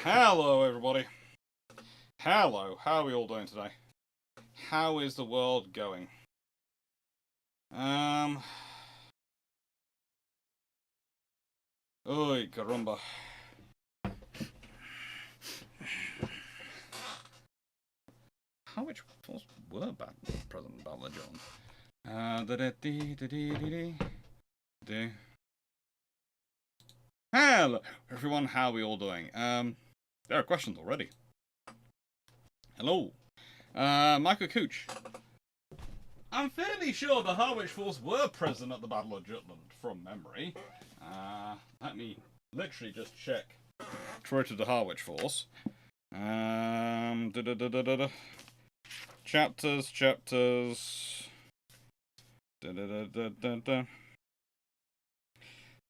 Hello, everybody. Hello. How are we all doing today? How is the world going? Oi, caramba. How much force were President Butler John? Hello, everyone. How are we all doing? There are questions already. Hello. Michael Cooch. I'm fairly sure the Harwich Force were present at the Battle of Jutland, from memory. Let me literally just check. Troy to the Harwich Force. Chapters.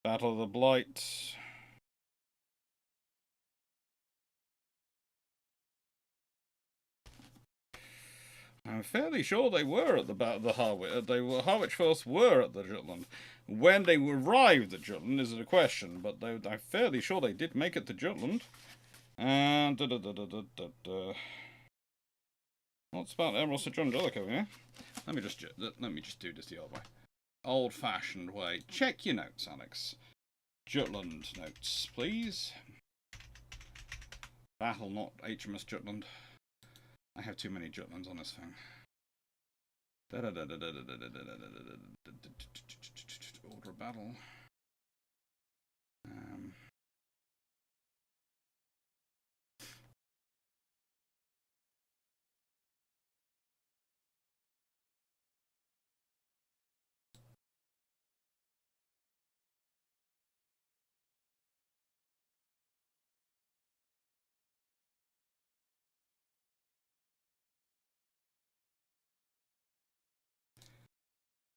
Battle of the Blight. I'm fairly sure they were at the Harwich. Harwich Force were at the Jutland. When they arrived at Jutland isn't a question, but I'm fairly sure they did make it to Jutland. What's about Admiral Sir John Jellicoe here? Let me just do this the old way, old-fashioned way. Check your notes, Alex. Jutland notes, please. Battle, not HMS Jutland. I have too many Jutlands on this thing. Order of battle.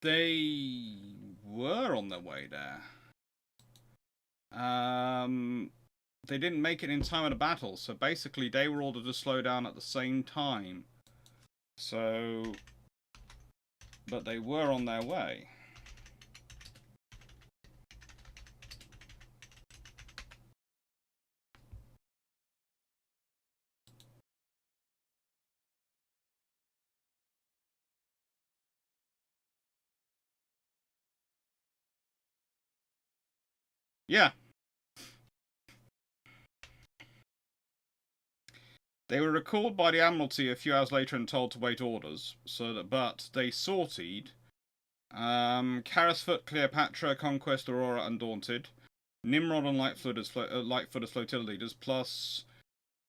They were on their way there. They didn't make it in time of the battle, so basically they were ordered to slow down at the same time. So, but they were on their way. Yeah. They were recalled by the Admiralty a few hours later and told to wait orders. But they sortied Carrisfoot, Cleopatra, Conquest, Aurora, Undaunted, Nimrod and Lightfoot as flotilla leaders, plus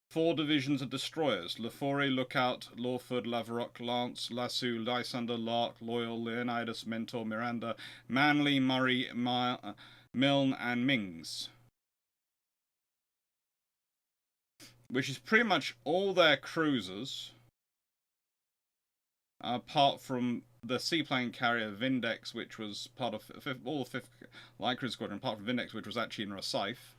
4 divisions of destroyers: Lefore, Lookout, Lawford, Laverock, Lance, Lasso, Lysander, Lark, Loyal, Leonidas, Mentor, Miranda, Manly, Murray, Milne, and Mings. Which is pretty much all their cruisers, apart from the seaplane carrier Vindex, which was part of all the 5th Light Cruiser Squadron, apart from Vindex, which was actually in Rosyth,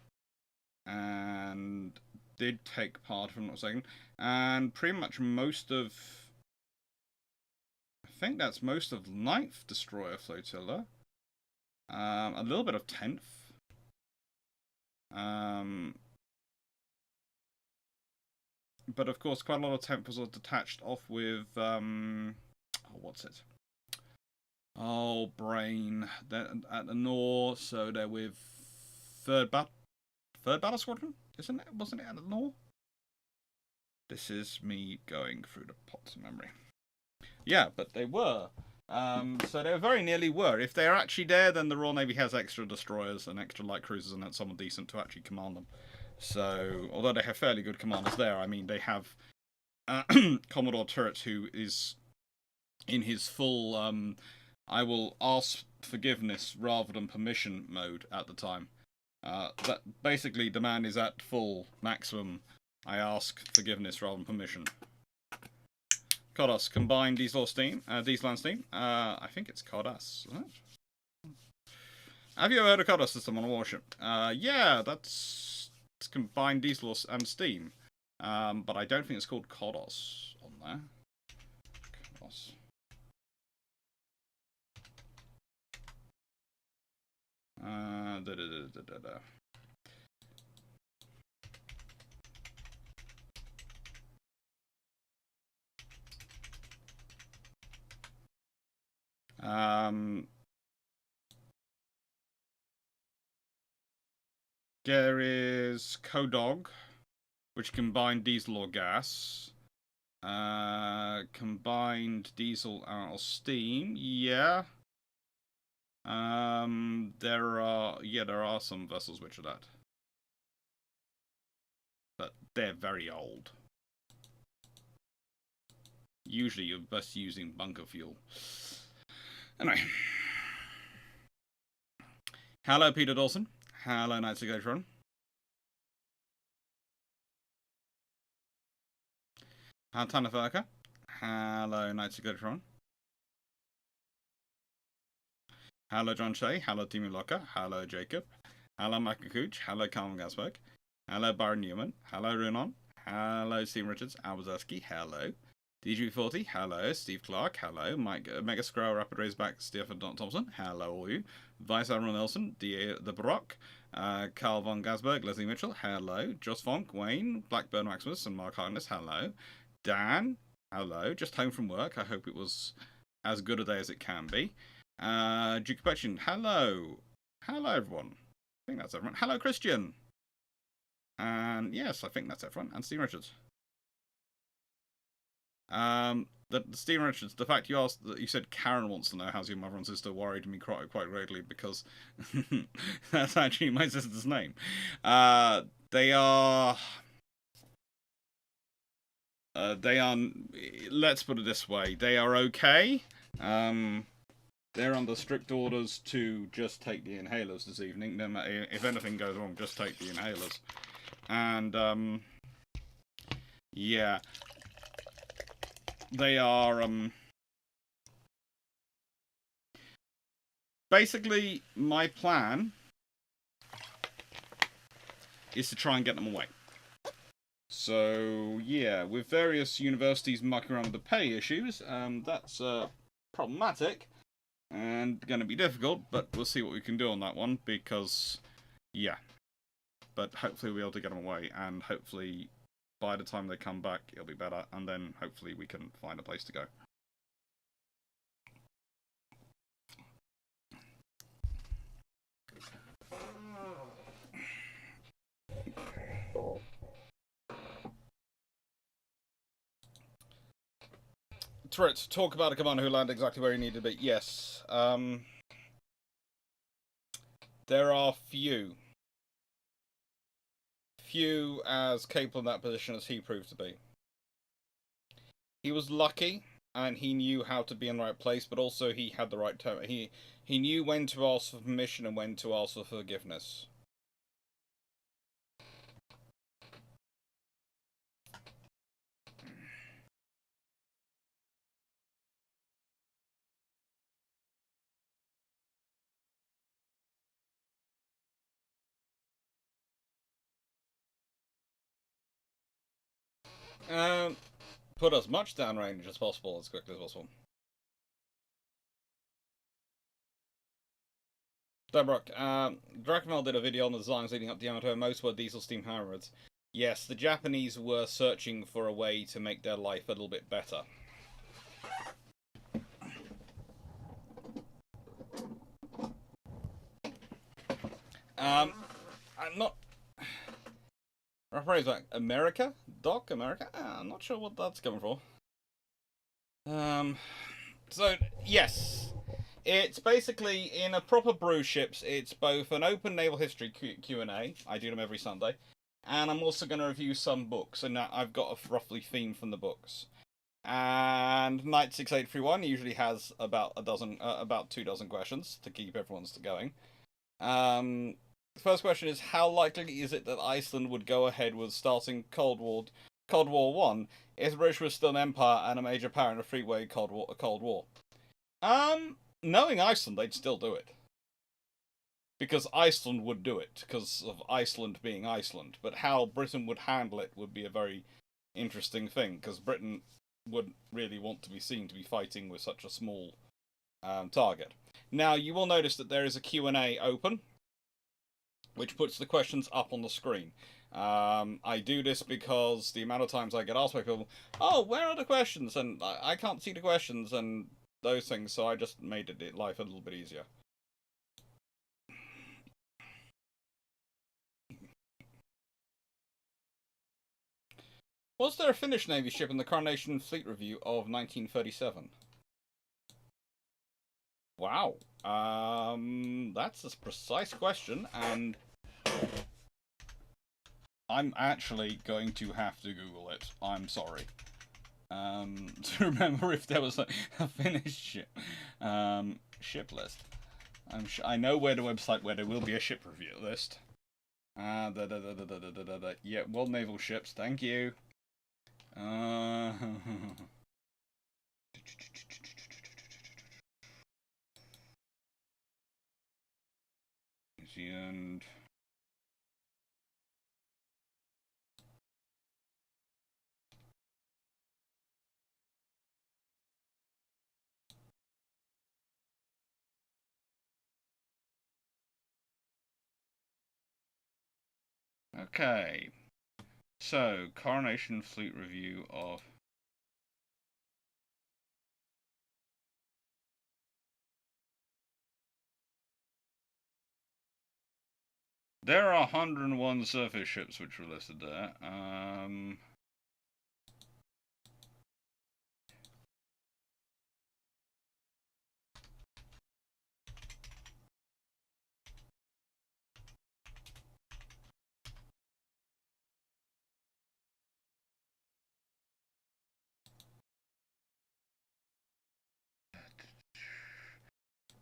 and did take part, if I'm not mistaken, and pretty much most of, I think that's most of 9th Destroyer Flotilla, a little bit of 10th, but of course, quite a lot of 10th was detached off with, what's it? Oh, brain. They're at the north, so they're with 3rd Battle Squadron, isn't it? Wasn't it at the north? This is me going through the pots of memory. Yeah, but they were. So they very nearly were. If they're actually there, then the Royal Navy has extra destroyers and extra light cruisers and someone decent to actually command them. So, although they have fairly good commanders there, I mean, they have Commodore Turret, who is in his full I will ask forgiveness rather than permission mode at the time. That basically, the man is at full maximum I ask forgiveness rather than permission. Kodos, combined diesel steam, diesel steam. I think it's Kodos, isn't it? Have you ever heard of Kodos system on a warship? Yeah, that's combined diesel and steam. But I don't think it's called Kodos on there. Kodos. Da, da, da, da, da, da. There is Codog, which combined diesel or gas. Combined diesel or steam. Yeah. There are some vessels which are that, but they're very old. Usually, you're best using bunker fuel. Anyway. Hello, Peter Dawson. Hello, Knights of Gotron. Hello, Tanaferka. Hello, Knights of Gotron. Hello, John Shea. Hello, Timu Locker. Hello, Jacob. Hello, Michael Cooch. Hello, Carmen Gasberg. Hello, Byron Newman. Hello, Runon. Hello, Steve Richards. Albazersky. Hello. DG40. Hello. Steve Clarke. Hello. Mike Mega Scroll Rapid Raceback. Stephen Thompson. Hello, all you. Vice Admiral Nelson. The Baroque. Carl von Gasberg. Leslie Mitchell. Hello. Joss Fonk. Wayne. Blackburn Maximus. And Mark Harness. Hello. Dan. Hello. Just home from work. I hope it was as good a day as it can be. Duke Petchin, hello. Hello, everyone. I think that's everyone. Hello, Christian. And yes, I think that's everyone. And Steve Richards. Steve Richards, the fact you asked that you said Karen wants to know how's your mother and sister worried me quite greatly because that's actually my sister's name. They are. Let's put it this way. They are okay. They're under strict orders to just take the inhalers this evening. No matter if anything goes wrong, just take the inhalers. And yeah, they are basically my plan is to try and get them away. So yeah, with various universities mucking around with the pay issues, that's problematic. And going to be difficult, but we'll see what we can do on that one, because, yeah. But hopefully we'll be able to get them away, and hopefully by the time they come back, it'll be better, and then hopefully we can find a place to go. Turret, talk about a commander who landed exactly where he needed to be. Yes. There are few as capable in that position as he proved to be. He was lucky, and he knew how to be in the right place, but also he had the right tone. He knew when to ask for permission and when to ask for forgiveness. Put as much downrange as possible, as quickly as possible. Debrock, Drakenmel did a video on the designs leading up to Yamato, and most were diesel steam hybrids. Yes, the Japanese were searching for a way to make their life a little bit better. I'm not... Rephrase back. America? Doc? America? I'm not sure what that's coming from. So, yes. It's basically, in a proper Bruships, it's both an open naval history Q&A, I do them every Sunday, and I'm also going to review some books, and I've got a roughly theme from the books. And Knight 6831 usually has about 2 dozen questions to keep everyone's going. The first question is, how likely is it that Iceland would go ahead with starting Cold War 1 if the British was still an empire and a major power in a three-way Cold War? Knowing Iceland, they'd still do it. Because Iceland would do it, because of Iceland being Iceland. But how Britain would handle it would be a very interesting thing, because Britain wouldn't really want to be seen to be fighting with such a small target. Now, you will notice that there is a Q&A open, which puts the questions up on the screen. I do this because the amount of times I get asked by people, oh, where are the questions? And I can't see the questions and those things, so I just made life a little bit easier. Was there a Finnish Navy ship in the Coronation Fleet Review of 1937? Wow. That's a precise question, and I'm actually going to have to Google it. I'm sorry. To remember if there was a Finnish ship. Ship list. I know where the website where there will be a ship review list. Yeah, World Naval Ships, thank you. New Zealand. Okay. So, Coronation Fleet Review of... There are 101 surface ships which were listed there.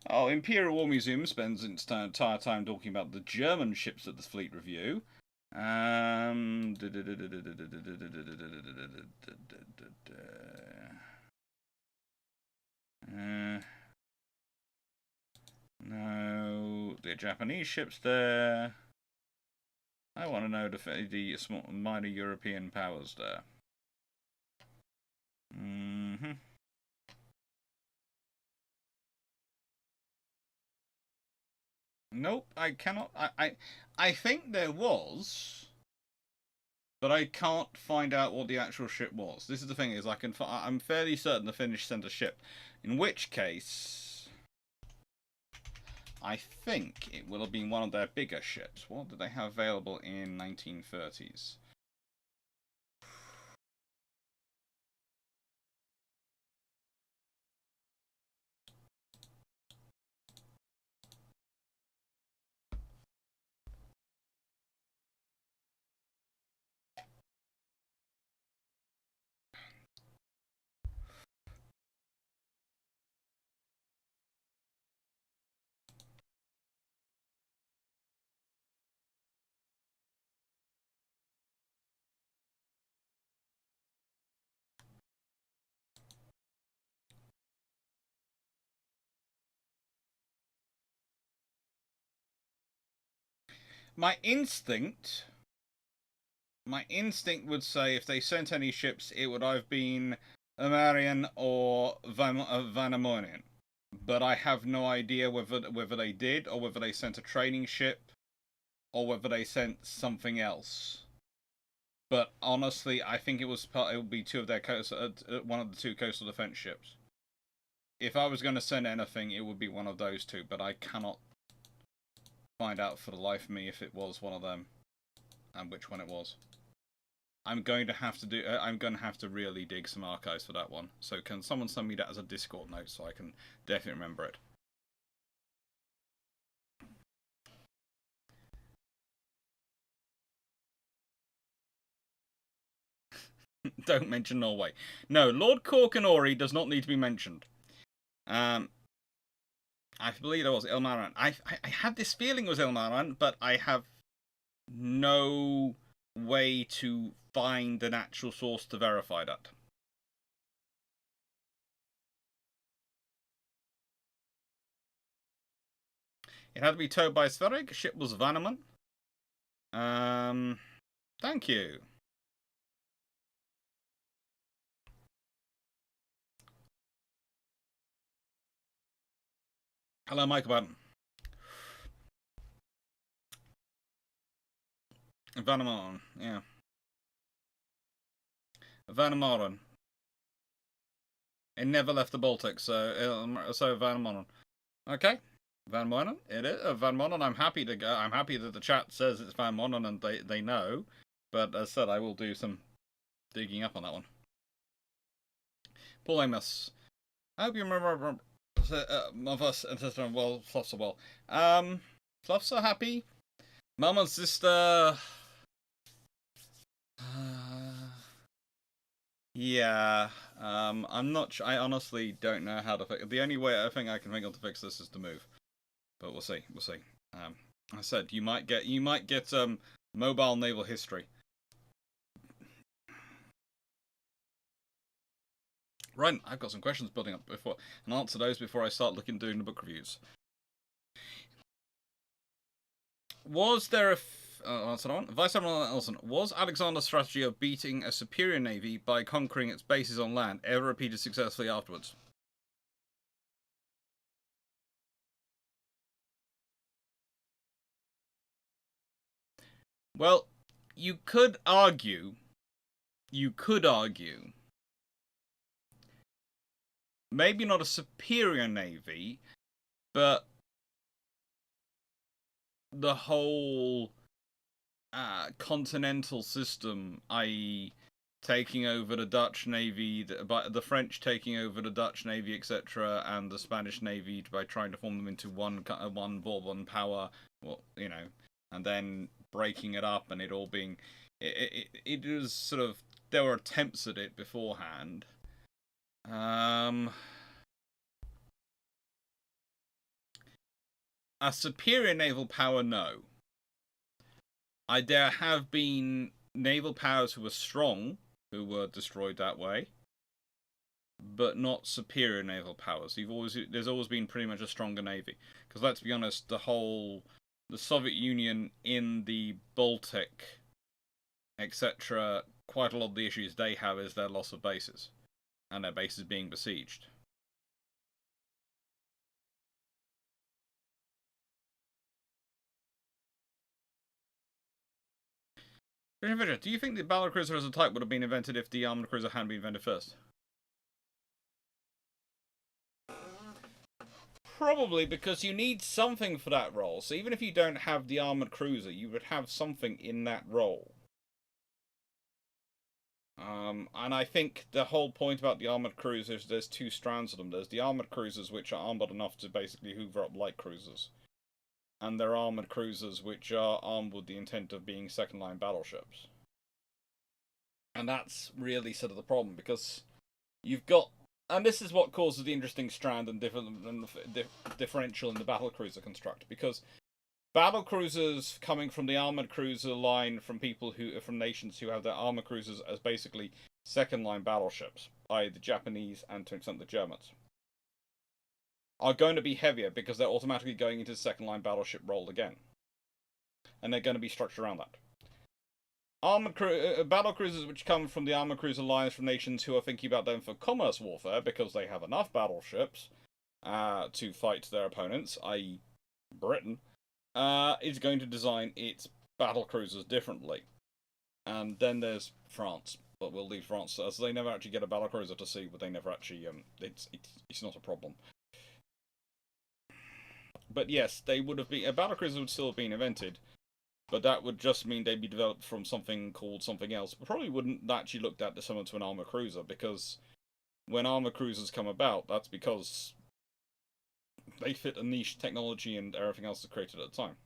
Oh, Imperial War Museum spends its entire time talking about the German ships at the Fleet Review. No, the Japanese ships there. I want to know the small, minor European powers there. Nope, I cannot. I think there was, but I can't find out what the actual ship was. This is the thing: is I'm fairly certain the Finnish sent a ship. In which case, I think it will have been one of their bigger ships. What did they have available in 1930s? My instinct would say if they sent any ships, it would have been Amarian or Vanamonian. But I have no idea whether they did or whether they sent a training ship or whether they sent something else. But honestly, I think it would be two of their one of the two coastal defense ships. If I was going to send anything, it would be one of those two. But I cannot find out for the life of me if it was one of them and which one it was. I'm going to have to really dig some archives for that one. So can someone send me that as a Discord note so I can definitely remember it? Don't mention Norway. No, Lord Corkinori does not need to be mentioned. I believe it was Ilmaran. I had this feeling it was Ilmaran, but I have no way to find an actual source to verify that. It had to be towed by Sverige. Ship was Vanneman. Thank you. Hello, Michael Button. Vanamon, yeah. Vanamon. It never left the Baltic, so Van Monen. Okay, Van Monen. It is Van Monen. I'm happy to go. I'm happy that the chat says it's Van Monen and they know. But as said, I will do some digging up on that one. Paul Amos. I hope you remember of us and sister. Well, Fluffs are well. Fluffs are happy. Mum and sister. Yeah, I'm not. I honestly don't know how to fix. The only way I think I can think of to fix this is to move, but we'll see. We'll see. I said you might get mobile naval history. Right, I've got some questions building up before and answer those before I start doing the book reviews. Was there a answer on Vice Admiral Elson, was Alexander's strategy of beating a superior navy by conquering its bases on land ever repeated successfully afterwards? Well, you could argue, maybe not a superior navy, but the whole continental system, i.e. taking over the Dutch navy, the French taking over the Dutch navy, etc., and the Spanish navy by trying to form them into one Bourbon power, well, you know, and then breaking it up and it all being, it was sort of, there were attempts at it beforehand. A superior naval power, no. There have been naval powers who were strong, who were destroyed that way, but not superior naval powers. There's always been pretty much a stronger navy. Because let's be honest, the Soviet Union in the Baltic, etc., quite a lot of the issues they have is their loss of bases, and their bases being besieged. Do you think the battlecruiser as a type would have been invented if the armored cruiser hadn't been invented first? Probably, because you need something for that role. So even if you don't have the armored cruiser, you would have something in that role. And I think the whole point about the armored cruisers, there's two strands of them. There's the armored cruisers, which are armored enough to basically hoover up light cruisers. And there are armored cruisers, which are armed with the intent of being second-line battleships. And that's really sort of the problem, because you've got... And this is what causes the interesting strand and differential in the battlecruiser construct, because battlecruisers coming from the armored cruiser line from nations who have their armored cruisers as basically second-line battleships, i.e. the Japanese and to an extent the Germans, are going to be heavier because they're automatically going into the second-line battleship role again. And they're going to be structured around that. Battle cruisers which come from the armored cruiser lines from nations who are thinking about them for commerce warfare because they have enough battleships to fight their opponents, i.e. Britain, is going to design its battle cruisers differently. And then there's France, but we'll leave France as they never actually get a battle cruiser to see, but they never actually it's not a problem. But yes, they would have been, a battle cruiser would still have been invented. But that would just mean they'd be developed from something called something else. But probably wouldn't actually looked at similar to an armor cruiser, because when armor cruisers come about, that's because they fit a niche technology and everything else that's created at the time.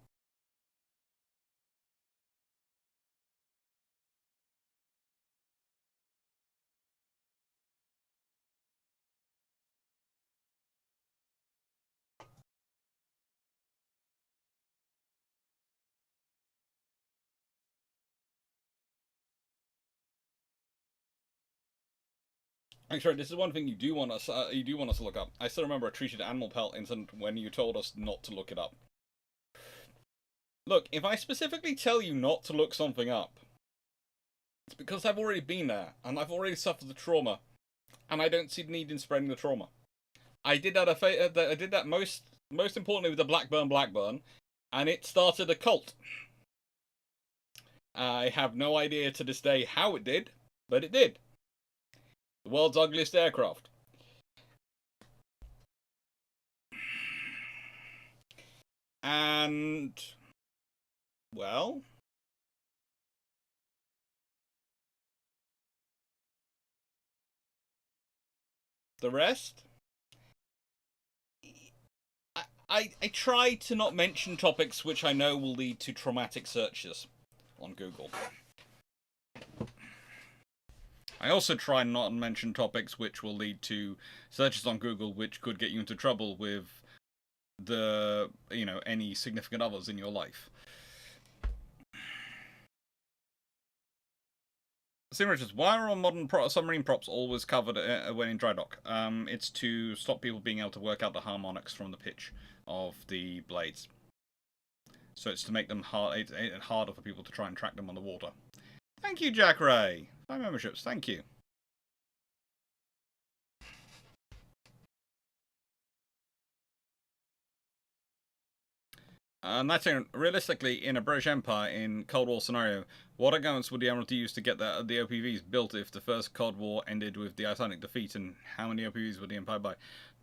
Actually, this is one thing you do want us to look up. I still remember a treated animal pelt incident when you told us not to look it up. Look, if I specifically tell you not to look something up, it's because I've already been there and I've already suffered the trauma, and I don't see the need in spreading the trauma. I did that. I did that most most importantly with the Blackburn, and it started a cult. I have no idea to this day how it did, but it did. The world's ugliest aircraft. And, well, the rest? I try to not mention topics which I know will lead to traumatic searches on Google. I also try not to mention topics which will lead to searches on Google which could get you into trouble with any significant others in your life. Richards, why are all modern submarine props always covered when in dry dock? It's to stop people being able to work out the harmonics from the pitch of the blades. So it's to make them harder for people to try and track them on the water. Thank you, Jack Ray. 5 memberships, thank you. That's realistically, in a British Empire, in Cold War scenario, what arguments would the Admiralty use to get the OPVs built if the first Cold War ended with the Titanic defeat, and how many OPVs would the Empire buy?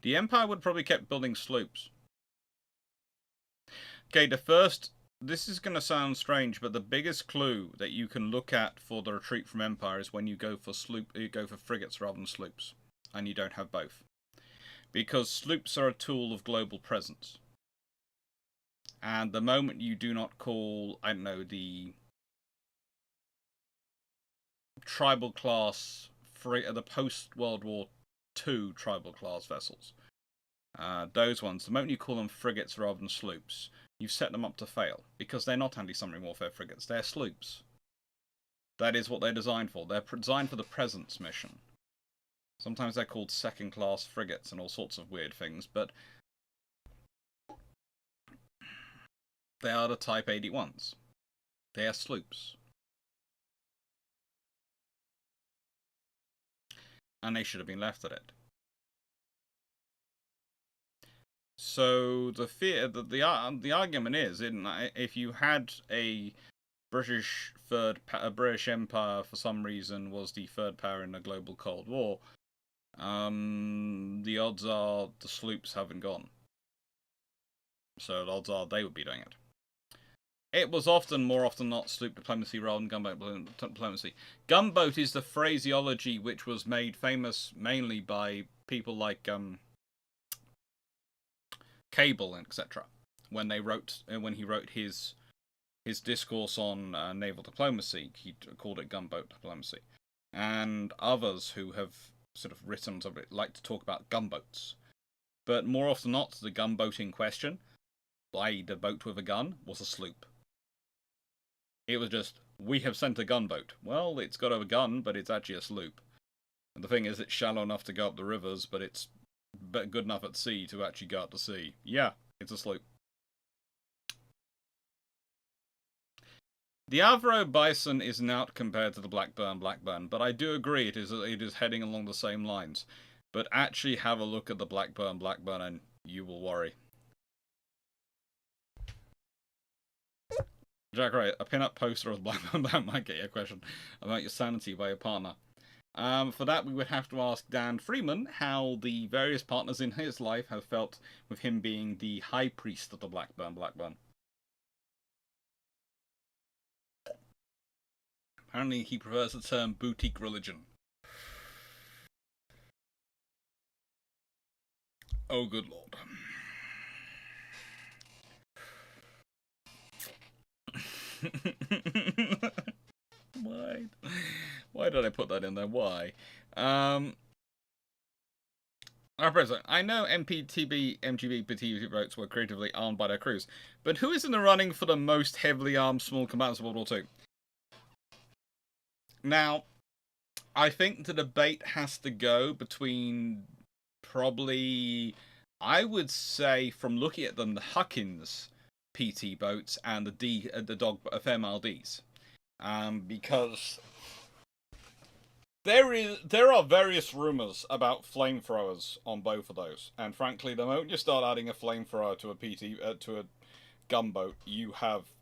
The Empire would probably keep building sloops. Okay, this is going to sound strange, but the biggest clue that you can look at for the retreat from Empire is when you go for frigates rather than sloops, and you don't have both. Because sloops are a tool of global presence. And the moment you do not call, I don't know, the tribal class, the post-World War II tribal class vessels, those ones, the moment you call them frigates rather than sloops, you've set them up to fail. Because they're not anti-submarine warfare frigates, they're sloops. That is what they're designed for. They're designed for the presence mission. Sometimes they're called second-class frigates and all sorts of weird things, but they are the Type 81s. They are sloops. And they should have been left at it. So the argument is, if you had a British Empire for some reason was the third power in the global Cold War, the odds are the sloops haven't gone. So the odds are they would be doing it. It was more often not sloop diplomacy rather than gunboat diplomacy. Gunboat is the phraseology which was made famous mainly by people like Cable and etc. When he wrote his discourse on naval diplomacy, he called it gunboat diplomacy, and others who have sort of written of it like to talk about gunboats. But more often than not, the gunboat in question, i.e. the boat with a gun, was a sloop. It was just, we have sent a gunboat. Well, it's got a gun, but it's actually a sloop. And the thing is, it's shallow enough to go up the rivers, but it's good enough at sea to actually go out to sea. Yeah, it's a sloop. The Avro Bison is not compared to the Blackburn, but I do agree it is heading along the same lines. But actually have a look at the Blackburn, and you will worry. Jack Ray, a pin-up poster of Blackburn might get you a question about your sanity by your partner. For that, we would have to ask Dan Freeman how the various partners in his life have felt with him being the high priest of the Blackburn. Apparently, he prefers the term boutique religion. Oh, good lord. Why did I put that in there? Why? Our president, I know MGB PT boats were creatively armed by their crews, but who is in the running for the most heavily armed small combatants of World War II? Now, I think the debate has to go between probably, I would say, from looking at them, the Huckins PT boats and the Fairmile Ds. Because There are various rumors about flamethrowers on both of those, and frankly, the moment you start adding a flamethrower to a to a gunboat, you have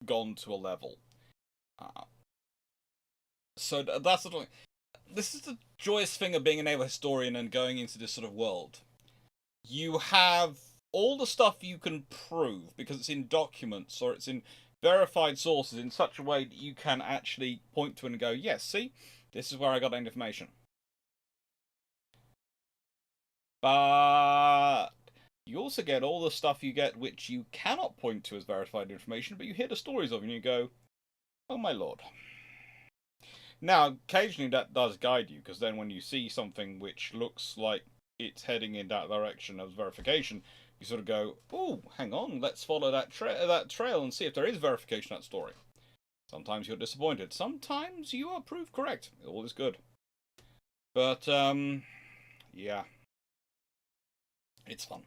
gone to a level. So that's sort of, this is the joyous thing of being a naval historian and going into this sort of world. You have all the stuff you can prove because it's in documents or it's in verified sources in such a way that you can actually point to it and go, yes, see, this is where I got that information. But you also get all the stuff you get which you cannot point to as verified information, but you hear the stories of and you go, oh my lord. Now, occasionally that does guide you, because then when you see something which looks like it's heading in that direction as verification, you sort of go, oh, hang on, let's follow that trail and see if there is verification of that story. Sometimes you're disappointed. Sometimes you are proved correct. All is good. But, yeah. It's fun.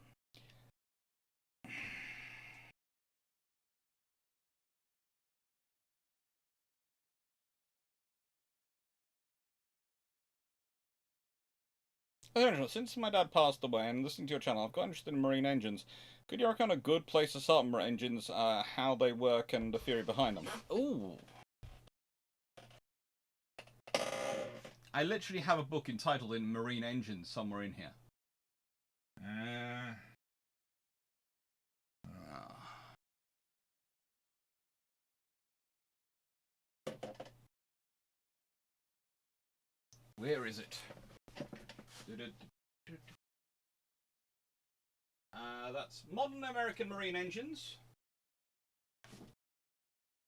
Since my dad passed away and listening to your channel, I've got interested in marine engines. Could you recommend a good place to start marine engines, how they work, and the theory behind them? Ooh. I literally have a book entitled "In Marine Engines" somewhere in here. Where is it? That's Modern American Marine Engines.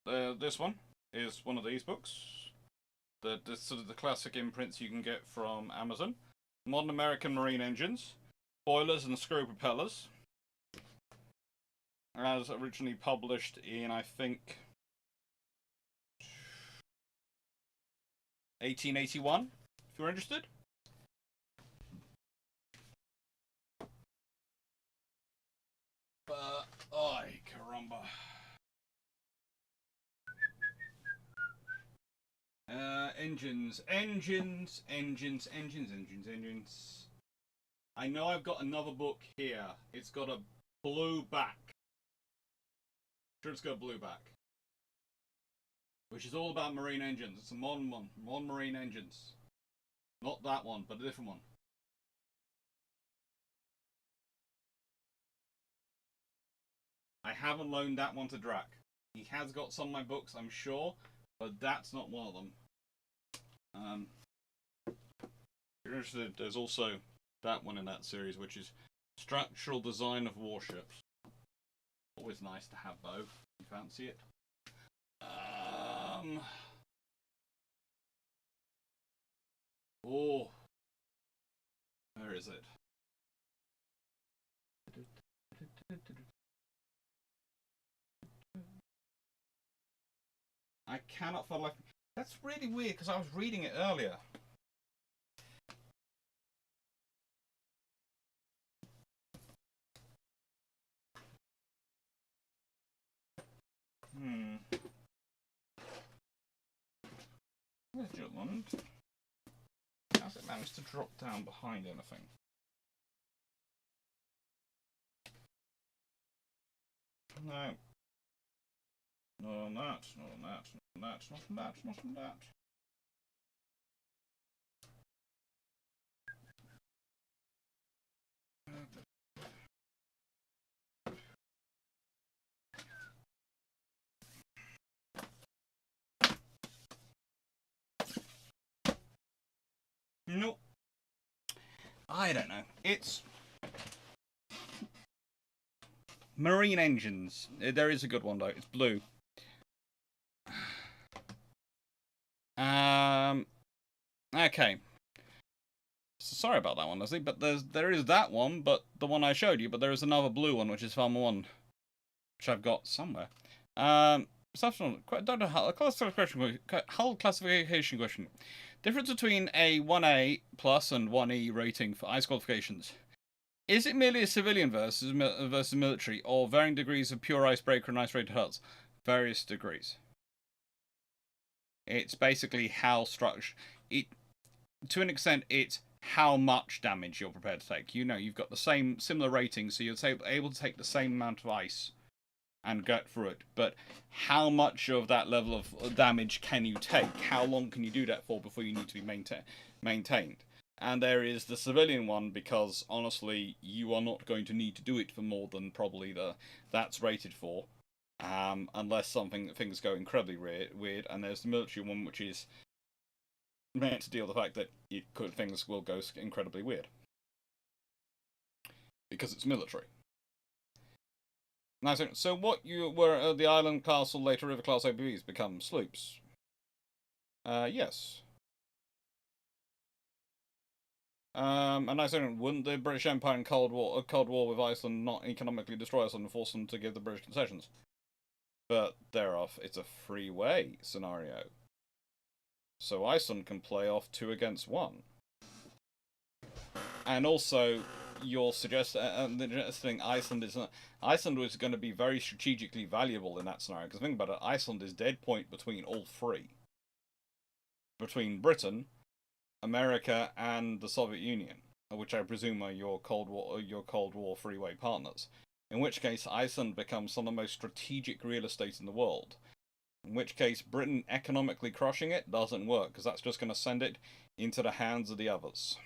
This one is one of these books. The sort of the classic imprints you can get from Amazon. Modern American Marine Engines, boilers and screw propellers. As originally published in, I think, 1881. If you're interested. Ay, caramba. Engines. I know I've got another book here. It's got a blue back. Sure, it's got a blue back. Which is all about marine engines. It's a modern one. Modern marine engines. Not that one, but a different one. I haven't loaned that one to Drac. He has got some of my books, I'm sure, but that's not one of them. If you're interested, there's also that one in that series, which is Structural Design of Warships. Always nice to have both. You fancy it? Oh, where is it? I cannot find, like, that's really weird because I was reading it earlier. Where's Jutland? How's it managed to drop down behind anything? No. Not on that, not on that, not on that, not on that, not on that. Nope. I don't know. It's marine engines. There is a good one though. It's blue. Okay. So sorry about that one, Leslie, but there is that one, but the one I showed you, but there is another blue one, which is Farmer 1, which I've got somewhere. Don't know how hull classification question. Difference between a 1A plus and 1E rating for ice qualifications. Is it merely a civilian versus military, or varying degrees of pure icebreaker and ice-rated hulls? Various degrees. It's basically how structure. to an extent, it's how much damage you're prepared to take. You know, you've got the similar rating, so you're able to take the same amount of ice and get through it. But how much of that level of damage can you take? How long can you do that for before you need to be maintained? And there is the civilian one, because honestly, you are not going to need to do it for more than probably that's rated for, unless things go incredibly weird. And there's the military one, which is meant to deal with the fact that things will go incredibly weird because it's military. Now, so what you were the island castle, later river class OBVs become sloops? Yes. And I said, wouldn't the British Empire in Cold War with Iceland not economically destroy Iceland and force them to give the British concessions? But it's a freeway scenario. So Iceland can play off 2 against 1. And also, you're suggesting Iceland was going to be very strategically valuable in that scenario. Because think about it, Iceland is dead point between all 3. Between Britain, America, and the Soviet Union, which I presume are your Cold War freeway partners. In which case, Iceland becomes some of the most strategic real estate in the world. In which case, Britain economically crushing it doesn't work, because that's just going to send it into the hands of the others.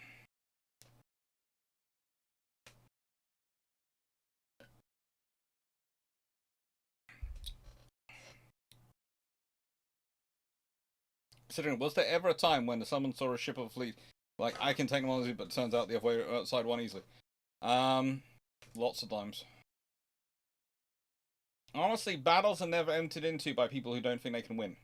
Considering, was there ever a time when someone saw a ship of a fleet like, I can take them on easily, but it turns out the other way outside one easily? Lots of times. Honestly, battles are never entered into by people who don't think they can win.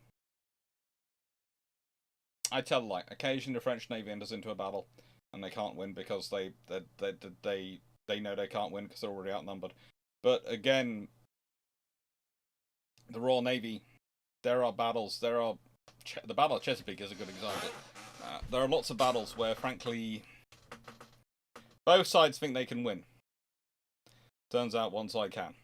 I tell a lie. Occasionally, the French Navy enters into a battle, and they can't win because they know they can't win because they're already outnumbered. But again, the Royal Navy, there are battles. The Battle of Chesapeake is a good example. There are lots of battles where, frankly, both sides think they can win. Turns out one side can.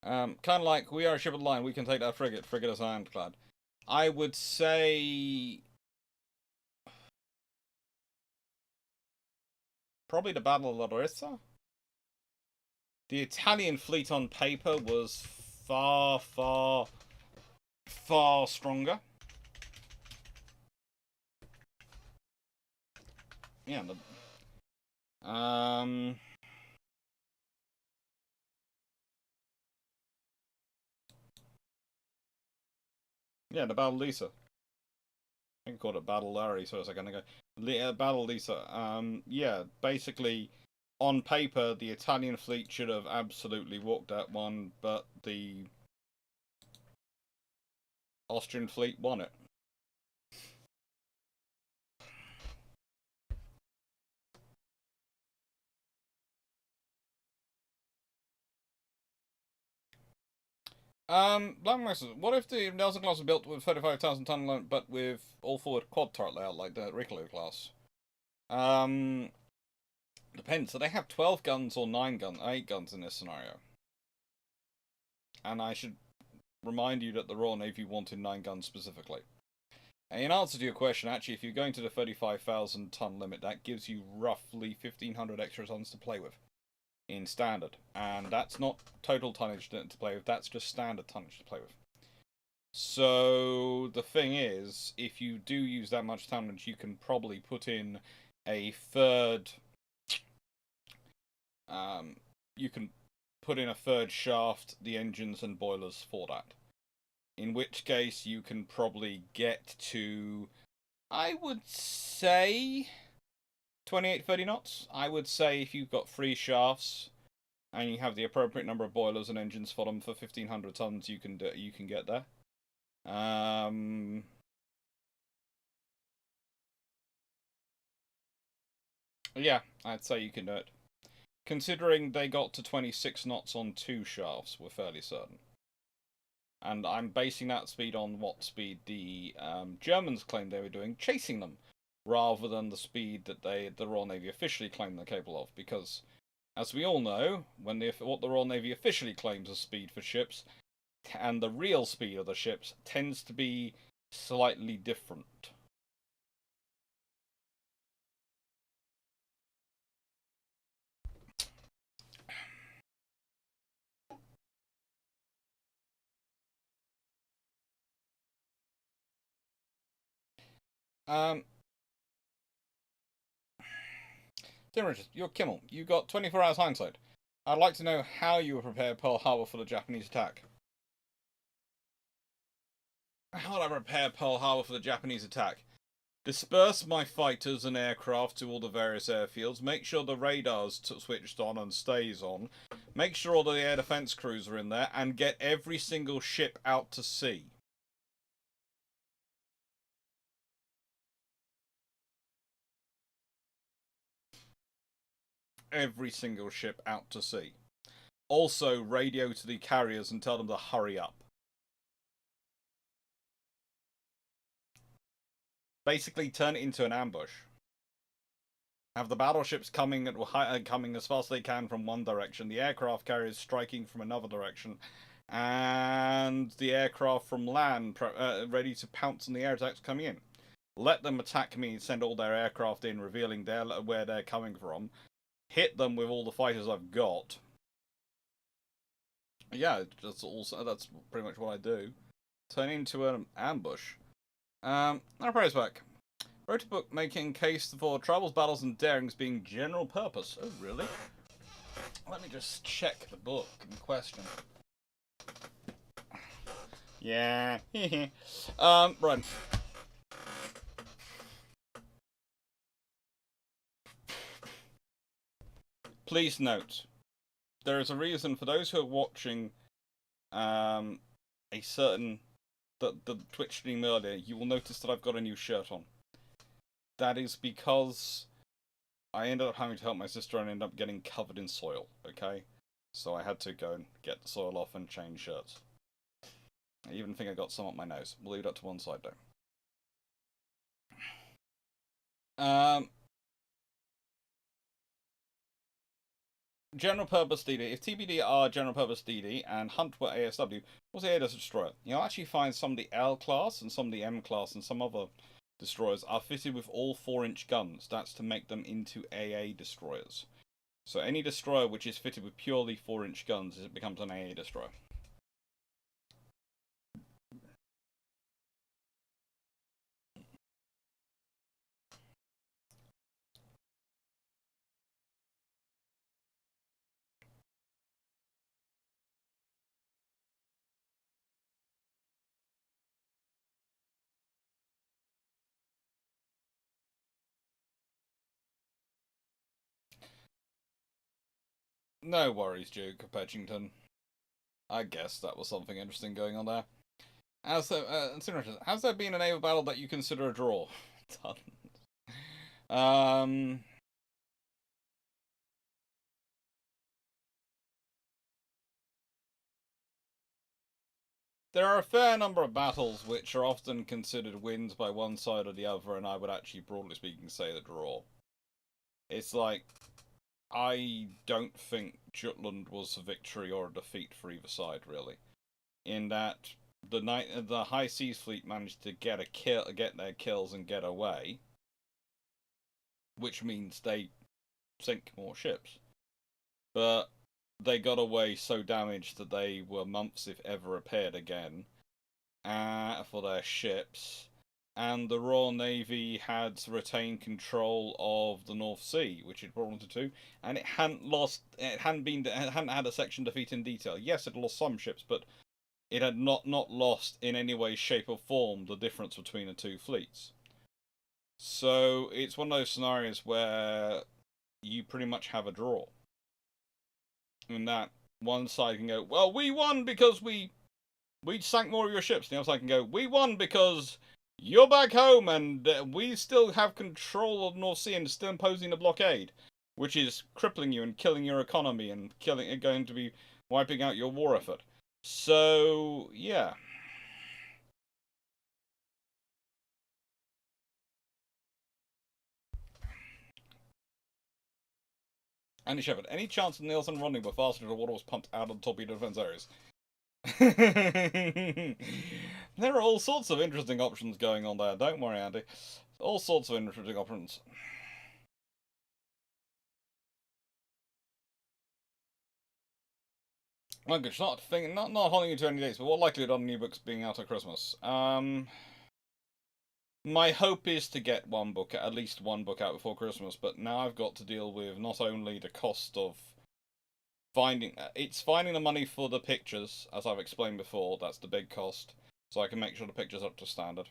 Kind of like, we are a ship of the line, we can take that frigate. Frigate is ironclad. I would say probably the Battle of Larissa. The Italian fleet on paper was far, far, far stronger. Yeah, yeah, the Battle of Lisa. I think I called it Battle Larry, so a second ago. Battle Lisa. Yeah, basically, on paper, the Italian fleet should have absolutely walked that one, but the Austrian fleet won it. What if the Nelson class was built with 35,000 ton load, but with all forward quad turret layout like the Rickalo class? Depends. So they have 12 guns or 8 guns in this scenario. And I should remind you that the Royal Navy wanted 9 guns specifically. And in answer to your question, actually, if you're going to the 35,000 ton limit, that gives you roughly 1,500 extra tons to play with in standard. And that's not total tonnage to play with, that's just standard tonnage to play with. So the thing is, if you do use that much tonnage, you can probably put in a third you can put in a third shaft, the engines and boilers for that. In which case you can probably get to, I would say, 28-30 knots. I would say if you've got 3 shafts and you have the appropriate number of boilers and engines for them, for 1,500 tons you can get there. Yeah, I'd say you can do it. Considering they got to 26 knots on 2 shafts, we're fairly certain. And I'm basing that speed on what speed the Germans claimed they were doing, chasing them, rather than the speed that the Royal Navy officially claimed they're capable of, because As we all know, what the Royal Navy officially claims as speed for ships, and the real speed of the ships, tends to be slightly different. Tim Richards, you're Kimmel. You got 24 hours hindsight. I'd like to know how you would prepare Pearl Harbor for the Japanese attack. How would I prepare Pearl Harbor for the Japanese attack? Disperse my fighters and aircraft to all the various airfields. Make sure the radar's switched on and stays on. Make sure all the air defense crews are in there. And get every single ship out to sea. Every single ship out to sea. Also, radio to the carriers and tell them to hurry up. Basically, turn it into an ambush. Have the battleships coming as fast as they can from one direction, the aircraft carriers striking from another direction, and the aircraft from land ready to pounce on the air attacks coming in. Let them attack me and send all their aircraft in, revealing where they're coming from. Hit them with all the fighters I've got. Yeah, that's pretty much what I do. Turn into an ambush. Our praise back. Wrote a book making case for travels, battles, and darings being general purpose. Oh, really? Let me just check the book in question. Yeah. Right. Please note, there is a reason for those who are watching the Twitch stream earlier. You will notice that I've got a new shirt on. That is because I ended up having to help my sister and ended up getting covered in soil, okay? So I had to go and get the soil off and change shirts. I even think I got some up my nose. We'll leave that to one side, though. General purpose DD. If TBD are general purpose DD and Hunt were ASW, what's the AS destroyer? You'll actually find some of the L class and some of the M class and some other destroyers are fitted with all 4-inch guns. That's to make them into AA destroyers. So any destroyer which is fitted with purely 4-inch guns, it becomes an AA destroyer. No worries, Duke of Petchington. I guess that was something interesting going on there. Has there been a naval battle that you consider a draw? There are a fair number of battles which are often considered wins by one side or the other, and I would actually, broadly speaking, say the draw. It's like, I don't think Jutland was a victory or a defeat for either side, really. In that the High Seas Fleet managed to get their kills and get away, which means they sink more ships. But they got away so damaged that they were months, if ever, repaired again for their ships. And the Royal Navy had retained control of the North Sea, which it wanted to, and it hadn't had a section defeat in detail. Yes, it lost some ships, but it had not lost in any way, shape, or form the difference between the two fleets. So it's one of those scenarios where you pretty much have a draw. In that one side can go, well, we won because we sank more of your ships. The other side can go, we won because you're back home and we still have control of the North Sea and still imposing a blockade, which is crippling you and killing your economy and going to be wiping out your war effort. So, yeah. Andy Shepard, any chance of Nielsen running were faster than water was pumped out of the torpedo defense areas? There are all sorts of interesting options going on there. Don't worry, Andy. All sorts of interesting options. My gosh, not holding you to any dates, but what likelihood on new books being out at Christmas? My hope is to get at least one book out before Christmas, but now I've got to deal with not only the cost of finding the money for the pictures, as I've explained before. That's the big cost, so I can make sure the pictures are up to standard,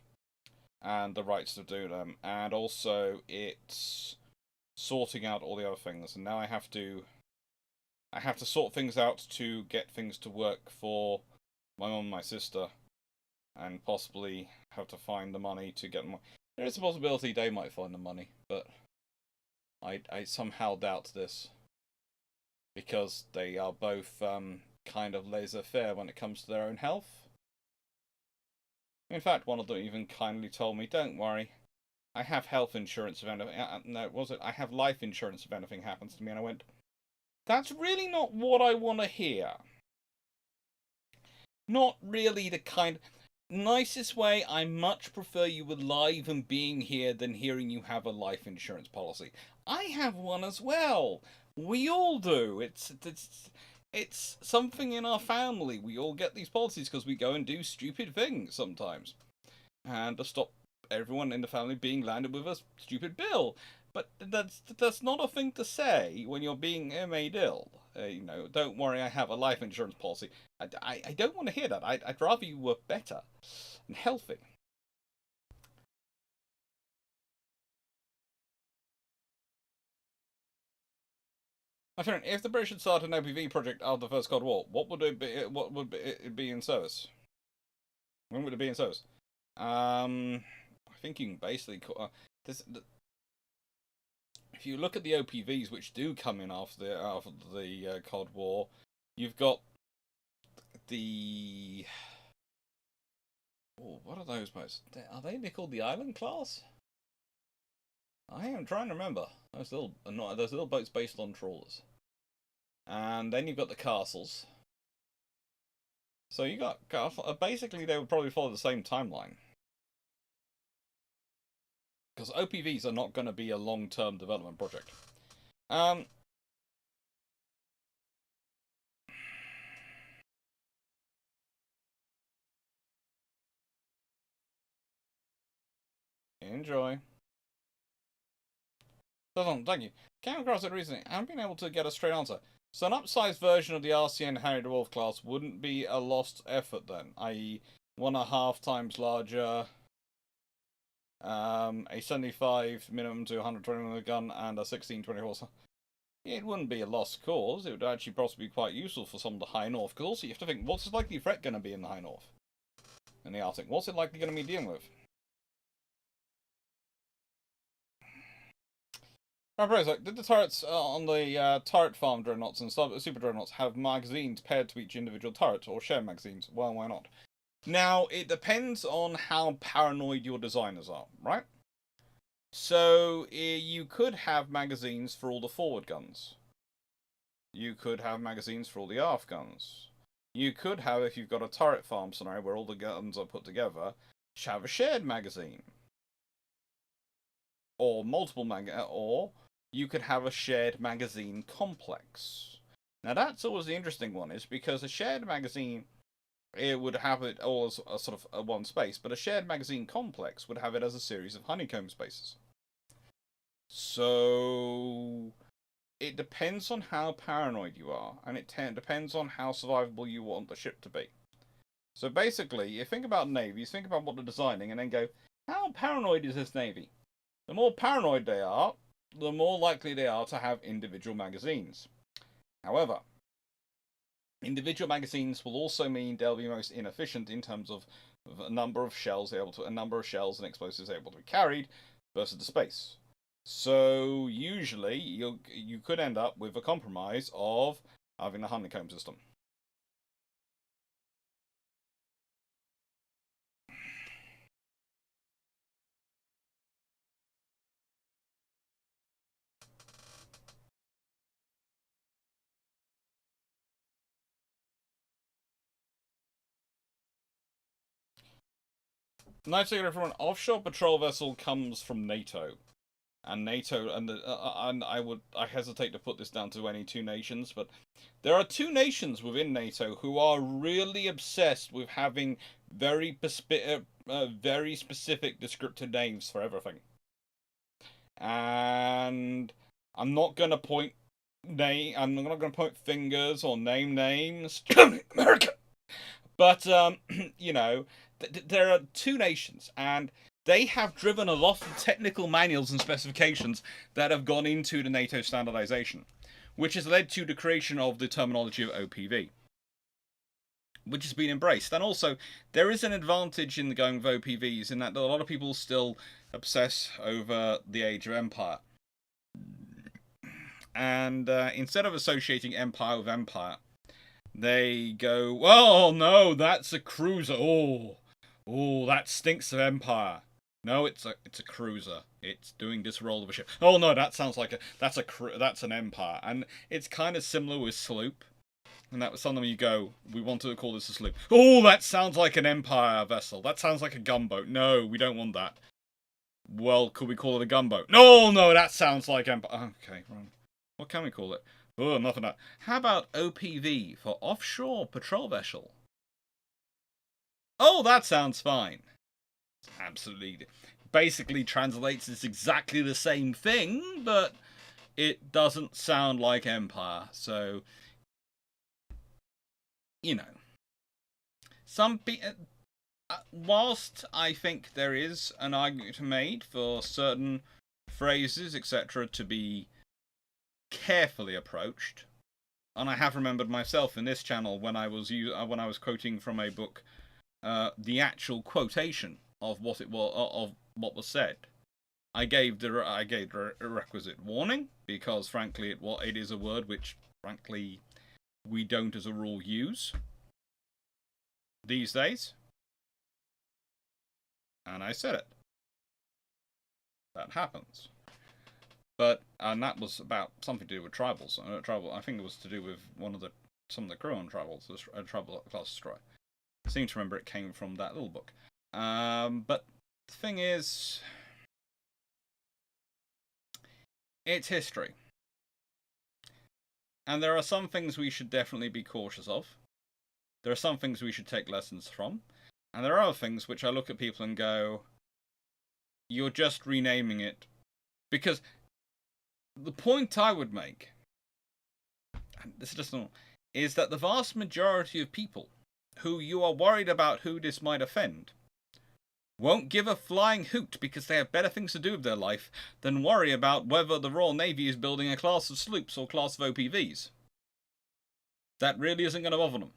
and the rights to do them, and also it's sorting out all the other things. And now I have to sort things out to get things to work for my mum and my sister, and possibly have to find the money to get them. There is a possibility they might find the money, but I somehow doubt this, because they are both kind of laissez-faire when it comes to their own health. In fact, one of them even kindly told me, "Don't worry, I have health insurance if anything." No, was it? I have life insurance if anything happens to me. And I went, "That's really not what I want to hear. Not really the kind." Nicest way, I much prefer you alive and being here than hearing you have a life insurance policy. I have one as well. We all do. It's something in our family. We all get these policies because we go and do stupid things sometimes, and to stop everyone in the family being landed with a stupid bill. But that's not a thing to say when you're being made ill. Don't worry, I have a life insurance policy. I don't want to hear that. I'd rather you were better and healthy. My friend, if the British had started an OPV project after the First Cold War, what would it be? What would it be in service? When would it be in service? I think you can basically this. If you look at the OPVs, which do come in after the Cold War, you've got the what are those boats? Are they called the Island class? I am trying to remember. Those little boats based on trawlers. And then you've got the castles. So you got basically they would probably follow the same timeline. Because OPVs are not going to be a long-term development project. Enjoy. Thank you. Came across it recently. I haven't been able to get a straight answer. So an upsized version of the RCN Harry de Wolf class wouldn't be a lost effort then, i.e., 1.5 times larger, a 75 minimum to 120 gun, and a 1620 horse. It wouldn't be a lost cause. It would actually possibly be quite useful for some of the high north. Because also you have to think, what's the likely threat going to be in the high north? In the Arctic, what's it likely going to be dealing with? Did the turrets on the turret farm dreadnoughts and super dreadnoughts have magazines paired to each individual turret, or share magazines? Well, why not? Now, it depends on how paranoid your designers are, right? So, you could have magazines for all the forward guns. You could have magazines for all the aft guns. You could have, if you've got a turret farm scenario where all the guns are put together, have a shared magazine. Or multiple or you could have a shared magazine complex. Now that's always the interesting one, is because a shared magazine, it would have it all as a sort of a one space, but a shared magazine complex would have it as a series of honeycomb spaces. So it depends on how paranoid you are, and it depends on how survivable you want the ship to be. So basically, you think about navies, think about what they're designing, and then go, how paranoid is this navy? The more paranoid they are, the more likely they are to have individual magazines. However, individual magazines will also mean they'll be most inefficient in terms of a number of shells and explosives able to be carried versus the space. So usually you could end up with a compromise of having a honeycomb system. Nice to everyone. Offshore patrol vessel comes from NATO. And NATO, and I hesitate to put this down to any two nations, but there are two nations within NATO who are really obsessed with having very specific descriptive names for everything. And I'm not gonna I'm not gonna point fingers or name names. America. But you know, there are two nations, and they have driven a lot of technical manuals and specifications that have gone into the NATO standardization, which has led to the creation of the terminology of OPV, which has been embraced. And also, there is an advantage in going with OPVs in that a lot of people still obsess over the age of empire. And instead of associating empire with empire, they go, "Oh no, that's a cruiser. Oh, that stinks of empire." No, it's a cruiser. It's doing this role of a ship. Oh no, that sounds like that's an empire, and it's kind of similar with sloop. And that was something you go, we want to call this a sloop. Oh, that sounds like an empire vessel. That sounds like a gunboat. No, we don't want that. Well, could we call it a gunboat? No, that sounds like empire. Okay, right. What can we call it? Oh, nothing. How about OPV for offshore patrol vessel? Oh, that sounds fine. Absolutely. Basically translates as exactly the same thing, but it doesn't sound like empire. So, you know, whilst I think there is an argument made for certain phrases, etc., to be carefully approached, and I have remembered myself in this channel when I was quoting from a book, the actual quotation of what it was of what was said. I gave the requisite warning because, frankly, it is a word which, frankly, we don't as a rule use these days. And I said it. That happens. And that was about something to do with tribals. I think it was to do with some of the crew on tribals, a tribal class destroyer. I seem to remember it came from that little book. But the thing is, it's history. And there are some things we should definitely be cautious of. There are some things we should take lessons from. And there are other things which I look at people and go, you're just renaming it. Because the point I would make, and this is just normal, is that the vast majority of people who you are worried about who this might offend won't give a flying hoot because they have better things to do with their life than worry about whether the Royal Navy is building a class of sloops or class of OPVs. That really isn't going to bother them.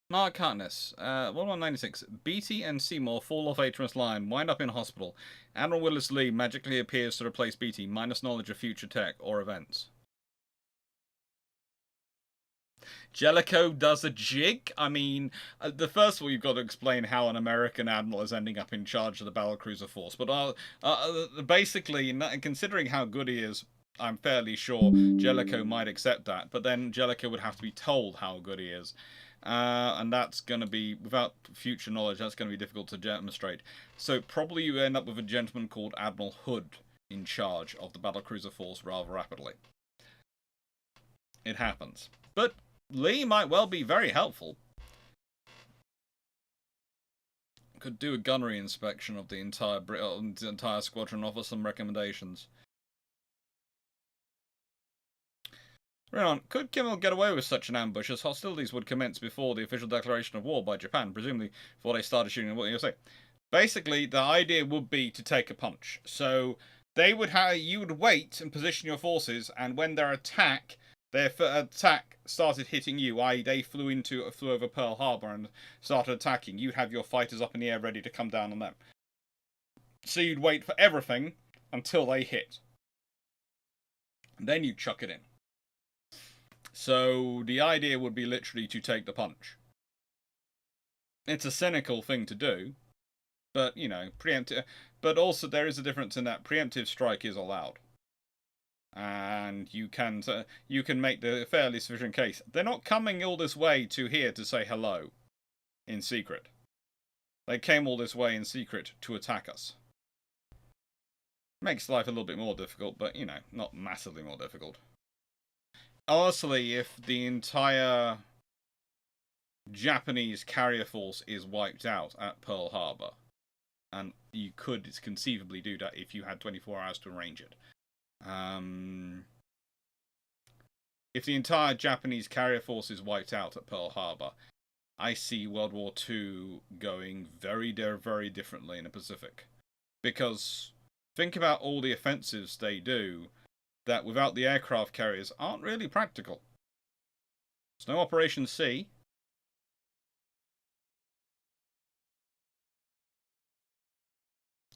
Mark Hartness, 1196. Beatty and Seymour fall off HMS Lion, wind up in hospital. Admiral Willis Lee magically appears to replace Beatty, minus knowledge of future tech or events. Jellicoe does a jig? I mean, first of all, you've got to explain how an American admiral is ending up in charge of the battlecruiser force. But basically, considering how good he is, I'm fairly sure Jellicoe might accept that. But then Jellicoe would have to be told how good he is. And that's going to be, without future knowledge, that's going to be difficult to demonstrate. So probably you end up with a gentleman called Admiral Hood in charge of the battlecruiser force rather rapidly. It happens. But Lee might well be very helpful. Could do a gunnery inspection of the entire squadron, offer some recommendations. Renan, could Kimmel get away with such an ambush as hostilities would commence before the official declaration of war by Japan, presumably before they started shooting at what you say? Basically, the idea would be to take a punch. So you would wait and position your forces, and when their attack started hitting you, i.e. they flew over Pearl Harbor and started attacking, you'd have your fighters up in the air ready to come down on them. So you'd wait for everything until they hit. And then you chuck it in. So the idea would be literally to take the punch. It's a cynical thing to do, but, you know, preemptive. But also there is a difference in that preemptive strike is allowed. And you can make the fairly sufficient case. They're not coming all this way to here to say hello in secret. They came all this way in secret to attack us. Makes life a little bit more difficult, but, you know, not massively more difficult. Honestly, if the entire Japanese carrier force is wiped out at Pearl Harbor, and you could conceivably do that if you had 24 hours to arrange it. If the entire Japanese carrier force is wiped out at Pearl Harbor, I see World War II going very, very differently in the Pacific. Because think about all the offensives they do that without the aircraft carriers aren't really practical. There's no Operation C.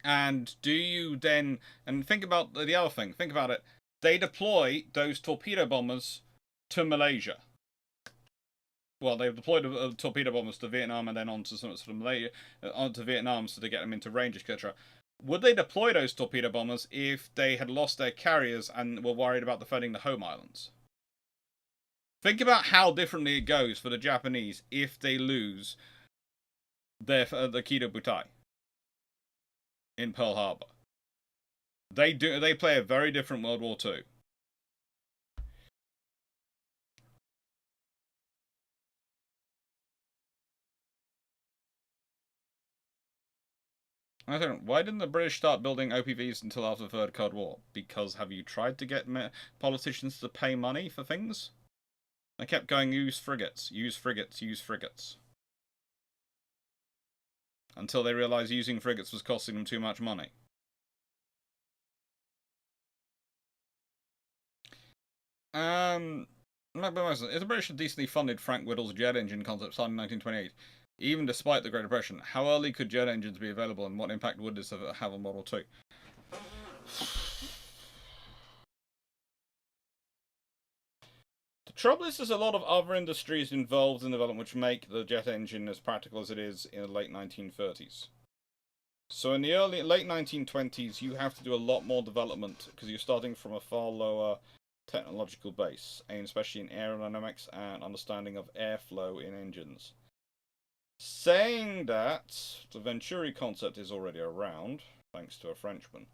And do you then... And think about the other thing. Think about it. They deploy those torpedo bombers to Malaysia. Well, they've deployed torpedo bombers to Vietnam and then onto sort of Malaysia, onto Vietnam so to get them into range, etc. Would they deploy those torpedo bombers if they had lost their carriers and were worried about defending the home islands? Think about how differently it goes for the Japanese if they lose the Kido Butai in Pearl Harbor. They play a very different World War II. I don't know. Why didn't the British start building OPVs until after the Third Cold War? Because have you tried to get politicians to pay money for things? They kept going, use frigates, use frigates, use frigates. Until they realised using frigates was costing them too much money. If the British had decently funded Frank Whittle's jet engine concept starting in 1928, even despite the Great Depression, how early could jet engines be available and what impact would this have on Model 2? The trouble is there's a lot of other industries involved in development which make the jet engine as practical as it is in the late 1930s. So in the late 1920s, you have to do a lot more development because you're starting from a far lower technological base, and especially in aerodynamics and understanding of airflow in engines. Saying that, the Venturi concept is already around, thanks to a Frenchman.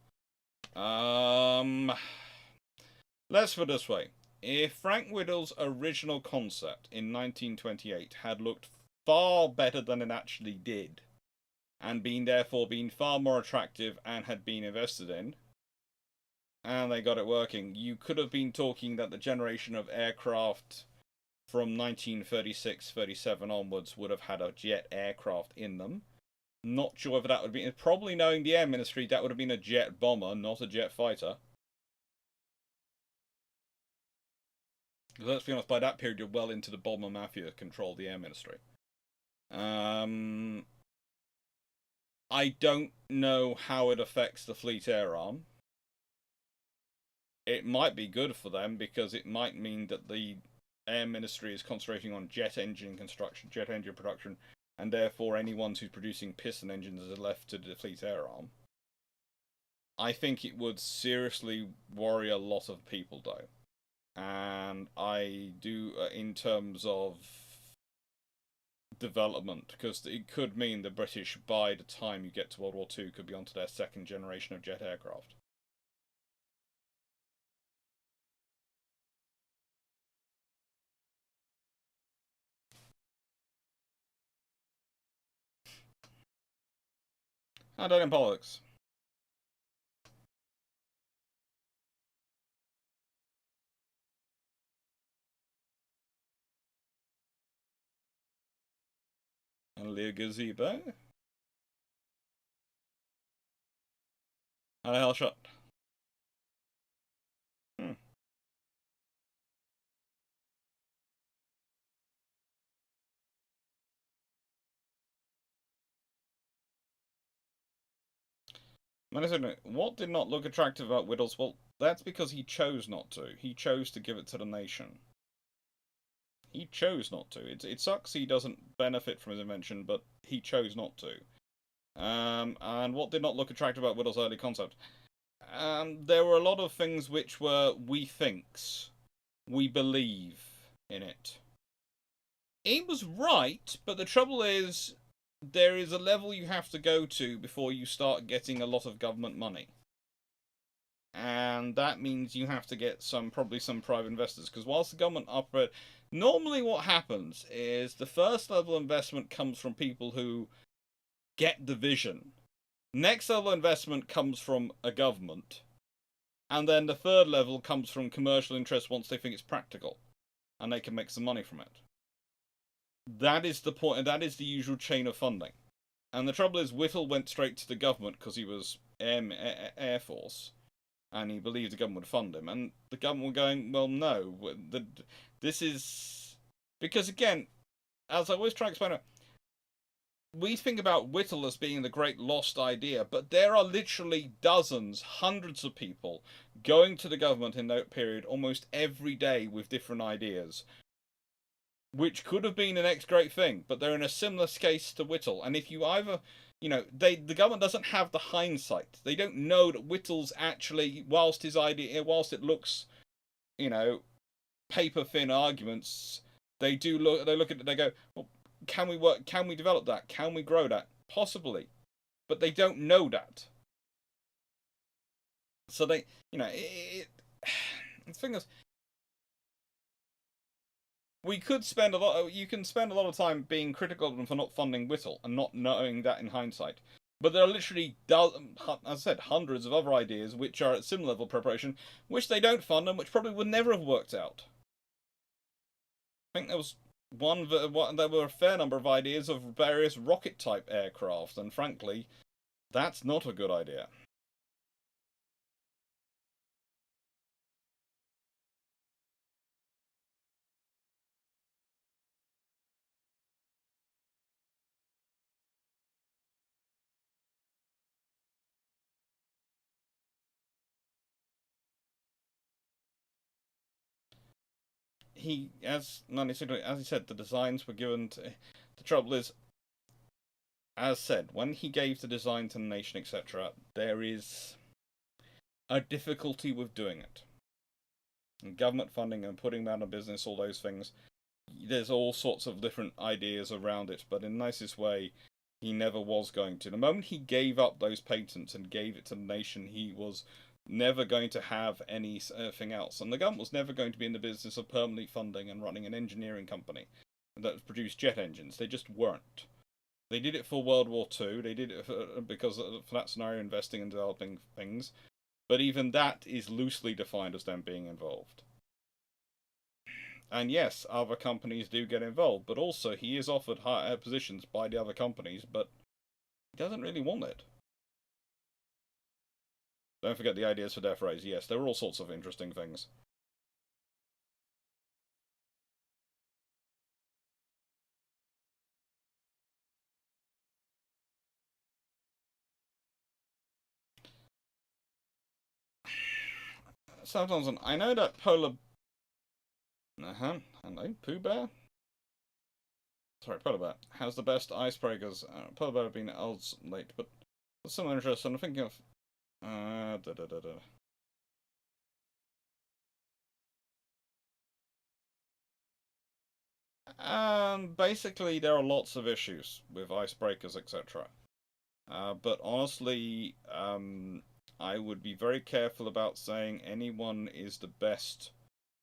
Let's put it this way. If Frank Whittle's original concept in 1928 had looked far better than it actually did, and therefore been far more attractive and had been invested in, and they got it working, you could have been talking that the generation of aircraft from 1936-37 onwards would have had a jet aircraft in them. Not sure if that would be... Probably knowing the Air Ministry, that would have been a jet bomber, not a jet fighter. Let's be honest, by that period, you're well into the bomber mafia control the Air Ministry. I don't know how it affects the Fleet Air Arm. It might be good for them because it might mean that the Air Ministry is concentrating on jet engine construction, jet engine production, and therefore anyone who's producing piston engines is left to the Fleet Air Arm. I think it would seriously worry a lot of people, though. And I do, in terms of development, because it could mean the British, by the time you get to World War II, could be onto their second generation of jet aircraft. I don't in politics. Only a gazebo? How the hell shot? What did not look attractive about Whittles? Well, that's because he chose not to. He chose to give it to the nation. He chose not to. It sucks he doesn't benefit from his invention, but he chose not to. And what did not look attractive about Whittle's early concept? There were a lot of things which were we thinks. We believe in it. He was right, but the trouble is, there is a level you have to go to before you start getting a lot of government money. And that means you have to get probably some private investors, because whilst the government operate, normally what happens is the first level investment comes from people who get the vision. Next level investment comes from a government, and then the third level comes from commercial interests once they think it's practical, and they can make some money from it. That is the point, and that is the usual chain of funding. And the trouble is, Whittle went straight to the government because he was Air Force, and he believed the government would fund him. And the government were going, well, no, this is because again, as I always try to explain, we think about Whittle as being the great lost idea, but there are literally dozens, hundreds of people going to the government in that period almost every day with different ideas, which could have been the next great thing, but they're in a similar case to Whittle. And if you either, the government doesn't have the hindsight. They don't know that Whittle's actually, whilst it looks, paper thin arguments, they look at it, they go, well, can we develop that? Can we grow that? Possibly. But they don't know that. So they, the thing is, you can spend a lot of time being critical of them for not funding Whittle and not knowing that in hindsight. But there are literally, as I said, hundreds of other ideas which are at similar level of preparation, which they don't fund and which probably would never have worked out. I think there was there were a fair number of ideas of various rocket-type aircraft, and frankly, that's not a good idea. As he said, the designs were given to. The trouble is, as said, when he gave the design to the nation, etc., there is a difficulty with doing it. And government funding and putting that on business, all those things, there's all sorts of different ideas around it, but in the nicest way, he never was going to. The moment he gave up those patents and gave it to the nation, he was never going to have anything else. And the government was never going to be in the business of permanently funding and running an engineering company that produced jet engines. They just weren't. They did it for World War II. They did it because for that scenario, investing and developing things. But even that is loosely defined as them being involved. And yes, other companies do get involved, but also he is offered higher positions by the other companies, but he doesn't really want it. Don't forget the ideas for Death Rays. Yes, there are all sorts of interesting things. Sometimes I know that Polar... Hello, Pooh Bear? Sorry, Polar Bear has the best icebreakers. Polar Bear have been old late, but there's some interest, and I'm thinking of... Basically, there are lots of issues with icebreakers, etc. But honestly, I would be very careful about saying anyone is the best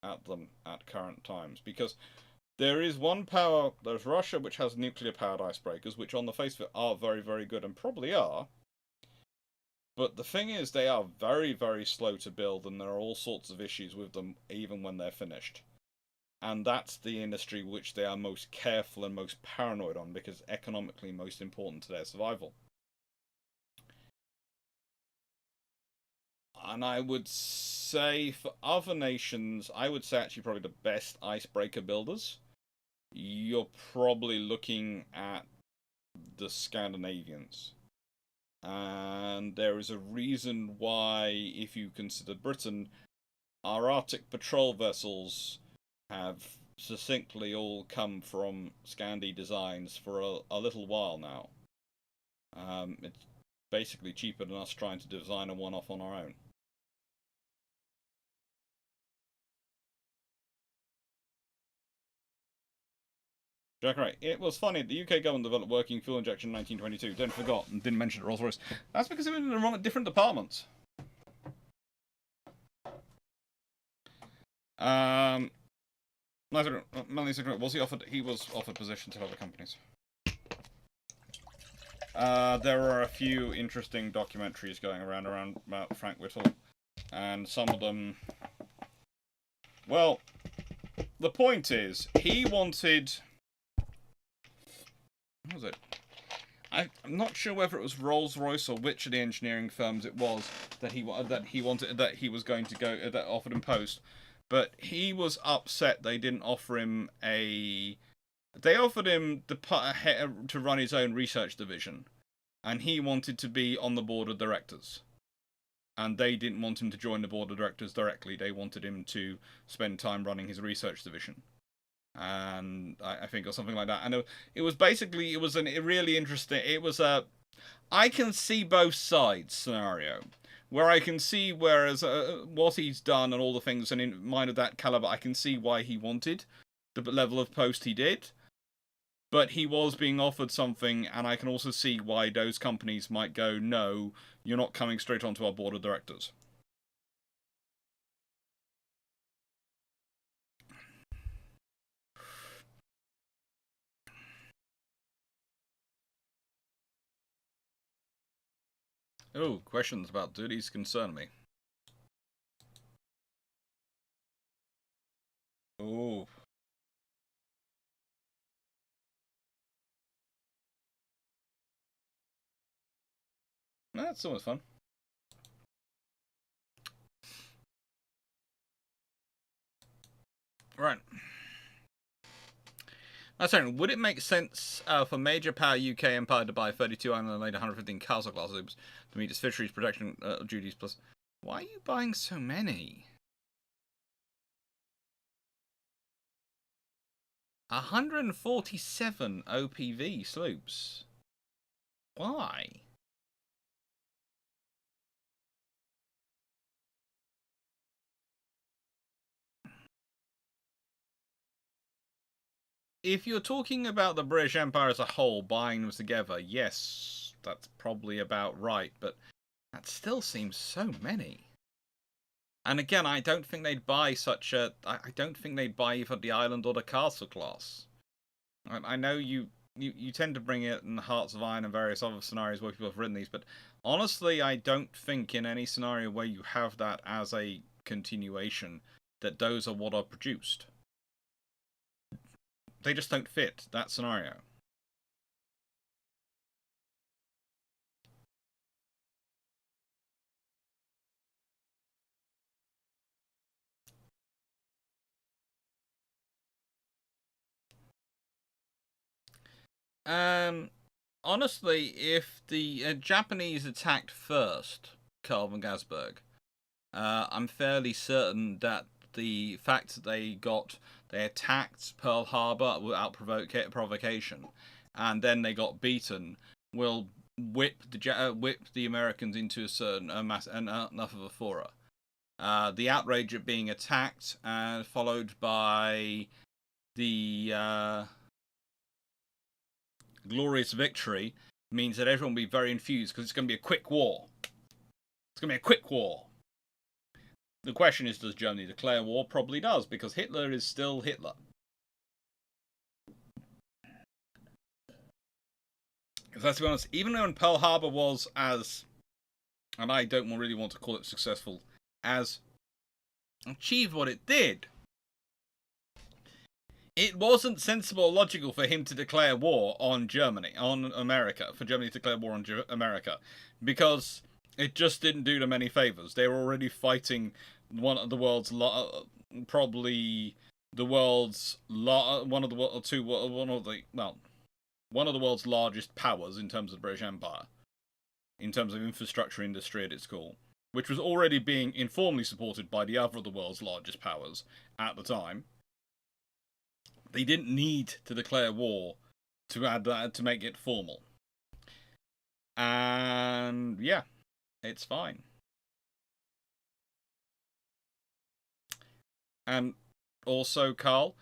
at them at current times, because there is one power, there's Russia, which has nuclear-powered icebreakers, which on the face of it are very, very good, and probably are. But the thing is, they are very, very slow to build, and there are all sorts of issues with them, even when they're finished. And that's the industry which they are most careful and most paranoid on, because economically most important to their survival. And I would say for other nations, I would say actually probably the best icebreaker builders, you're probably looking at the Scandinavians. And there is a reason why, if you consider Britain, our Arctic patrol vessels have succinctly all come from Scandi designs for a little while now. It's basically cheaper than us trying to design a one-off on our own. Jack Wright. It was funny. The UK government developed working fuel injection in 1922. Don't forgot and didn't mention Rolls-Royce. That's because it was in the wrong different departments. Was he offered? He was offered positions at other companies. There are a few interesting documentaries going around about Frank Whittle, and some of them. Well, the point is, he wanted. What was it? I'm not sure whether it was Rolls-Royce or which of the engineering firms it was that he wanted that he was going to go that offered him post, but he was upset they didn't offer him a. They offered him to run his own research division, and he wanted to be on the board of directors. And they didn't want him to join the board of directors directly. They wanted him to spend time running his research division. And I think or something like that. And it was basically it was a really interesting. It was a I can see both sides scenario, where I can see whereas what he's done and all the things, and in mind of that caliber, I can see why he wanted the level of post he did. But he was being offered something, and I can also see why those companies might go, no, you're not coming straight onto our board of directors. Oh, questions about duties concern me. Oh. That's always fun. Right. Sorry, would it make sense for major power UK empire to buy 32 Iron and later 115 Castle class loops to meet its fisheries protection duties plus? Why are you buying so many? 147 OPV sloops. Why? If you're talking about the British Empire as a whole, buying them together, yes, that's probably about right, but that still seems so many. And again, I don't think they'd buy such a. I don't think they'd buy either the Island or the Castle class. I know you tend to bring it in Hearts of Iron and various other scenarios where people have written these, but honestly, I don't think in any scenario where you have that as a continuation that those are what are produced. They just don't fit that scenario. Honestly, if the Japanese attacked first, Karl von Gasberg, I'm fairly certain that the fact that they attacked Pearl Harbor without provocation, and then they got beaten, will whip the Americans into a certain enough of a furor. The outrage at being attacked, followed by the glorious victory, means that everyone will be very enthused because it's going to be a quick war. It's going to be a quick war. The question is, does Germany declare war? Probably does, because Hitler is still Hitler. Because let's be honest, even when Pearl Harbor was as, and I don't really want to call it successful, as achieved what it did, it wasn't sensible or logical for him to declare war on Germany, on America, for Germany to declare war on America, because it just didn't do them any favors. They were already fighting one of the world's probably the world's one of the world's largest powers in terms of the British Empire. in terms of infrastructure industry at its core, which was already being informally supported by the other of the world's largest powers at the time. They didn't need to declare war to add that to make it formal. And yeah, it's fine. And also, Carl,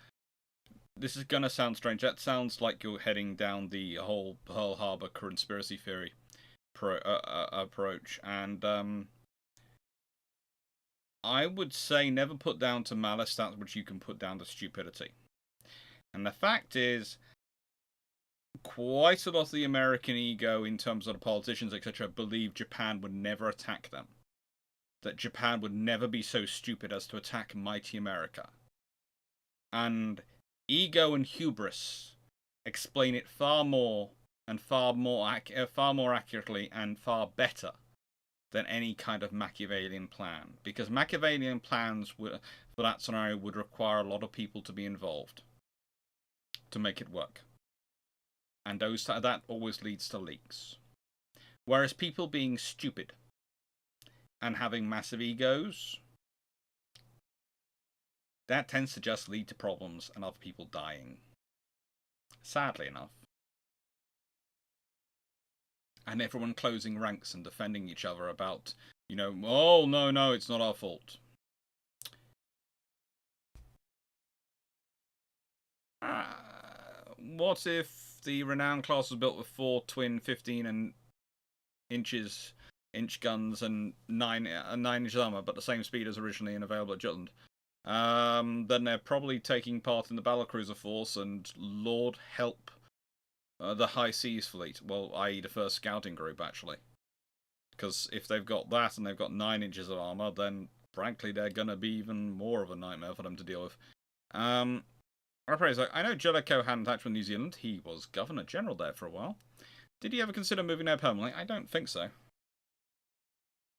this is gonna sound strange. That sounds like you're heading down the whole Pearl Harbor conspiracy theory approach, and I would say never put down to malice that which you can put down to stupidity. And the fact is, quite a lot of the American ego, in terms of the politicians, etc., believed Japan would never attack them. That Japan would never be so stupid as to attack mighty America. And ego and hubris explain it far more accurately and far better than any kind of Machiavellian plan. Because Machiavellian plans for that scenario would require a lot of people to be involved to make it work. And that always leads to leaks. Whereas people being stupid and having massive egos, that tends to just lead to problems and other people dying. Sadly enough. And everyone closing ranks and defending each other about, oh, no, it's not our fault. What if the Renown class was built with 4 twin 15-inch guns and 9-inch armor, but the same speed as originally available at Jutland? Then they're probably taking part in the battlecruiser force, and Lord help the High Seas Fleet. Well, i.e. the first scouting group, actually. Because if they've got that and they've got 9 inches of armor, then frankly they're going to be even more of a nightmare for them to deal with. I know Jellicoe had an attachment in New Zealand. He was Governor General there for a while. Did he ever consider moving there permanently? I don't think so.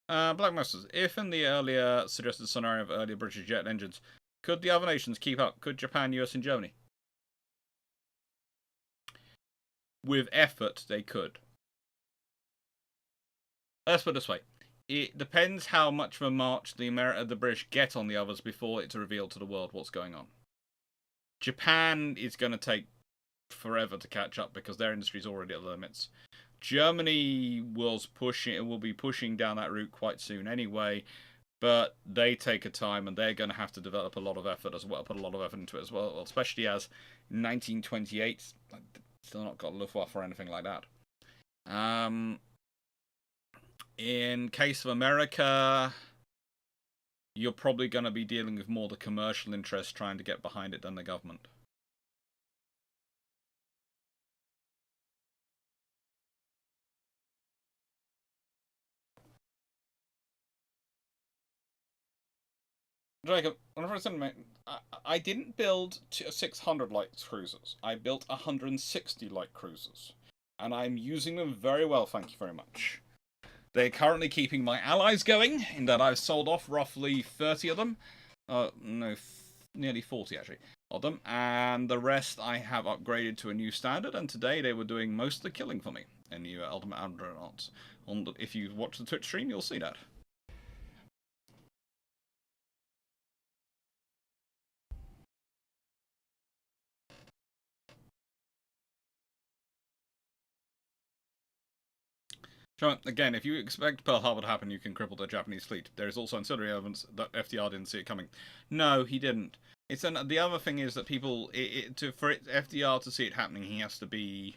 Black Masters, if in the earlier suggested scenario of earlier British jet engines, could the other nations keep up? Could Japan, US, and Germany? With effort, they could. Let's put it this way. It depends how much of a march the British get on the others before it's revealed to the world what's going on. Japan is going to take forever to catch up because their industry is already at the limits. Germany will be pushing down that route quite soon anyway, but they take a time and they're going to have to develop a lot of effort as well, put a lot of effort into it as well, especially as 1928 still not got Luftwaffe or anything like that. In case of America, you're probably going to be dealing with more the commercial interests trying to get behind it than the government. Jacob, whenever I said I didn't build 600 light cruisers. I built 160 light cruisers. And I'm using them very well, thank you very much. They're currently keeping my allies going, in that I've sold off roughly 30 of them. No, nearly 40 actually, of them. And the rest I have upgraded to a new standard, and today they were doing most of the killing for me in the Ultimate Adrenauts. If you watch the Twitch stream, you'll see that. Sure. Again, if you expect Pearl Harbor to happen, you can cripple the Japanese fleet. There is also ancillary evidence that FDR didn't see it coming. No, he didn't. The other thing is that for FDR to see it happening, he has to be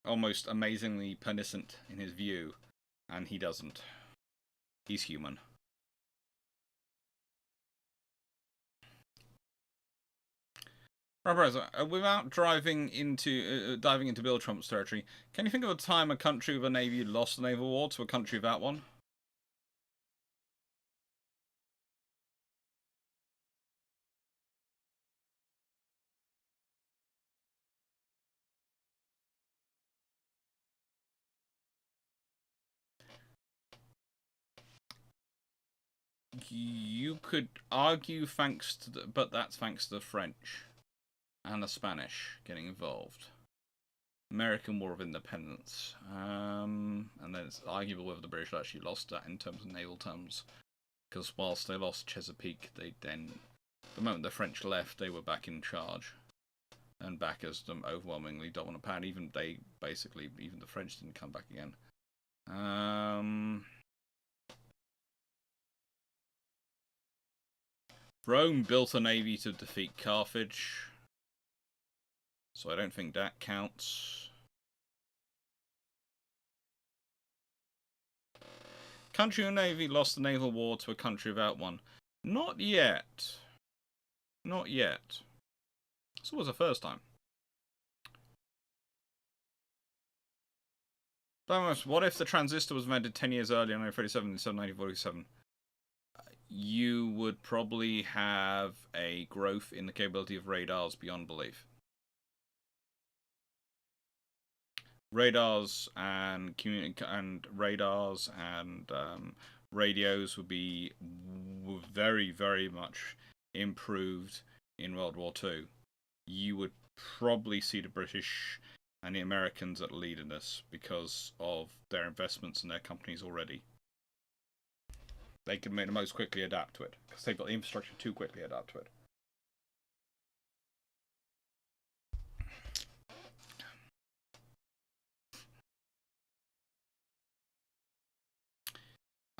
almost amazingly pernicious in his view, and he doesn't. He's human. Without diving into Bill Trump's territory, can you think of a time a country with a navy lost a naval war to a country without one? You could argue but that's thanks to the French and the Spanish getting involved. American War of Independence. And then it's arguable whether the British actually lost that in terms of naval terms. Because whilst they lost Chesapeake, they then, the moment the French left, they were back in charge. And back as the overwhelmingly dominant power. Even the French didn't come back again. Rome built a navy to defeat Carthage. So I don't think that counts. Country and navy lost the naval war to a country without one. Not yet. Not yet. This was the first time. What if the transistor was invented 10 years earlier, 1937, instead of 1947? You would probably have a growth in the capability of radars beyond belief. Radars and radios would be very, very much improved in World War II. You would probably see the British and the Americans at the lead in this because of their investments in their companies already. They can make the most quickly adapt to it because they've got the infrastructure to quickly adapt to it.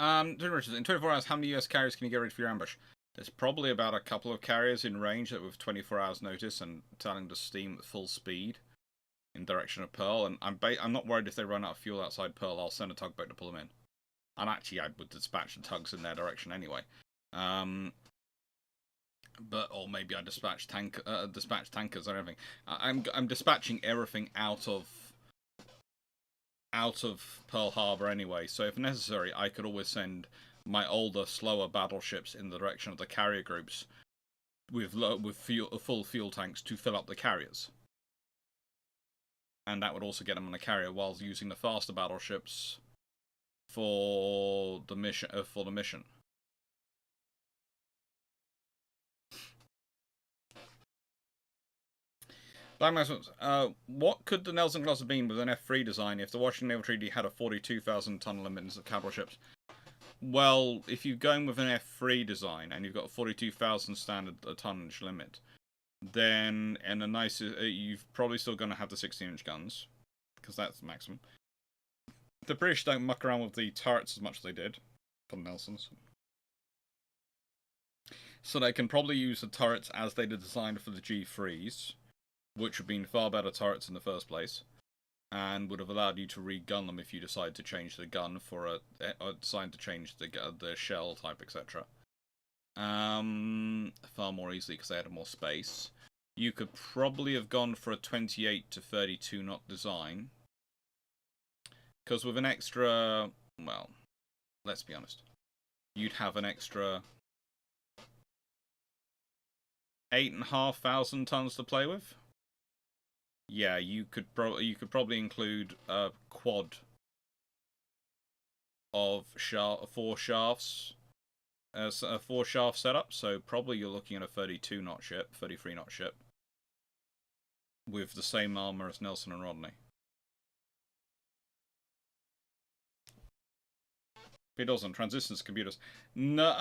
In 24 hours, how many US carriers can you get ready for your ambush? There's probably about a couple of carriers in range that with 24 hours notice and telling to steam at full speed in direction of Pearl. And I'm not worried if they run out of fuel outside Pearl. I'll send a tugboat to pull them in. And actually, I would dispatch the tugs in their direction anyway. Or maybe I dispatch tankers or anything. I'm dispatching everything out of Pearl Harbor anyway. So if necessary, I could always send my older, slower battleships in the direction of the carrier groups with full fuel tanks to fill up the carriers. And that would also get them on a carrier while using the faster battleships for the mission. What could the Nelson class have been with an F3 design if the Washington Naval Treaty had a 42,000 ton limit of capital ships? Well, if you're going with an F3 design and you've got a 42,000 standard tonnage limit, then you've probably still going to have the 16-inch guns because that's the maximum. The British don't muck around with the turrets as much as they did for the Nelsons. So they can probably use the turrets as they did designed for the G3s, which would have been far better turrets in the first place, and would have allowed you to re-gun them if you decide to change the gun or decide to change the shell type, etc. Far more easily because they had more space. You could probably have gone for a 28 to 32 knot design. Because with an extra, well, let's be honest, you'd have an extra 8,500 tons to play with. Yeah, you could probably include a quad of 4 shafts as a 4-shaft setup. So probably you're looking at a 32 knot ship, 33 knot ship, with the same armor as Nelson and Rodney. It doesn't. Transistors, computers. No,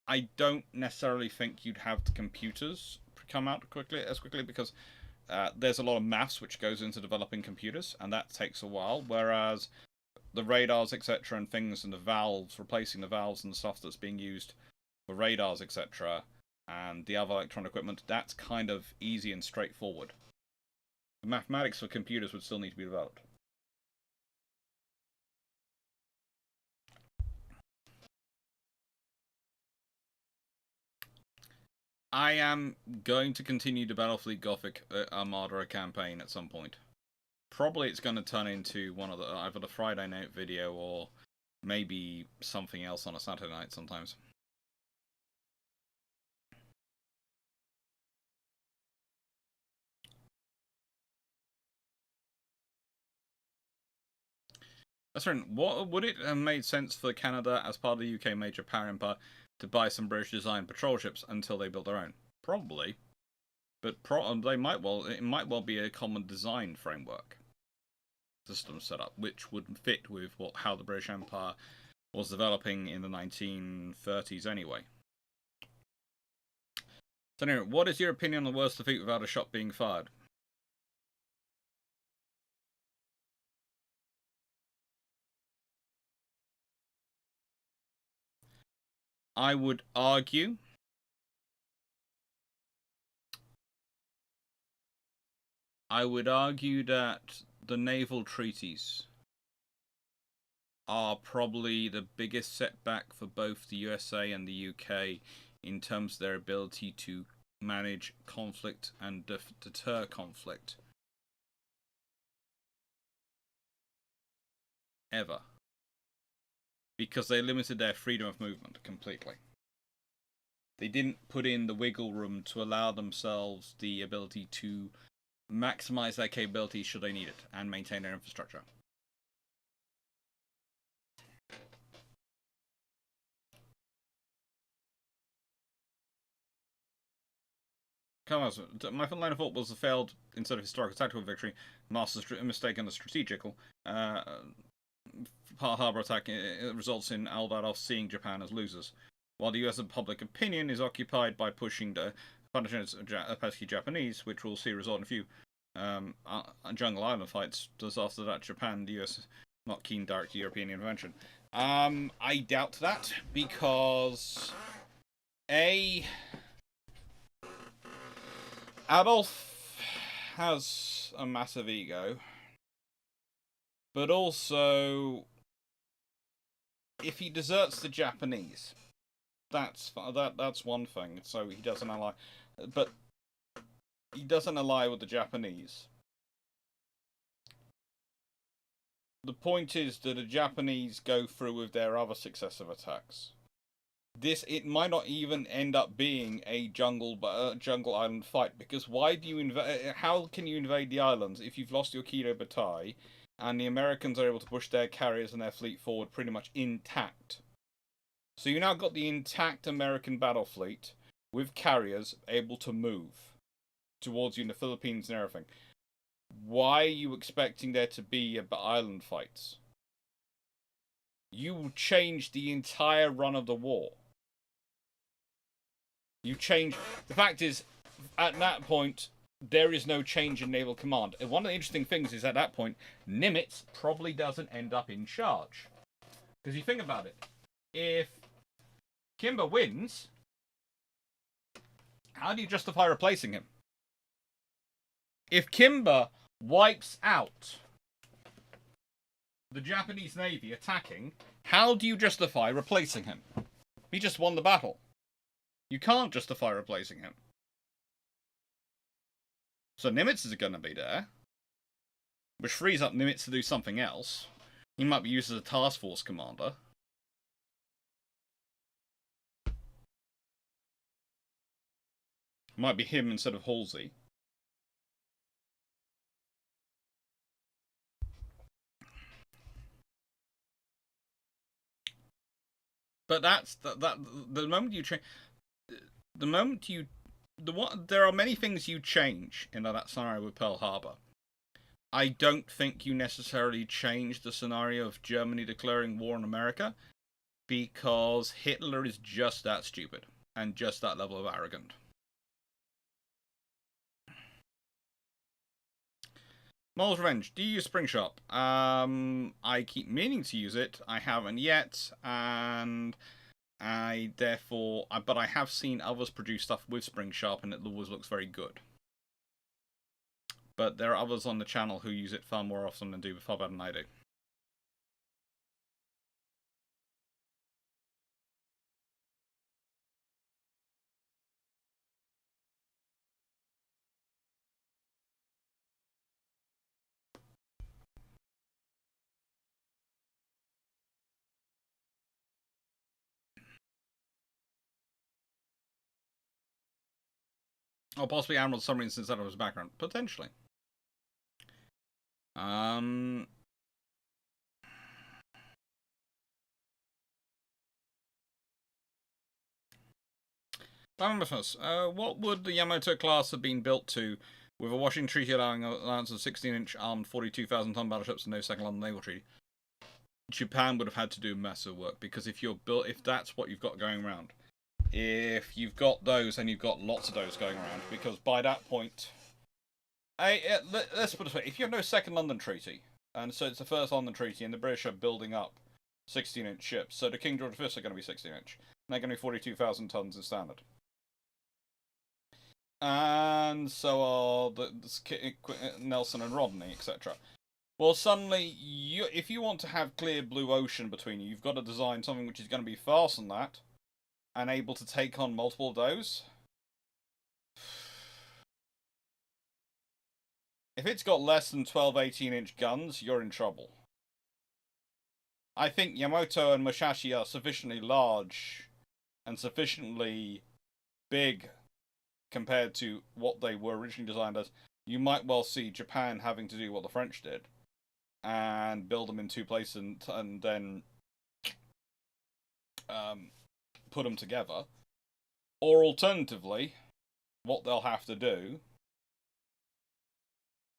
I don't necessarily think you'd have the computers come out as quickly because there's a lot of maths which goes into developing computers, and that takes a while. Whereas the radars, etc., and things, and the valves, replacing the valves and the stuff that's being used for radars, etc., and the other electronic equipment, that's kind of easy and straightforward. The mathematics for computers would still need to be developed. I am going to continue the Battlefleet Gothic Armada campaign at some point. Probably it's going to turn into one of either the Friday night video or maybe something else on a Saturday night sometimes. That's right. What would it have made sense for Canada as part of the UK major power empire to buy some British designed patrol ships until they built their own? Probably. But it might well be a common design framework system set up, which would fit with how the British Empire was developing in the 1930s anyway. So anyway, what is your opinion on the worst defeat without a shot being fired? I would argue that the naval treaties are probably the biggest setback for both the USA and the UK in terms of their ability to manage conflict and deter conflict. Ever. Because they limited their freedom of movement completely. They didn't put in the wiggle room to allow themselves the ability to maximize their capabilities should they need it and maintain their infrastructure. My line of thought was a failed, instead of historical tactical victory, master mistake and a strategical. Pearl Harbor attack results in Al-Dadoff seeing Japan as losers, while the US public opinion is occupied by pushing the pesky Japanese, which will see result in a few jungle island fights. Just after that, Japan, the US, not keen direct European intervention. I doubt that because Adolf has a massive ego, but also if he deserts the Japanese, that's one thing. So he doesn't ally, but he doesn't ally with the Japanese. The point is that the Japanese go through with their other successive attacks. It might not even end up being a jungle island fight, because why do you invade? How can you invade the islands if you've lost your Kido Batai, and the Americans are able to push their carriers and their fleet forward pretty much intact? So you now got the intact American battle fleet with carriers able to move towards you in the Philippines and everything. Why are you expecting there to be island fights? You change the entire run of the war. The fact is, at that point, there is no change in naval command. And one of the interesting things is, at that point, Nimitz probably doesn't end up in charge. Because you think about it, if Kimber wins, how do you justify replacing him? If Kimber wipes out the Japanese Navy attacking, how do you justify replacing him? He just won the battle. You can't justify replacing him. So Nimitz is going to be there, which frees up Nimitz to do something else. He might be used as a task force commander. Might be him instead of Halsey. But that's the moment you change. There are many things you change in that scenario with Pearl Harbor. I don't think you necessarily change the scenario of Germany declaring war on America, because Hitler is just that stupid and just that level of arrogant. Mole's Revenge. Do you use Spring Sharp? I keep meaning to use it. I haven't yet, and but I have seen others produce stuff with Spring Sharp, and it always looks very good. But there are others on the channel who use it far more often and do far better than I do. Or possibly Admiral Submarines instead of his background. Potentially. What would the Yamato class have been built to with a Washington Treaty allowing an allowance of 16-inch armed 42,000-ton battleships and no second London Naval Treaty? Japan would have had to do massive work, because if that's what you've got going around, if you've got those, then you've got lots of those going around, because by that point, let's put it this way: if you have no second London Treaty, and so it's the first London Treaty, and the British are building up 16-inch ships, so the King George V are going to be 16-inch, and they're going to be 42,000 tons in standard. And so are the Nelson and Rodney, etc. Well, suddenly, if you want to have clear blue ocean between you, you've got to design something which is going to be faster than that, and able to take on multiple of those. If it's got less than 12, 18-inch guns, you're in trouble. I think Yamato and Musashi are sufficiently large and sufficiently big compared to what they were originally designed as. You might well see Japan having to do what the French did and build them in two places and then put them together. Or alternatively, what they'll have to do,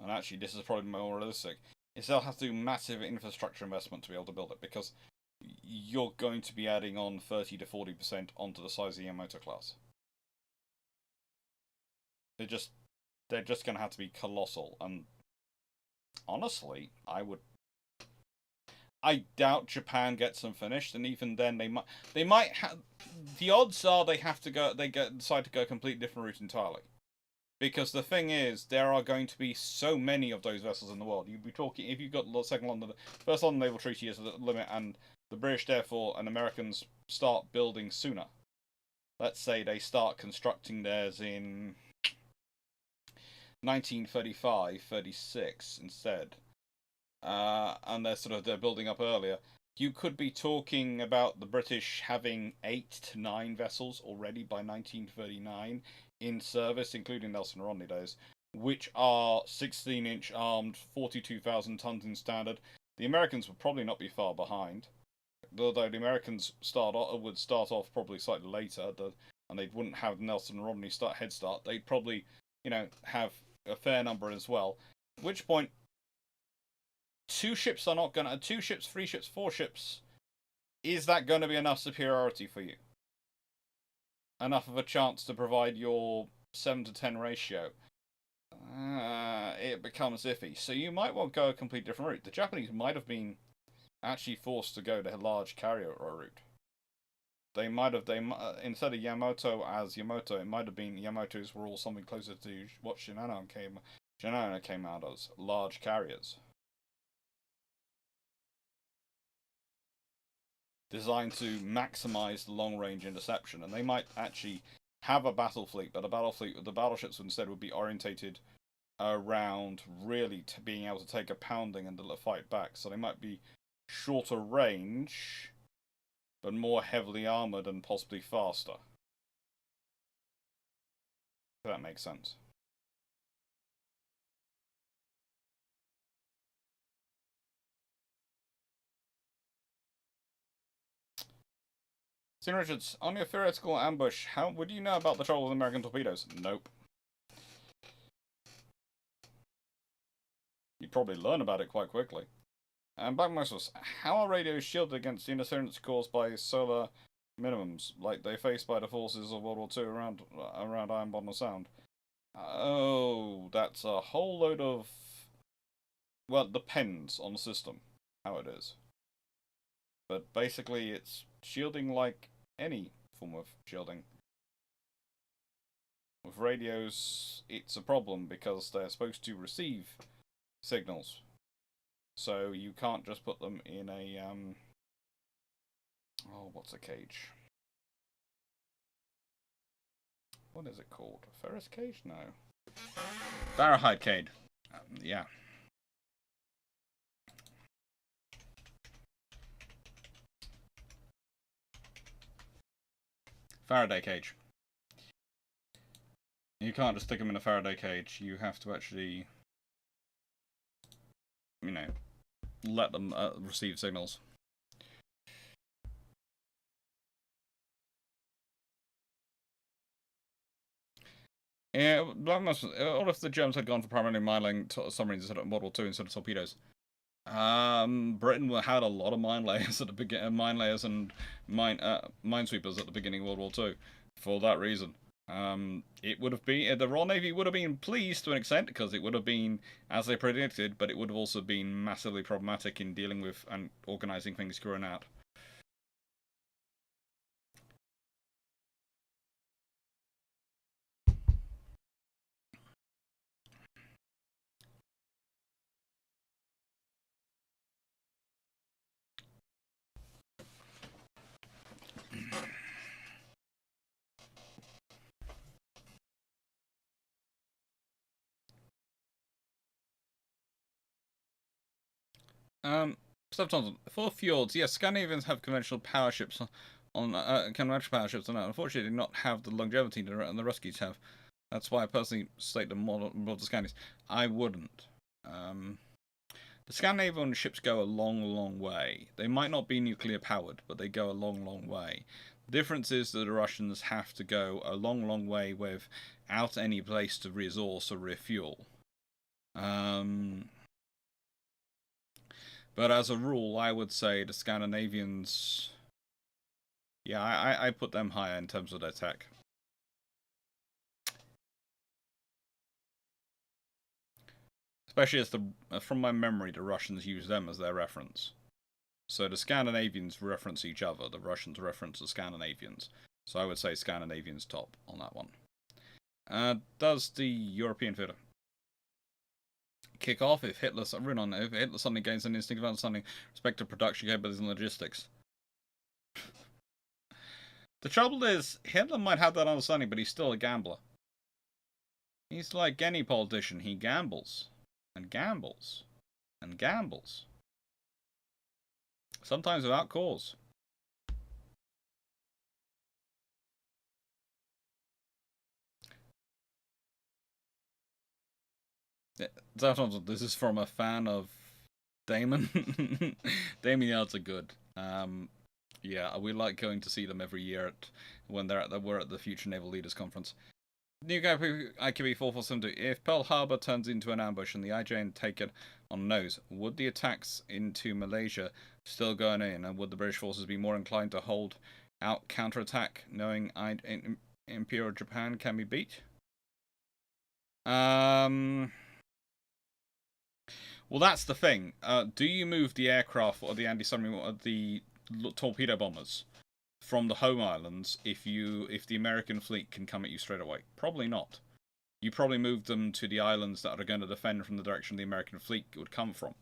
and actually this is probably more realistic, is they'll have to do massive infrastructure investment to be able to build it, because you're going to be adding on 30 to 40% onto the size of the Yamato class. They're just going to have to be colossal, and honestly, I doubt Japan gets them finished, and even then they might have. The odds are they decide to go a completely different route entirely, because the thing is, there are going to be so many of those vessels in the world. You'd be talking, if you've got first London Naval Treaty as the limit, and the British therefore and Americans start building sooner. Let's say they start constructing theirs in 1935, 36 instead, and they're building up earlier. You could be talking about the British having 8 to 9 vessels already by 1939 in service, including Nelson and Rodney days, which are 16-inch armed, 42,000 tons in standard. The Americans would probably not be far behind, although the Americans would start off probably slightly later, and they wouldn't have Nelson and Rodney head start. They'd probably, have a fair number as well. At which point, 2 ships, 3 ships, 4 ships, is that going to be enough superiority for you? Enough of a chance to provide your 7 to 10 ratio? It becomes iffy. So you might want to go a completely different route. The Japanese might have been actually forced to go the large carrier route. They might have, instead of Yamato as Yamato, it might have been Yamatos were all something closer to what Shinano came out as, large carriers. Designed to maximize the long-range interception, and they might actually have a battle fleet, but the battleships instead would be orientated around really being able to take a pounding and fight back. So they might be shorter range, but more heavily armored and possibly faster. If that makes sense. St. Richards, on your theoretical ambush, how would you know about the trouble with American torpedoes? Nope. You'd probably learn about it quite quickly. And Backmosters, how are radios shielded against the interference caused by solar minimums, like they faced by the forces of World War II around Iron Bottom Sound? Oh, that's a whole load of... Well, it depends on the system, how it is. But basically, it's shielding like any form of shielding. With radios, it's a problem because they're supposed to receive signals. So you can't just put them in a, what's a cage? What is it called? A Ferris cage? No. Fahrenheit cage. Yeah. Faraday cage. You can't just stick them in a Faraday cage. You have to actually, let them receive signals. Yeah, what if the Germans had gone for primarily mine-laying submarines instead of World War II instead of torpedoes? Britain had a lot of mine layers at the beginning, mine layers and minesweepers at the beginning of World War II. For that reason, it would have been the Royal Navy would have been pleased to an extent because it would have been as they predicted, but it would have also been massively problematic in dealing with and organising things growing out. Subtitles for fjords. Yes, Scandinavians have conventional power ships conventional power ships, and unfortunately, do not have the longevity that the Ruskies have. That's why I personally state the more the Scandis. I wouldn't. The Scandinavian ships go a long, long way. They might not be nuclear powered, but they go a long, long way. The difference is that the Russians have to go a long, long way without any place to resource or refuel. But as a rule, I would say the Scandinavians. Yeah, I put them higher in terms of their tech. Especially as from my memory, the Russians use them as their reference. So the Scandinavians reference each other, the Russians reference the Scandinavians. So I would say Scandinavians top on that one. Does the European theatre kick off if Hitler suddenly gains an instinct of understanding, respect to production capabilities and logistics? The trouble is, Hitler might have that understanding, but he's still a gambler. He's like any politician, he gambles. And gambles. And gambles. Sometimes without cause. This is from a fan of Damon. Damon yards are good. Yeah, we like going to see them every year when we're at the Future Naval Leaders Conference. New IKB 4472. If Pearl Harbor turns into an ambush and the IJN take it on nose, would the attacks into Malaysia still go in, and would the British forces be more inclined to hold out counterattack, knowing Imperial Japan can be beat? Well, that's the thing. Do you move the aircraft or the anti-submarine, the torpedo bombers from the home islands if the American fleet can come at you straight away? Probably not. You probably move them to the islands that are going to defend from the direction the American fleet would come from.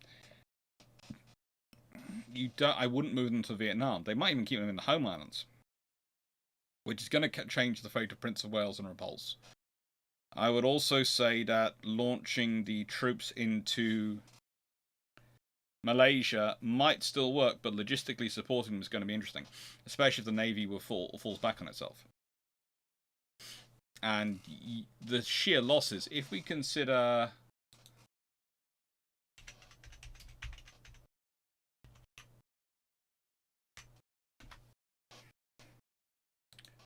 I wouldn't move them to Vietnam. They might even keep them in the home islands, which is going to change the fate of Prince of Wales and Repulse. I would also say that launching the troops into Malaysia might still work, but logistically supporting them is going to be interesting, especially if the Navy falls back on itself. And the sheer losses, if we consider...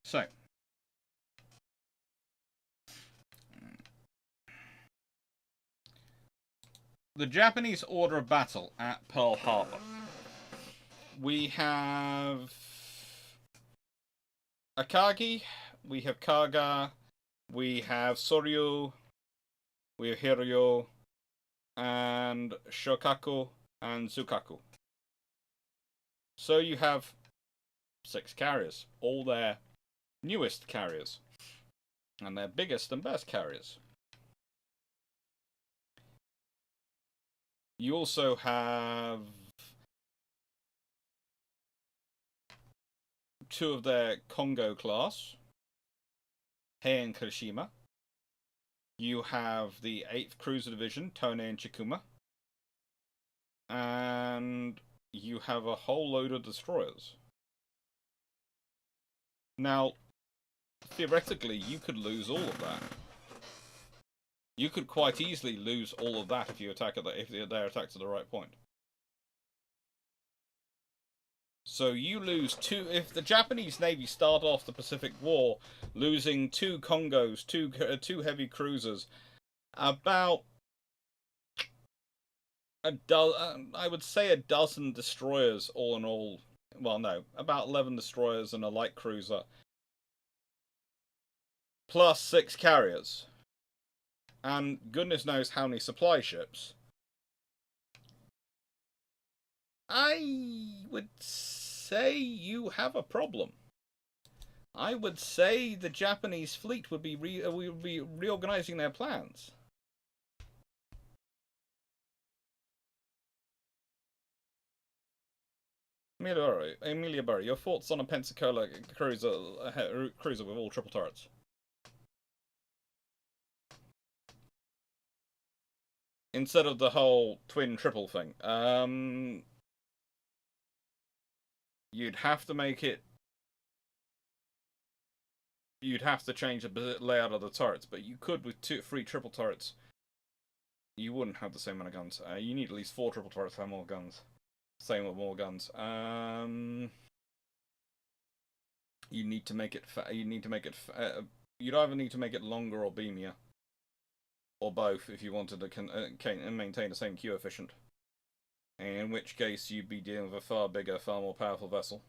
So, the Japanese order of battle at Pearl Harbor. We have Akagi, we have Kaga, we have Soryu, we have Hiryo, and Shokaku and Tsukaku. So you have 6 carriers, all their newest carriers, and their biggest and best carriers. You also have 2 of their Kongo class, Hei and Kirishima. You have the 8th Cruiser Division, Tone and Chikuma. And you have a whole load of destroyers. Now, theoretically, you could lose all of that. You could quite easily lose all of that if they're attacked at the right point. So you lose two. If the Japanese Navy start off the Pacific War losing 2 Congos, two heavy cruisers, about I would say a dozen destroyers all in all. Well, no, about 11 destroyers and a light cruiser, plus 6 carriers, and goodness knows how many supply ships. I would say you have a problem. I would say the Japanese fleet would be reorganizing their plans. Emilia Burry, your thoughts on a Pensacola cruiser with all triple turrets? Instead of the whole twin triple thing. You'd have to make it. You'd have to change the layout of the turrets, but you could with 3 triple turrets. You wouldn't have the same amount of guns. You need at least 4 triple turrets to have more guns. Same with more guns. You need to make it. You need to make it. You'd either need to make it longer or beamier, or both, if you wanted to maintain the same Q efficient. In which case, you'd be dealing with a far bigger, far more powerful vessel.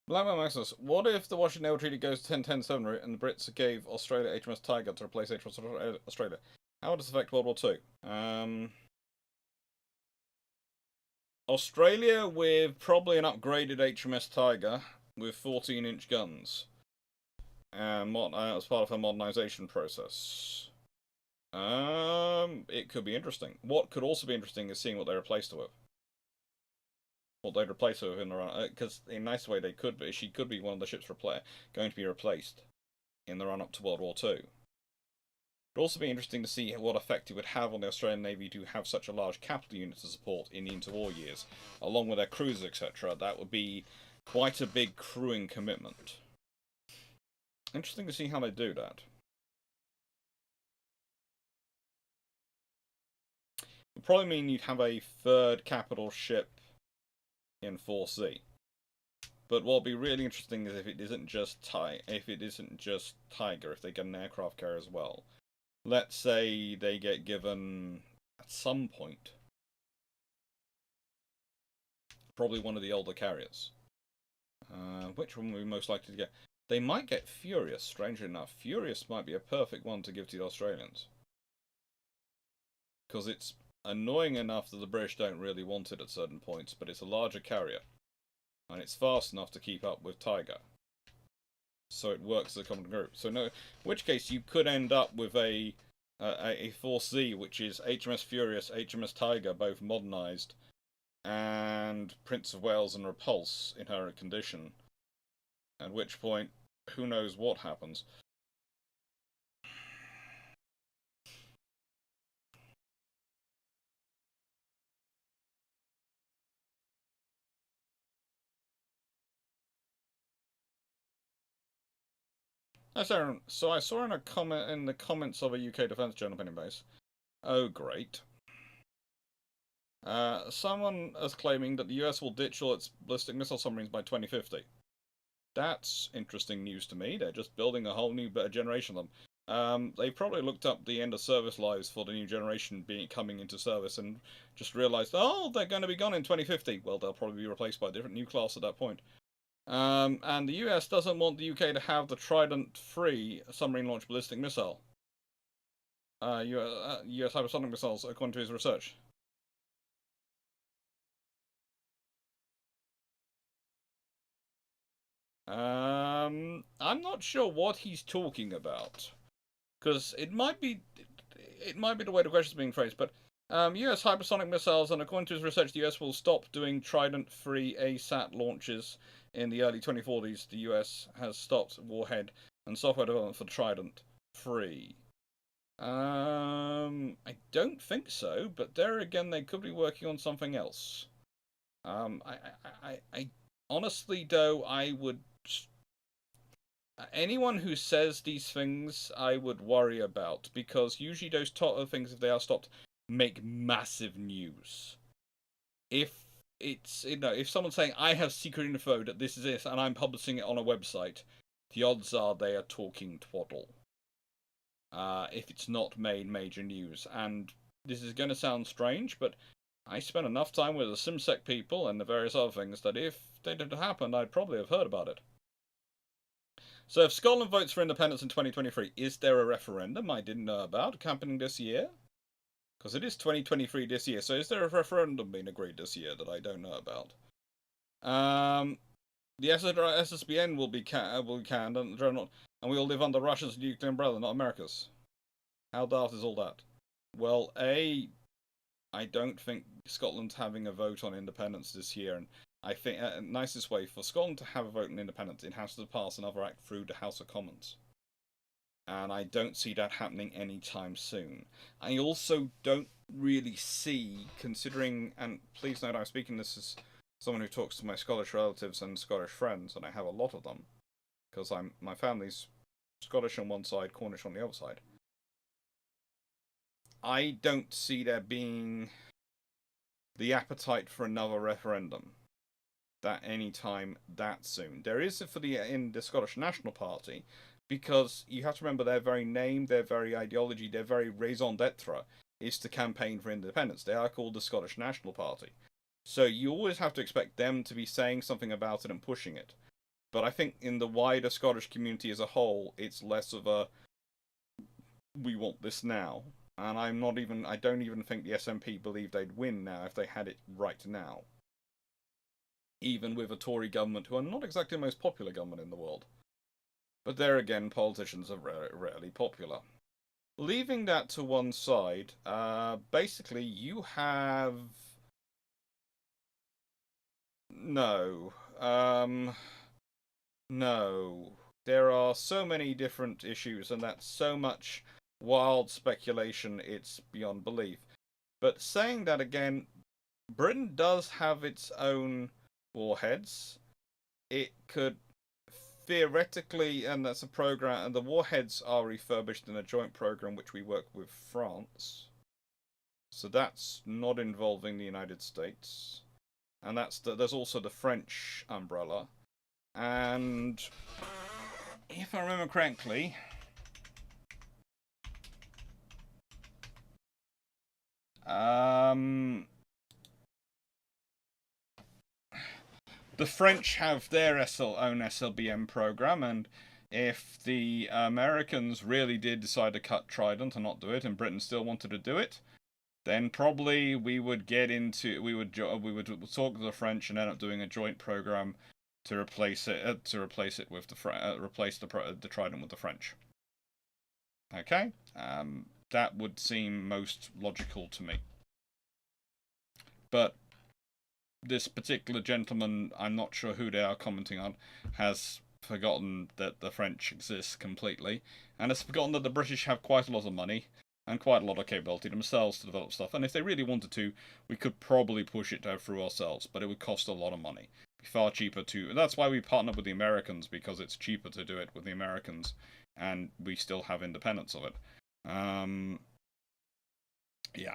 Blackman Maximus, what if the Washington Naval Treaty goes to 10-10-7 route and the Brits gave Australia HMS Tiger to replace HMS Australia? How would this affect World War II? Australia with probably an upgraded HMS Tiger with 14-inch guns. As part of a modernisation process. It could be interesting. What could also be interesting is seeing what they replaced her with. What they'd replace her with in the run, because in a nice way they could be. She could be one of the ships going to be replaced in the run up to World War II. It'd also be interesting to see what effect it would have on the Australian Navy to have such a large capital unit to support in the interwar years, along with their cruisers, etc. That would be quite a big crewing commitment. Interesting to see how they do that. It would probably mean you'd have a 3rd capital ship in Forsyth. But what'll be really interesting is if it isn't just Tiger, if they get an aircraft carrier as well. Let's say they get given at some point probably one of the older carriers. Which one would we most likely to get? They might get Furious, strangely enough. Furious might be a perfect one to give to the Australians. Because it's annoying enough that the British don't really want it at certain points, but it's a larger carrier. And it's fast enough to keep up with Tiger. So it works as a common group. So no, in which case you could end up with a 4C, which is HMS Furious, HMS Tiger, both modernised, and Prince of Wales and Repulse in her condition. At which point, who knows what happens. So I saw in a comment in the comments of a UK Defence Journal opinion base. Oh, great. Someone is claiming that the US will ditch all its ballistic missile submarines by 2050. That's interesting news to me. They're just building a whole new generation of them. They probably looked up the end of service lives for the new generation coming into service and just realised, oh, they're going to be gone in 2050. Well, they'll probably be replaced by a different new class at that point. And the US doesn't want the UK to have the Trident-free submarine-launched ballistic missile. US hypersonic missiles, according to his research. I'm not sure what he's talking about, because it might be the way the question's being phrased. But US hypersonic missiles, and according to his research, the US will stop doing Trident-free ASAT launches in the early 2040s. The US has stopped warhead and software development for Trident-free. I don't think so, but there again, they could be working on something else. I honestly, though, I would... Anyone who says these things, I would worry about, because usually those things, if they are stopped, make massive news. If it's, if someone's saying, I have secret info that this is this, and I'm publishing it on a website, the odds are they are talking twaddle. If it's not made major news. And this is going to sound strange, but I spent enough time with the SimSec people and the various other things that if they didn't happen, I'd probably have heard about it. So if Scotland votes for independence in 2023, is there a referendum I didn't know about happening this year? Because it is 2023 this year, so is there a referendum being agreed this year that I don't know about? The SSBN will be canned, and we all live under Russia's nuclear umbrella, not America's. How daft is all that? Well, I don't think Scotland's having a vote on independence this year, and I think the nicest way for Scotland to have a vote on independence, it has to pass another act through the House of Commons. And I don't see that happening anytime soon. I also don't really see, considering, and please note I'm speaking this as someone who talks to my Scottish relatives and Scottish friends, and I have a lot of them, because my family's Scottish on one side, Cornish on the other side. I don't see there being the appetite for another referendum that any time that soon. There is in the Scottish National Party, because you have to remember their very name, their very ideology, their very raison d'etre is to campaign for independence. They are called the Scottish National Party. So you always have to expect them to be saying something about it and pushing it. But I think in the wider Scottish community as a whole, it's less of a we want this now. And I don't even think the SNP believe they'd win now if they had it right now. Even with a Tory government, who are not exactly the most popular government in the world. But there again, politicians are rarely popular. Leaving that to one side, basically you have... No. No. There are so many different issues, and that's so much wild speculation, it's beyond belief. But saying that again, Britain does have its own warheads. It could theoretically, and that's a program, and the warheads are refurbished in a joint program which we work with France. So that's not involving the United States. And there's also the French umbrella. And if I remember correctly, the French have their own SLBM program, and if the Americans really did decide to cut Trident and not do it, and Britain still wanted to do it, then probably we would talk to the French and end up doing a joint program to replace it with the Trident with the French. Okay, that would seem most logical to me. But this particular gentleman, I'm not sure who they are commenting on, has forgotten that the French exist completely, and has forgotten that the British have quite a lot of money and quite a lot of capability themselves to develop stuff, and if they really wanted to, we could probably push it through ourselves, but it would cost a lot of money. Be far cheaper to... That's why we partner with the Americans, because it's cheaper to do it with the Americans, and we still have independence of it. Yeah.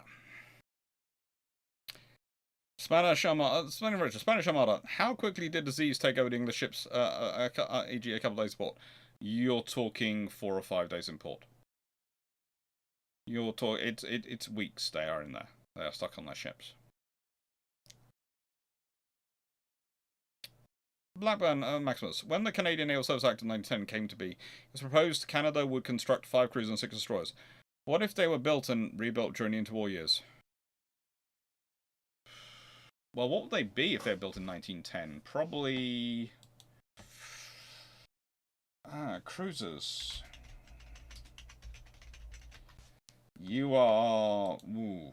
Spanish Armada. How quickly did disease take over the English ships, e.g. a couple of days in port? You're talking 4 or 5 days in port. It's weeks they are in there. They are stuck on their ships. Blackburn Maximus. When the Canadian Naval Service Act of 1910 came to be, it was proposed Canada would construct 5 cruisers and 6 destroyers. What if they were built and rebuilt during the interwar years? Well, what would they be if they were built in 1910? Probably... cruisers. You are... Ooh,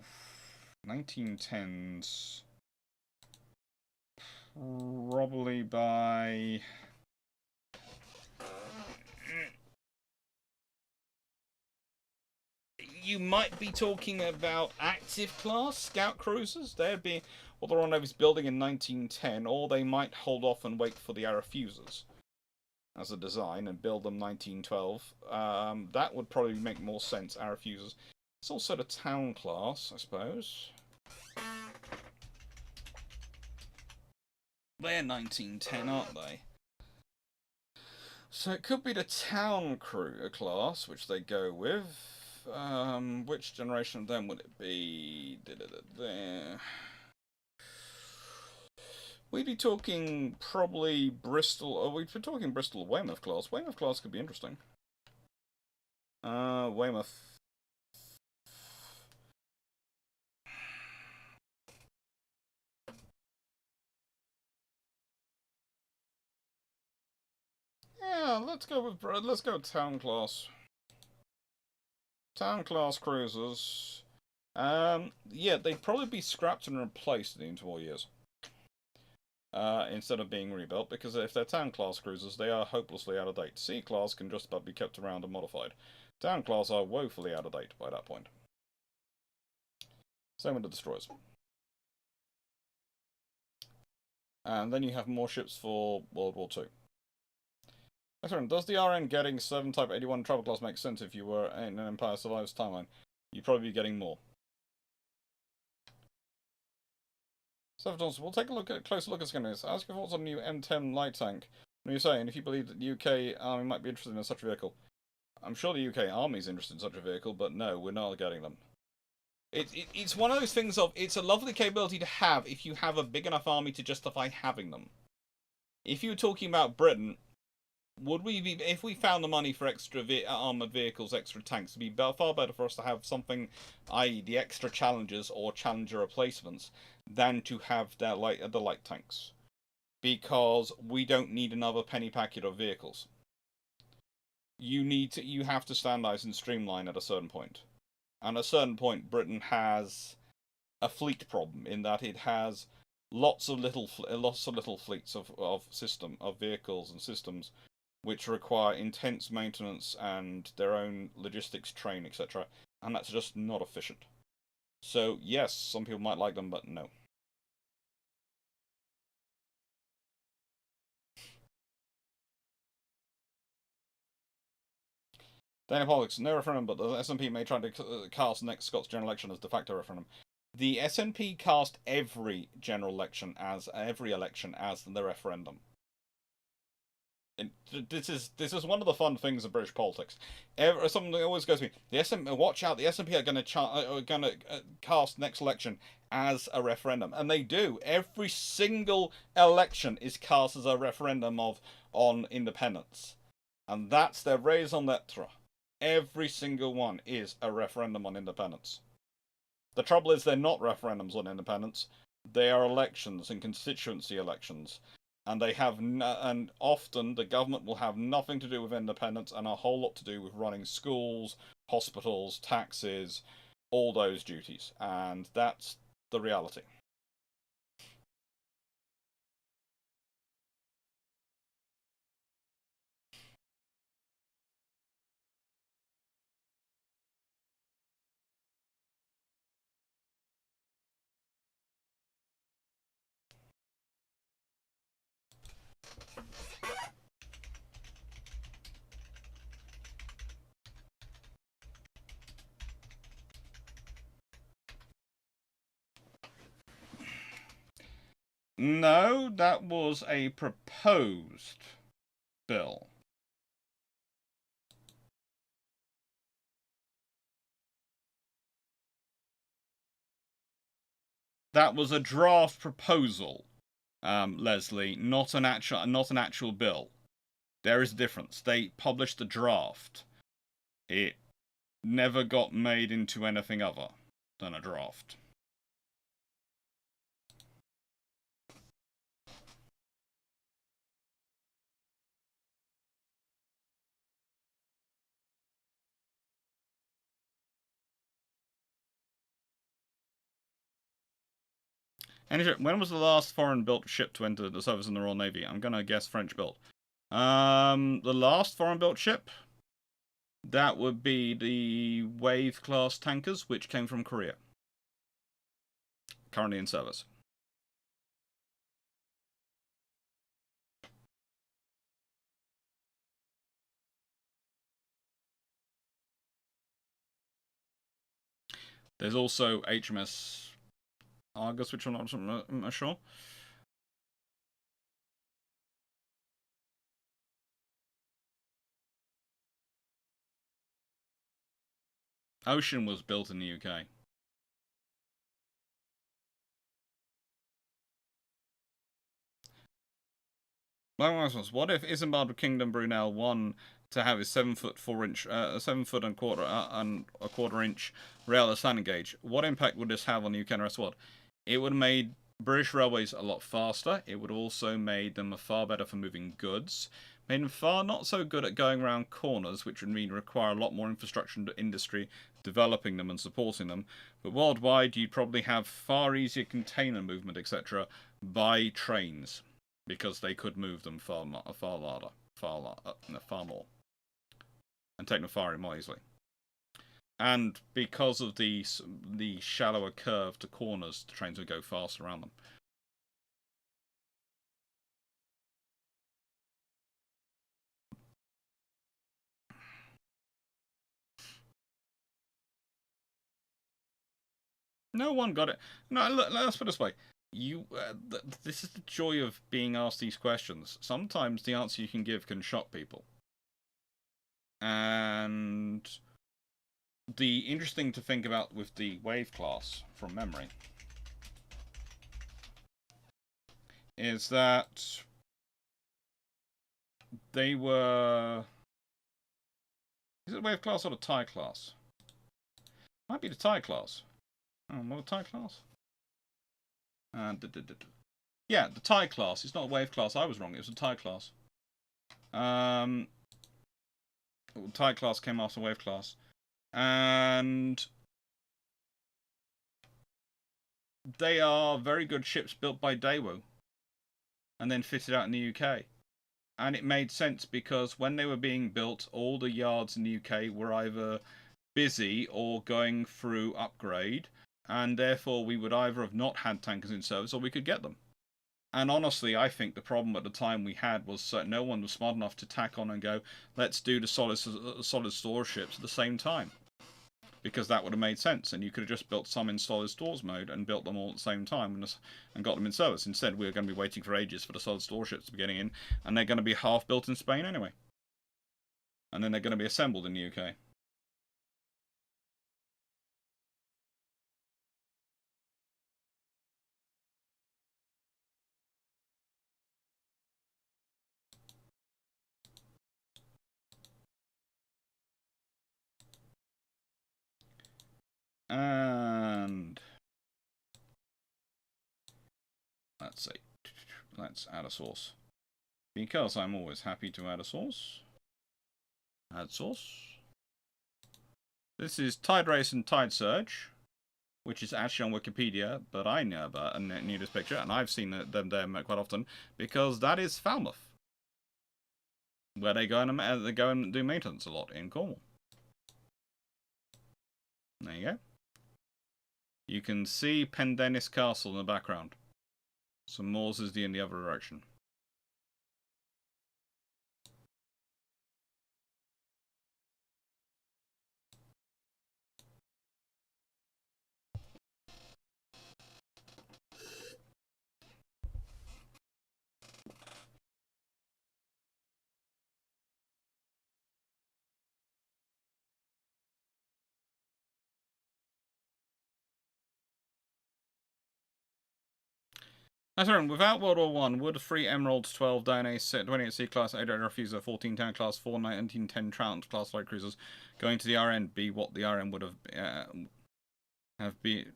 1910s... Probably by... You might be talking about active class scout cruisers. They'd be what the Royal Navy's building in 1910, or they might hold off and wait for the Arafusers as a design and build them 1912. That would probably make more sense, Arafusers. It's also the town class, I suppose. They're 1910, aren't they? So it could be the town crew class, which they go with. Which generation of them would it be? We'd be talking probably Bristol, or we'd be talking Bristol Weymouth class. Weymouth class could be interesting. Weymouth. Yeah, let's go with town class. Town class cruisers. Yeah, they'd probably be scrapped and replaced in the interwar years. Instead of being rebuilt, because if they're town class cruisers, they are hopelessly out of date. C class can just about be kept around and modified. Town class are woefully out of date by that point. Same with the destroyers. And then you have more ships for World War II. Does the RN getting 7 Type 81 travel class make sense if you were in an Empire Survives timeline? You'd probably be getting more. We'll take a closer look at Skinners. Ask your thoughts on the new M10 light tank. What are you saying? If you believe that the UK Army might be interested in such a vehicle. I'm sure the UK Army is interested in such a vehicle, but no, we're not getting them. It's one of those things of, it's a lovely capability to have if you have a big enough army to justify having them. If you were talking about Britain, would we be, if we found the money for extra armoured vehicles, extra tanks, it'd be far better for us to have something, i.e. the extra Challengers or Challenger replacements, than to have the light tanks. Because we don't need another penny packet of vehicles. You have to standardise and streamline at a certain point. And at a certain point, Britain has a fleet problem in that it has lots of little fleets of vehicles and systems which require intense maintenance and their own logistics train, etc. And that's just not efficient. So yes, some people might like them, but no. Dana Politics, no referendum, but the SNP may try to cast next Scots general election as de facto referendum. The SNP cast every election as the referendum. This is one of the fun things of British politics. Something that always goes to me: the SNP, watch out, the SNP are going to cast next election as a referendum, and they do. Every single election is cast as a referendum on independence, and that's their raison d'être. Every single one is a referendum on independence. The trouble is, they're not referendums on independence. They are elections and constituency elections. And they have, and often the government will have nothing to do with independence and a whole lot to do with running schools, hospitals, taxes, all those duties. And that's the reality. No, that was a proposed bill. That was a draft proposal, Leslie, not an actual bill. There is a difference. They published the draft. It never got made into anything other than a draft. When was the last foreign-built ship to enter the service in the Royal Navy? I'm gonna guess French-built. The last foreign-built ship That would be the Wave class tankers, which came from Korea. Currently in service. There's also HMS Argus, which I'm not sure. Ocean was built in the UK. What if Isambard Kingdom Brunel won to have his 7-foot 4-inch, 7-foot and a quarter inch rail standing gauge? What impact would this have on the UK and rest of the world? It would have made British railways a lot faster. It would also made them far better for moving goods. Made them far not so good at going around corners, which would mean require a lot more infrastructure and industry developing them and supporting them. But worldwide, you'd probably have far easier container movement, etc., by trains, because they could move them far more, and take them far more easily. And because of the shallower curve to corners, the trains would go faster around them. No one got it. No, let's put it this way. This is the joy of being asked these questions. Sometimes the answer you can give can shock people. And the interesting to think about with the Wave class, from memory, is that they were... Is it Wave class or the TIE class? Might be the TIE class. Oh, what a TIE class? Yeah, the TIE class. It's not a Wave class. I was wrong. It was a TIE class. TIE class came after Wave class. And they are very good ships built by Daewoo and then fitted out in the UK. And it made sense because when they were being built, all the yards in the UK were either busy or going through upgrade, and therefore we would either have not had tankers in service or we could get them. And honestly, I think the problem at the time we had was that no one was smart enough to tack on and go, let's do the solid store ships at the same time. Because that would have made sense, and you could have just built some in solid stores mode and built them all at the same time and got them in service. Instead, we're going to be waiting for ages for the solid store ships to be getting in, and they're going to be half built in Spain anyway. And then they're going to be assembled in the UK. And let's see. Let's add a source. Because I'm always happy to add a source. Add source. This is Tide Race and Tide Surge, which is actually on Wikipedia, but I never knew this picture, and I've seen them there quite often, because that is Falmouth, where they go and do maintenance a lot in Cornwall. There you go. You can see Pendennis Castle in the background. So Moors is in the other direction. That's right. Without World War I, would 3 Emeralds, 12 Diane 28 C class, 8 Refuser, 14 Town class, 4 1910 Trout class light cruisers going to the RN be what the RN would have been?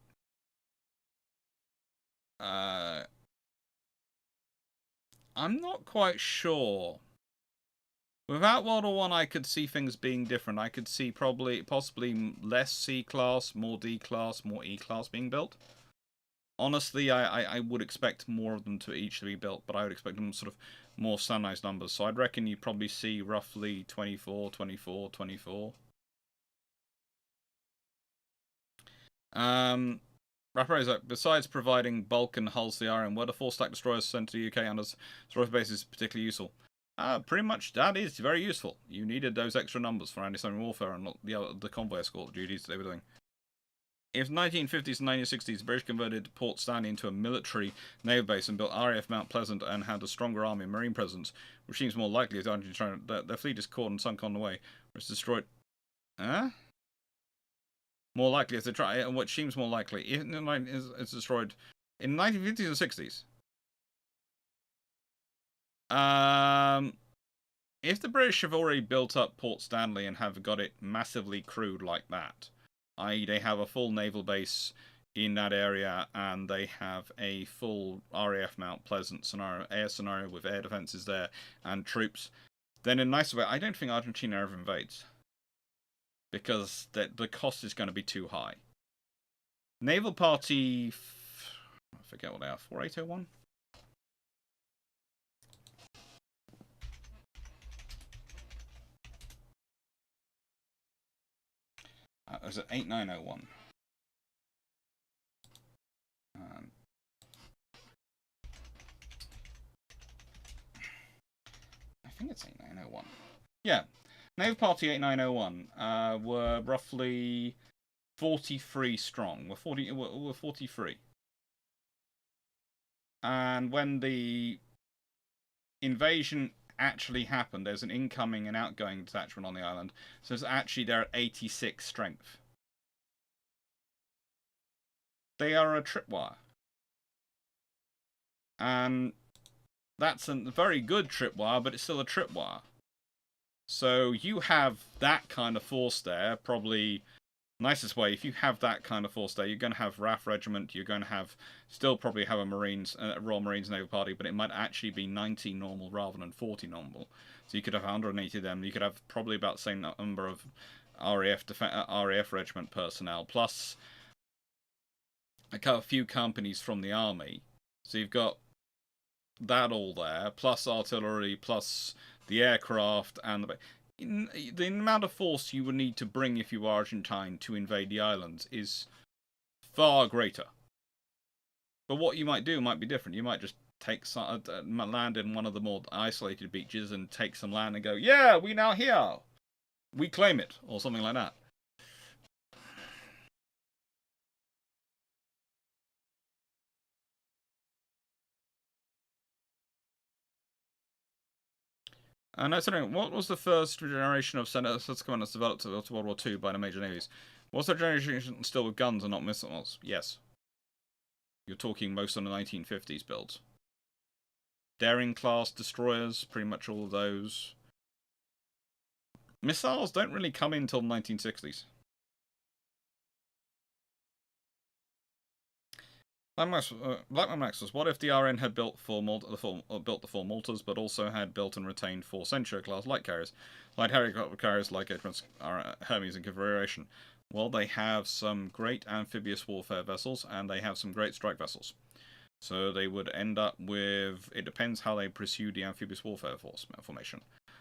I'm not quite sure. Without World War I could see things being different. I could see possibly less C class, more D class, more E class being built. honestly, I would expect more of them to each to be built, but I would expect them sort of more standardized numbers. So I'd reckon you'd probably see roughly 24, 24, 24. Rapper besides providing bulk and hulls to the Iron, were the 4-stack destroyers sent to the UK and as destroyer bases particularly useful? Pretty much that is very useful. You needed those extra numbers for anti-submarine warfare and the convoy escort duties they were doing. If 1950s and 1960s, the British converted Port Stanley into a military naval base and built RAF Mount Pleasant and had a stronger army and marine presence, which seems more likely as their fleet is caught and sunk on the way, or it's destroyed. More likely if they try, what seems more likely, it's destroyed in 1950s and 60s. If the British have already built up Port Stanley and have got it massively crewed like that, i.e. they have a full naval base in that area and they have a full RAF Mount Pleasant scenario, air scenario with air defences there and troops, then in a nice way, I don't think Argentina ever invades. Because the cost is going to be too high. Naval Party, I forget what they are, 4801? Is it 8901? I think it's 8901. Yeah. Naval Party 8901 were roughly 43 strong. Were 43. And when the invasion actually happened, there's an incoming and outgoing detachment on the island. So it's actually they're at 86 strength. They are a tripwire. And that's a very good tripwire, but it's still a tripwire. So you have that kind of force there, probably nicest way. If you have that kind of force there, you're going to have RAF regiment. You're going to have still probably have a Royal Marines Naval Party, but it might actually be 90 normal rather than 40 normal. So you could have 180 of them. You could have probably about the same number of RAF regiment personnel plus a few companies from the army. So you've got that all there, plus artillery, plus the aircraft, and the amount of force you would need to bring if you were Argentine to invade the islands is far greater. But what you might do might be different. You might just take land in one of the more isolated beaches and take some land and go, yeah, we now here. We claim it, or something like that. And what was the first generation of Senator's commanders developed after World War II by the major navies? Was that generation still with guns and not missiles? Yes. You're talking most of the 1950s builds. Daring class destroyers, pretty much all of those. Missiles don't really come in until the 1960s. Blackman Max was, what if the RN had built the four Maltas, but also had built and retained 4 Century class light carriers, light helicopter carriers like Hermes and Confederation? Well, they have some great amphibious warfare vessels, and they have some great strike vessels. So they would end up with, it depends how they pursue the amphibious warfare formation.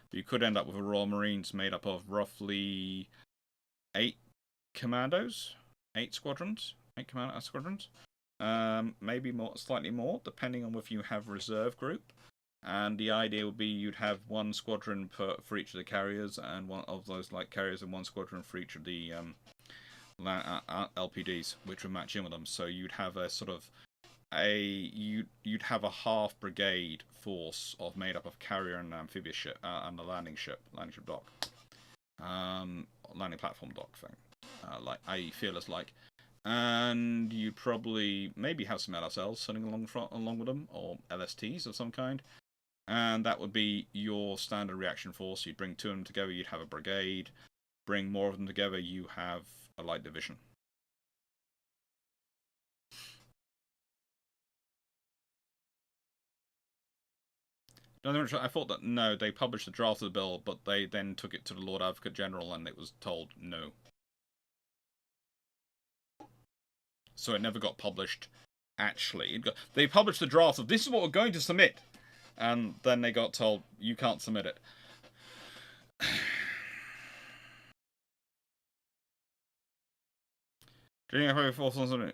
But you could end up with a Royal Marines made up of roughly 8 commandos, 8 squadrons, 8 commando squadrons. Maybe slightly more, depending on if you have reserve group. And the idea would be you'd have 1 squadron for each of the carriers, and 1 of those light carriers, and 1 squadron for each of the LPDs, which would match in with them. So you'd have a sort of you'd have a half brigade force made up of carrier and amphibious ship and the landing dock, landing platform dock thing, like i.e. fearless like. And you'd probably maybe have some LSLs sitting along with them, or LSTs of some kind. And that would be your standard reaction force. You'd bring 2 of them together, you'd have a brigade. Bring more of them together, you have a light division. I thought that, no, they published the draft of the bill, but they then took it to the Lord Advocate General and it was told no. So it never got published actually. They published the draft of this is what we're going to submit. And then they got told, you can't submit it.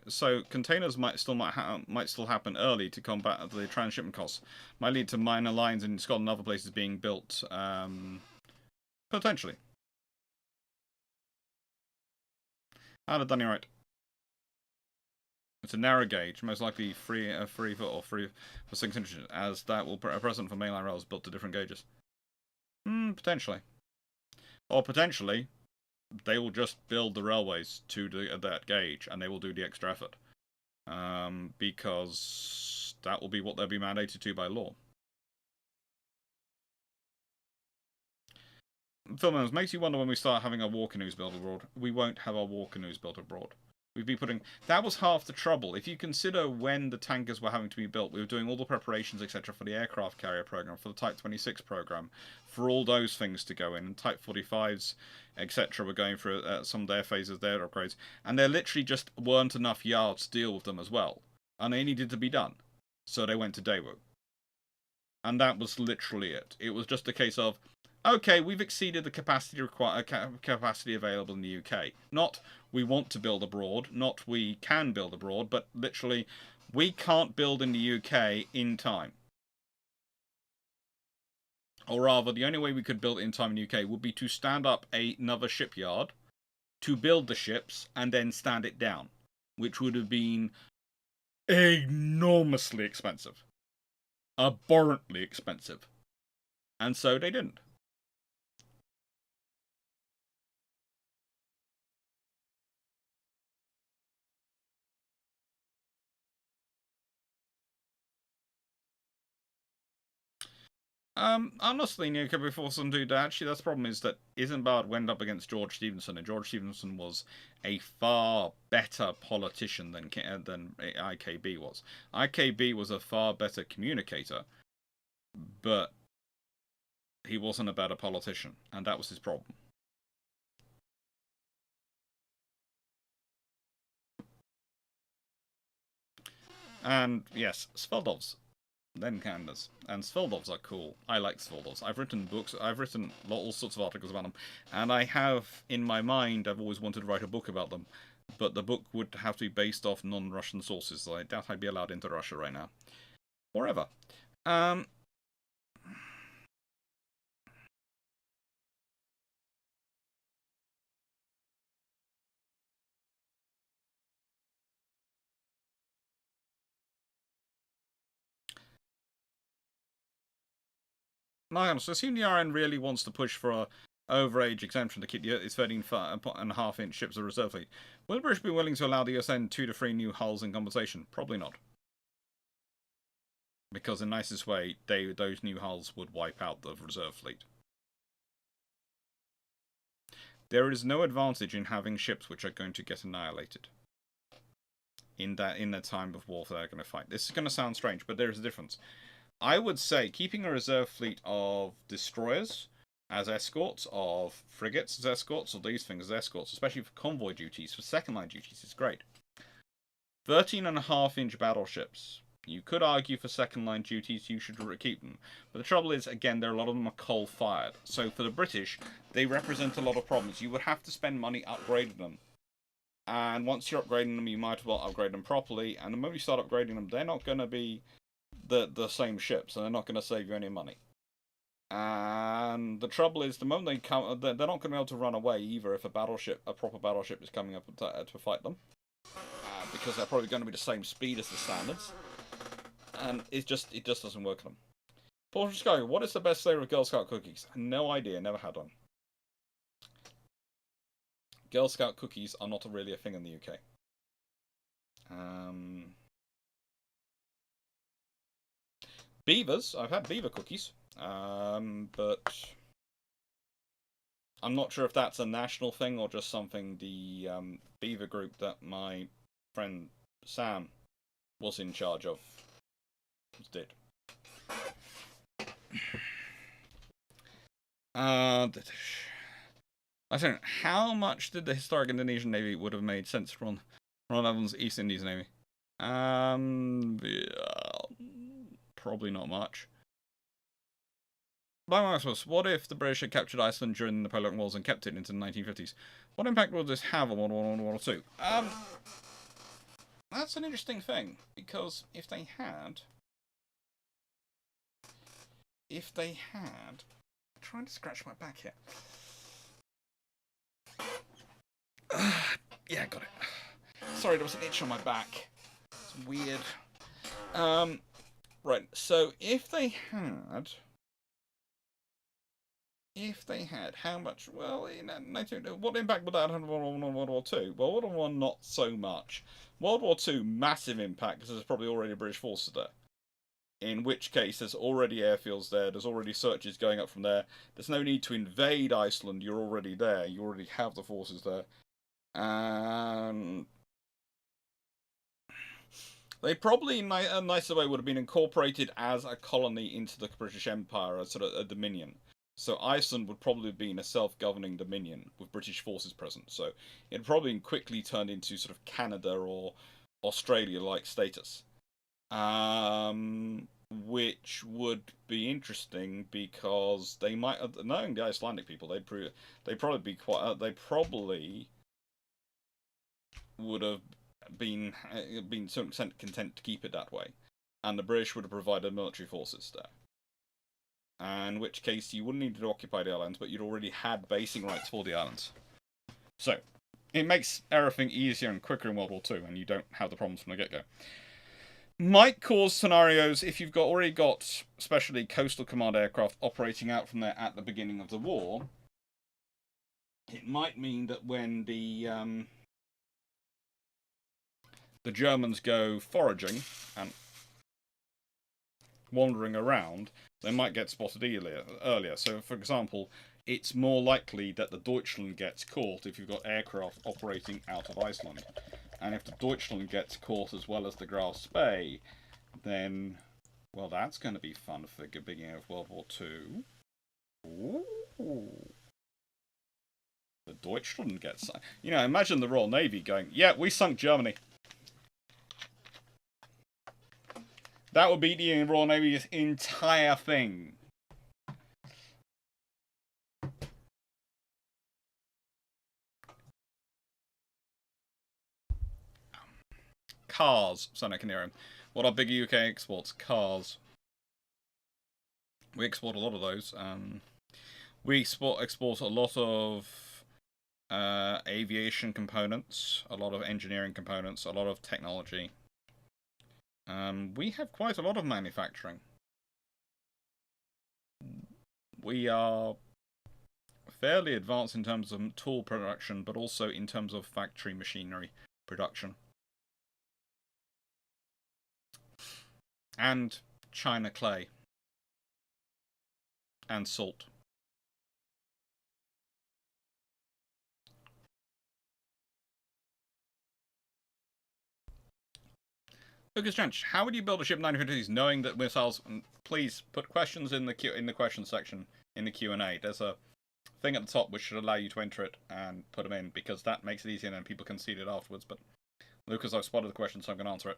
So containers might still happen early to combat the transshipment costs. Might lead to minor lines in Scotland and other places being built. Potentially. How did Dunny write? It's a narrow gauge, most likely 3 foot or 3 for 6 inches, as that will present for mainline rails built to different gauges. Potentially. Or potentially, they will just build the railways to that gauge, and they will do the extra effort. Because that will be what they'll be mandated to by law. Filmers, makes you wonder when we start having our war canoes built abroad. We won't have our war canoes built abroad. We'd be putting... That was half the trouble. If you consider when the tankers were having to be built, we were doing all the preparations, etc., for the aircraft carrier program, for the Type 26 program, for all those things to go in, and Type 45s, etc., were going through some of their phases, their upgrades, and there literally just weren't enough yards to deal with them as well, and they needed to be done. So they went to Daewoo. And that was literally it. It was just a case of, okay, we've exceeded the capacity available in the UK. Not we want to build abroad, not we can build abroad, but literally we can't build in the UK in time. Or rather, the only way we could build it in time in the UK would be to stand up another shipyard to build the ships and then stand it down, which would have been enormously expensive. Abhorrently expensive. And so they didn't. Honestly, before some dude, actually, that's the problem is that Isambard went up against George Stephenson, and George Stephenson was a far better politician than IKB was. IKB was a far better communicator, but he wasn't a better politician, and that was his problem. And yes, Sveldovs. Then Candace. And Sveldovs are cool. I like Sveldovs. I've written books, I've written all sorts of articles about them, and I have, in my mind, I've always wanted to write a book about them, but the book would have to be based off non-Russian sources, so I doubt I'd be allowed into Russia right now. Or ever. So assume the RN really wants to push for a overage exemption to keep its 13.5-inch ships a reserve fleet. Will the British be willing to allow the USN 2 to 3 new hulls in compensation? Probably not. Because in the nicest way, those new hulls would wipe out the reserve fleet. There is no advantage in having ships which are going to get annihilated. In the time of warfare they're going to fight. This is going to sound strange, but there is a difference. I would say keeping a reserve fleet of destroyers as escorts, of frigates as escorts, or these things as escorts, especially for convoy duties, for second line duties, is great. 13.5-inch battleships. You could argue for second line duties you should keep them. But the trouble is, again, a lot of them are coal fired. So for the British, they represent a lot of problems. You would have to spend money upgrading them. And once you're upgrading them, you might as well upgrade them properly. And the moment you start upgrading them, they're not going to be the same ships, and they're not going to save you any money. And the trouble is, the moment they come, they're not going to be able to run away either if a proper battleship is coming up to fight them, because they're probably going to be the same speed as the standards, and it just doesn't work on them. Paul Sky, what is the best flavor of Girl Scout cookies? No idea, never had one. Girl Scout cookies are not really a thing in the UK. Beavers, I've had beaver cookies, but I'm not sure if that's a national thing or just something the beaver group that my friend Sam was in charge of did. I don't know, how much did the historic Indonesian Navy would have made sense from Ron Evans' East Indies Navy? Yeah, probably not much. What if the British had captured Iceland during the Napoleonic Wars and kept it into the 1950s? What impact will this have on World War I and World War II? That's an interesting thing, because if they had... I'm trying to scratch my back here. Yeah, got it. Sorry, there was an itch on my back. It's weird. Right, so if they had... how much? Well, what impact would that have on World War II? Well, World War I, not so much. World War II, massive impact, because there's probably already British forces there. In which case, there's already airfields there, there's already searches going up from there. There's no need to invade Iceland, you're already there, you already have the forces there. And they probably, in a nicer way, would have been incorporated as a colony into the British Empire, as sort of a dominion. So Iceland would probably have been a self-governing dominion with British forces present. So it had probably quickly turned into sort of Canada or Australia-like status. Which would be interesting because they might, knowing the Icelandic people, they probably be quite, they probably would have been to some extent content to keep it that way, and the British would have provided military forces there. In which case, you wouldn't need to occupy the islands, but you'd already had basing rights for the islands. So, it makes everything easier and quicker in World War II, and you don't have the problems from the get-go. Might cause scenarios if you've already got, especially coastal command aircraft operating out from there at the beginning of the war. It might mean that when the Germans go foraging and wandering around, they might get spotted earlier. So, for example, it's more likely that the Deutschland gets caught if you've got aircraft operating out of Iceland. And if the Deutschland gets caught as well as the Graf Spee, then, well, that's going to be fun for the beginning of World War II. Ooh. The Deutschland gets... imagine the Royal Navy going, yeah, we sunk Germany. That would be the Royal Navy's entire thing. Cars, Sonic and Nero. What are big UK exports? Cars. We export a lot of those. We export a lot of aviation components, a lot of engineering components, a lot of technology. We have quite a lot of manufacturing. We are fairly advanced in terms of tool production, but also in terms of factory machinery production. And China clay. And salt. Lucas Trench, how would you build a ship in 1950s knowing that missiles... Please put questions in the question section in the Q&A. There's a thing at the top which should allow you to enter it and put them in, because that makes it easier and then people can see it afterwards. But Lucas, I've spotted the question, so I'm going to answer it.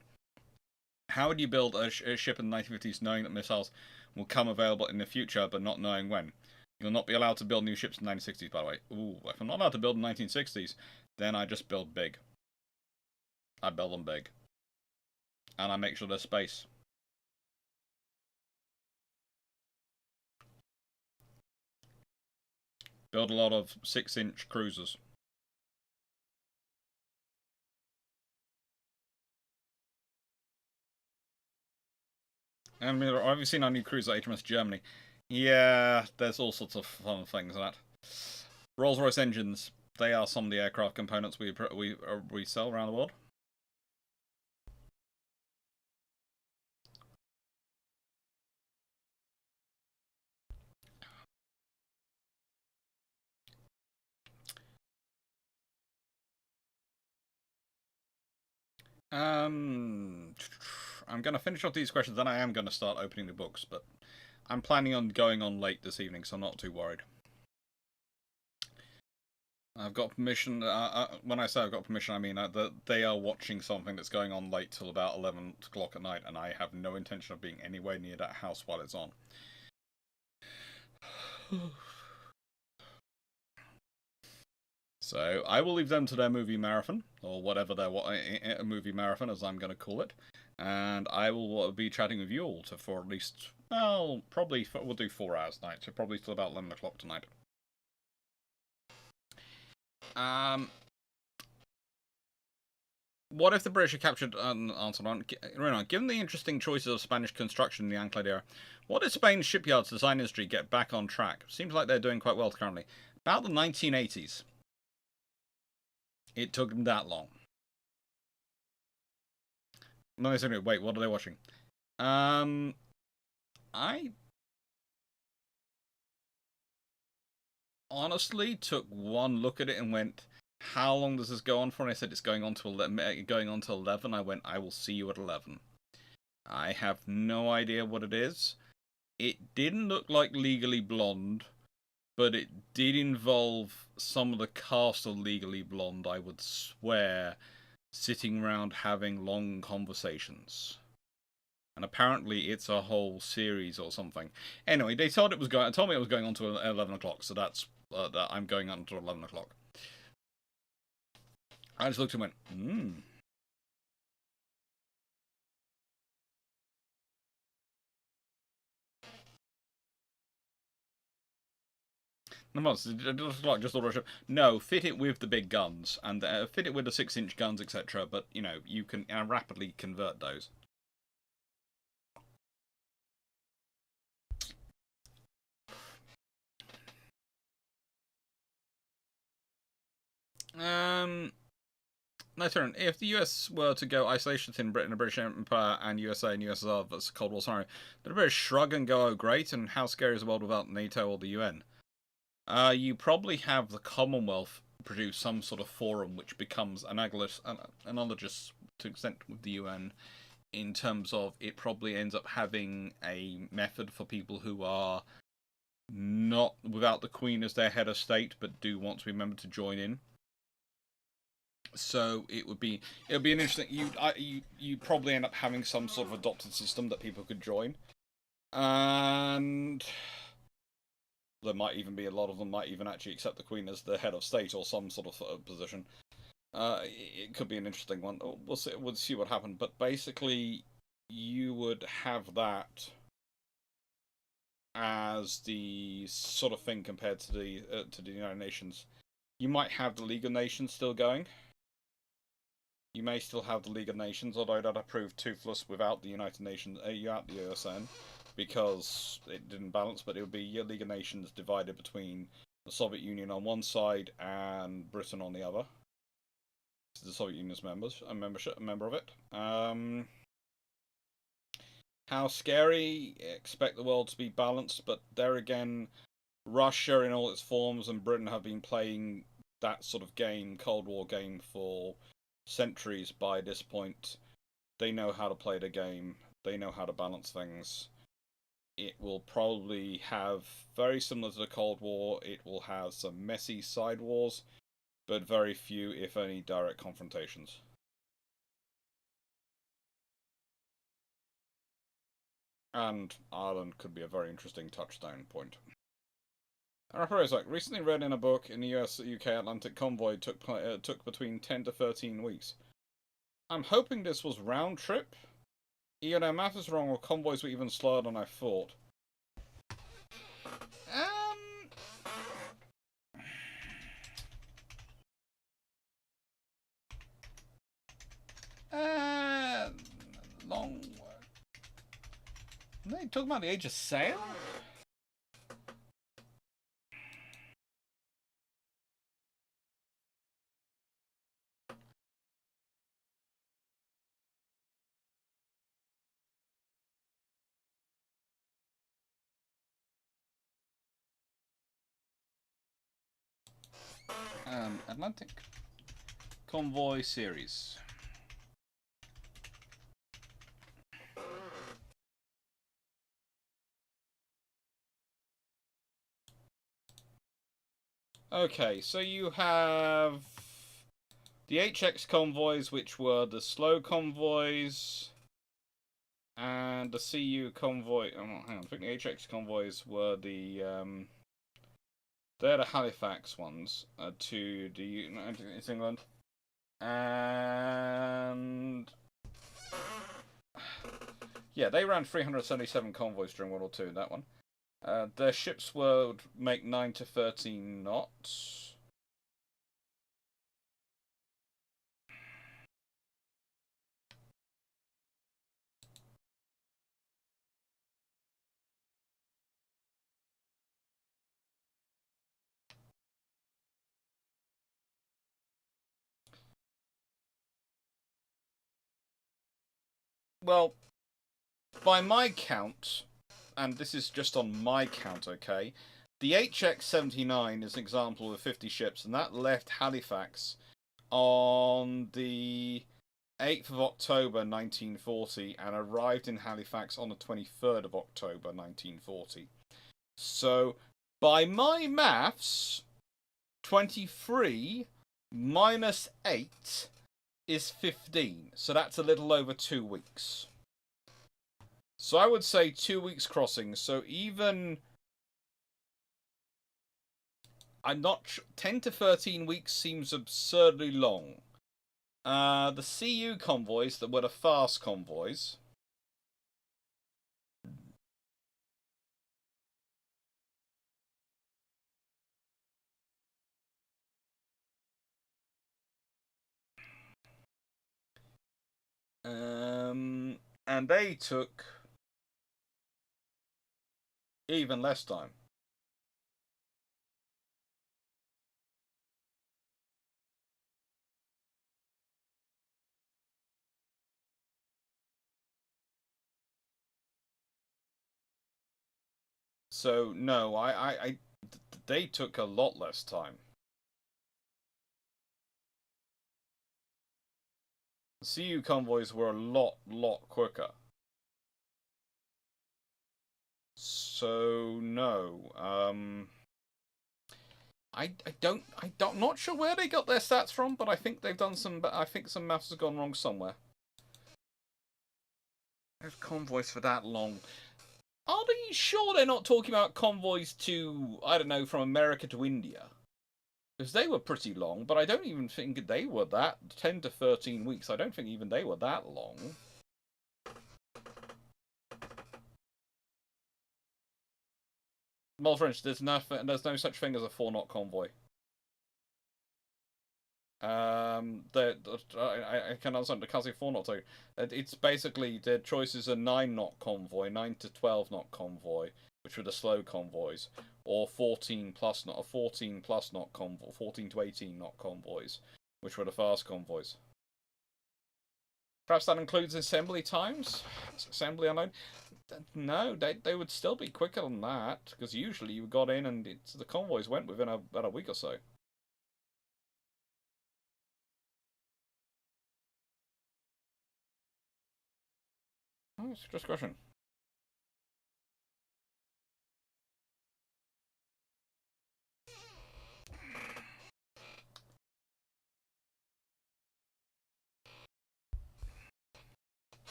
How would you build a ship in the 1950s knowing that missiles will come available in the future, but not knowing when? You'll not be allowed to build new ships in the 1960s, by the way. Ooh, if I'm not allowed to build in the 1960s, then I just build big. I build them big. And I make sure there's space. Build a lot of 6-inch cruisers. And have you seen our new cruiser, HMS Germany? Yeah, there's all sorts of fun things in that. Rolls-Royce engines, they are some of the aircraft components we sell around the world. I'm going to finish off these questions, then I am going to start opening the books, but I'm planning on going on late this evening, so I'm not too worried. I've got permission. When I say I've got permission, I mean that they are watching something that's going on late till about 11 o'clock at night, and I have no intention of being anywhere near that house while it's on. So I will leave them to their movie marathon, or whatever their movie marathon, as I'm going to call it, and I will be chatting with you all for at least, well, probably we'll do 4 hours tonight, so probably till about 11 o'clock tonight. What if the British are captured given the interesting choices of Spanish construction in the Anclade era, what did Spain's shipyards design industry get back on track? Seems like they're doing quite well currently. About the 1980s. It took them that long. No, wait, what are they watching? I honestly took one look at it and went, how long does this go on for? And I said, it's going on to 11. I went, I will see you at 11. I have no idea what it is. It didn't look like Legally Blonde, but it did involve some of the cast of Legally Blonde, I would swear, sitting around having long conversations. And apparently it's a whole series or something. Anyway, they told me it was going on to 11 o'clock, so that's that I'm going on to 11 o'clock. I just looked and went, just order a ship. No, fit it with the big guns and fit it with the 6-inch guns, etc. But you know, you can rapidly convert those. My turn. If the US were to go isolationist in Britain, the British Empire, and USA and USSR versus Cold War scenario, did the British shrug and go, oh great, and how scary is the world without NATO or the UN? You probably have the Commonwealth produce some sort of forum which becomes analogous to extent with the UN, in terms of it probably ends up having a method for people who are not without the Queen as their head of state, but do want to be a member to join in. So it would be an interesting. You probably end up having some sort of adopted system that people could join, and there might even be a lot of them might even actually accept the Queen as the head of state or some sort of position. It could be an interesting one. We'll see. We'll see what happens. But basically, you would have that as the sort of thing compared to the United Nations. You might have the League of Nations still going. You may still have the League of Nations, although that'd prove toothless without the United Nations, without the USN, because it didn't balance. But it would be your League of Nations divided between the Soviet Union on one side and Britain on the other. The Soviet Union's a member of it. How scary? Expect the world to be balanced, but there again, Russia in all its forms and Britain have been playing that sort of game, Cold War game, for centuries by this point. They know how to play the game. They know how to balance things. It will probably have, very similar to the Cold War, it will have some messy side wars, but very few, if any, direct confrontations. And Ireland could be a very interesting touchstone point. Recently read in a book in the US-UK Atlantic convoy took between 10 to 13 weeks. I'm hoping this was round trip. Either math is wrong or convoys were even slower than I thought. Long. Are they talking about the age of sail? Atlantic Convoy series. Okay, so you have the HX convoys, which were the slow convoys, and the CU convoy. Oh, hang on. I think the HX convoys were the they're the Halifax ones to the United England, and yeah, they ran 377 convoys during World War II. That one. Their ships would make 9 to 13 knots. Well, by my count, and this is just on my count, okay, the HX-79 is an example of 50 ships, and that left Halifax on the 8th of October 1940 and arrived in Halifax on the 23rd of October 1940. So, by my maths, 23 minus 8 is 15. So that's a little over 2 weeks. So I would say 2 weeks crossing. So even I'm not 10 to 13 weeks seems absurdly long. The CU convoys that were the fast convoys. And they took even less time. So no, they took a lot less time. The CU convoys were a lot quicker. So no, I'm not sure where they got their stats from, but I think they've done some. I think some maths has gone wrong somewhere. There's convoys for that long. Are they sure they're not talking about convoys to, I don't know, from America to India? Because they were pretty long, but I don't even think they were that 10 to 13 weeks. I don't think even they were that long. Well, French, there's no such thing as a 4-knot convoy. I can understand the Kazi 4-knot too. It's basically their choice is a 9-knot convoy, 9 to 12-knot convoy, which were the slow convoys, or 14 plus knot, 14 plus knot convoy, 14 to 18-knot convoys, which were the fast convoys. Perhaps that includes assembly times. Assembly unknown. No, they would still be quicker than that because usually you got in and the convoys went within about a week or so. Oh, it's just a question.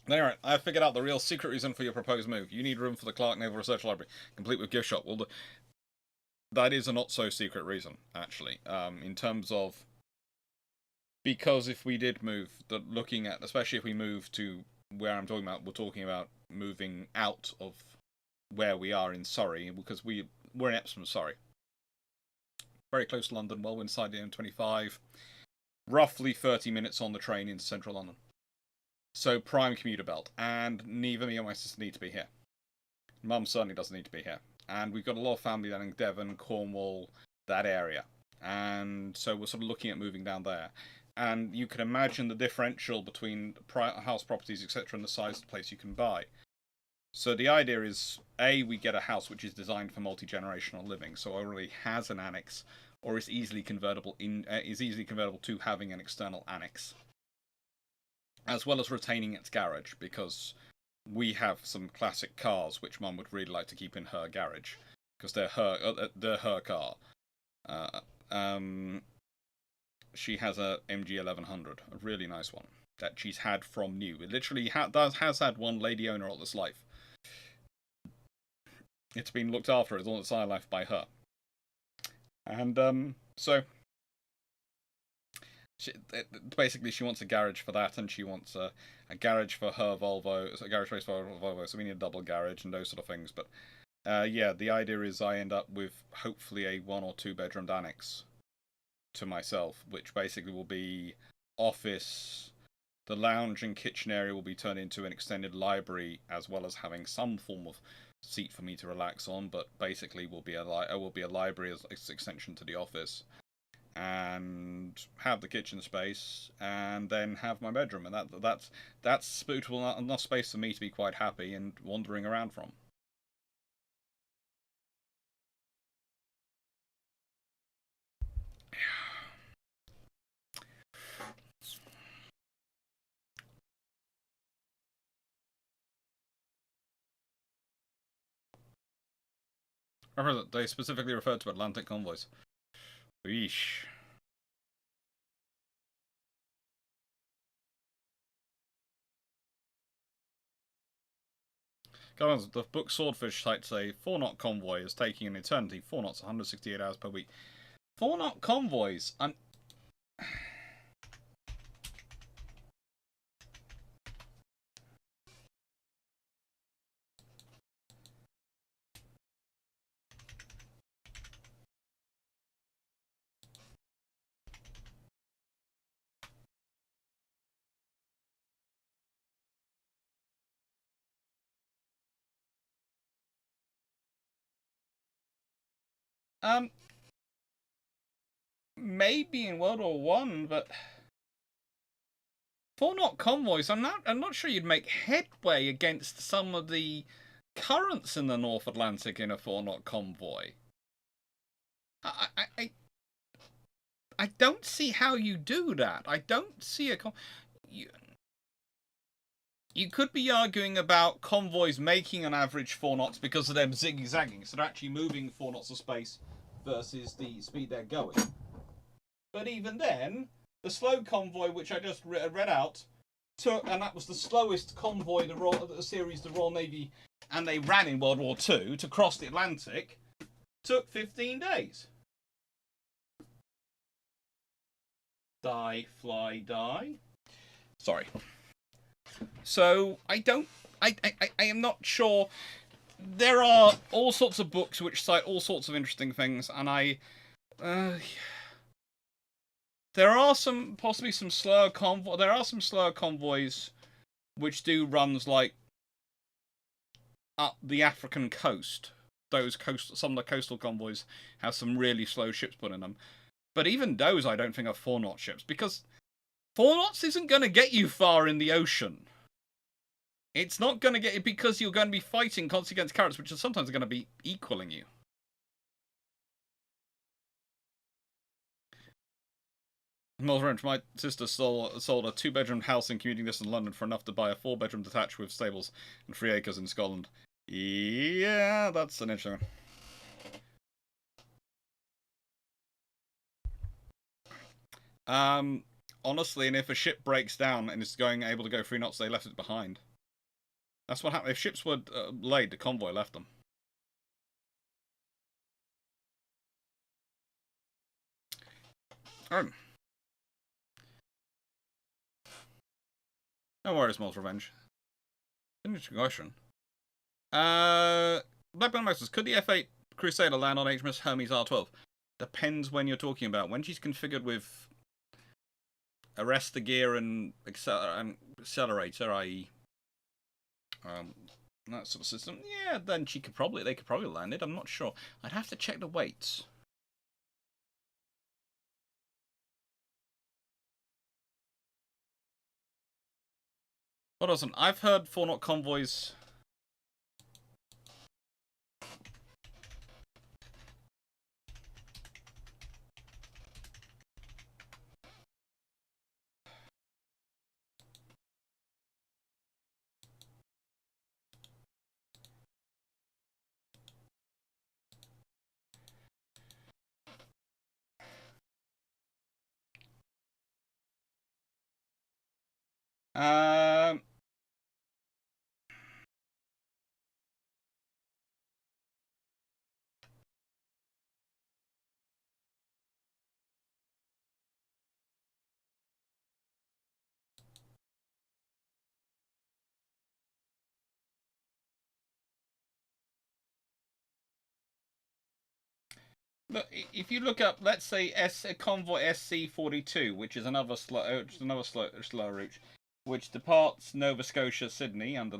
Anyway, I figured out the real secret reason for your proposed move. You need room for the Clarke Naval Research Library, complete with gift shop. Well, that is a not so secret reason, actually. In terms of because if we did move, looking at, especially if we move to where I'm talking about, we're talking about moving out of where we are in Surrey, because we're in Epsom, Surrey, very close to London, well inside the M25, roughly 30 minutes on the train into central London. So prime commuter belt, and neither me or my sister need to be here. Mum certainly doesn't need to be here, and we've got a lot of family down in Devon, Cornwall, that area, and so we're sort of looking at moving down there. And you can imagine the differential between house properties, etc., and the size of the place you can buy. So the idea is, A, we get a house which is designed for multi-generational living, so already has an annex, or is easily convertible to having an external annex, as well as retaining its garage, because we have some classic cars which Mum would really like to keep in her garage because they're her car. She has a MG 1100, a really nice one that she's had from new. It literally has had one lady owner all its life. It's been looked after all its entire life by her, and so basically she wants a garage for that, and she wants a garage for her Volvo, a garage space for her Volvo. So we need a double garage and those sort of things. But yeah, the idea is I end up with hopefully a 1 or 2 bedroomed annex to myself, which basically will be office. The lounge and kitchen area will be turned into an extended library, as well as having some form of seat for me to relax on. But basically, will be a library as an extension to the office, and have the kitchen space, and then have my bedroom, and that's suitable enough space for me to be quite happy and wandering around from. Remember that they specifically referred to Atlantic convoys. Eesh. The book Swordfish cites a 4-knot convoy as taking an eternity, 4 knots, 168 hours per week. 4-knot convoys. Maybe in World War One, but 4-knot convoys. I'm not sure you'd make headway against some of the currents in the North Atlantic in a 4-knot convoy. I don't see how you do that. I don't see a you could be arguing about convoys making an average 4 knots because of them zigzagging, so they're actually moving 4 knots of space versus the speed they're going. But even then, the slow convoy, which I just read out, and that was the slowest convoy the series the Royal Navy, and they ran in World War II to cross the Atlantic, took 15 days. Die, fly, die. Sorry. So I am not sure. There are all sorts of books which cite all sorts of interesting things, and there are possibly some slower convoy. There are some slower convoys which do runs like up the African coast. Some of the coastal convoys have some really slow ships put in them. But even those, I don't think are 4-knot ships, because 4 knots isn't going to get you far in the ocean. It's not going to get you, because you're going to be fighting constantly against currents, which are sometimes going to be equaling you. My sister sold a 2-bedroom house in commuting distance in London for enough to buy a 4-bedroom detached with stables and 3 acres in Scotland. Yeah, that's an interesting one. Honestly, and if a ship breaks down and is able to go 3 knots, they left it behind. That's what happened. If ships were laid, the convoy left them. Oh. No worries, Mole's Revenge. Interesting question. Blackburn Moses, could the F8 Crusader land on HMS Hermes R12? Depends when you're talking about. When she's configured with arrest the gear and accelerator, i.e. that sort of system, yeah, then they could probably land it. I'm not sure. I'd have to check the weights. What else? I've heard 4-knot convoys. Um, Look, if you look up, let's say Convoy SC42, which is another slow route, which departs Nova Scotia Sydney under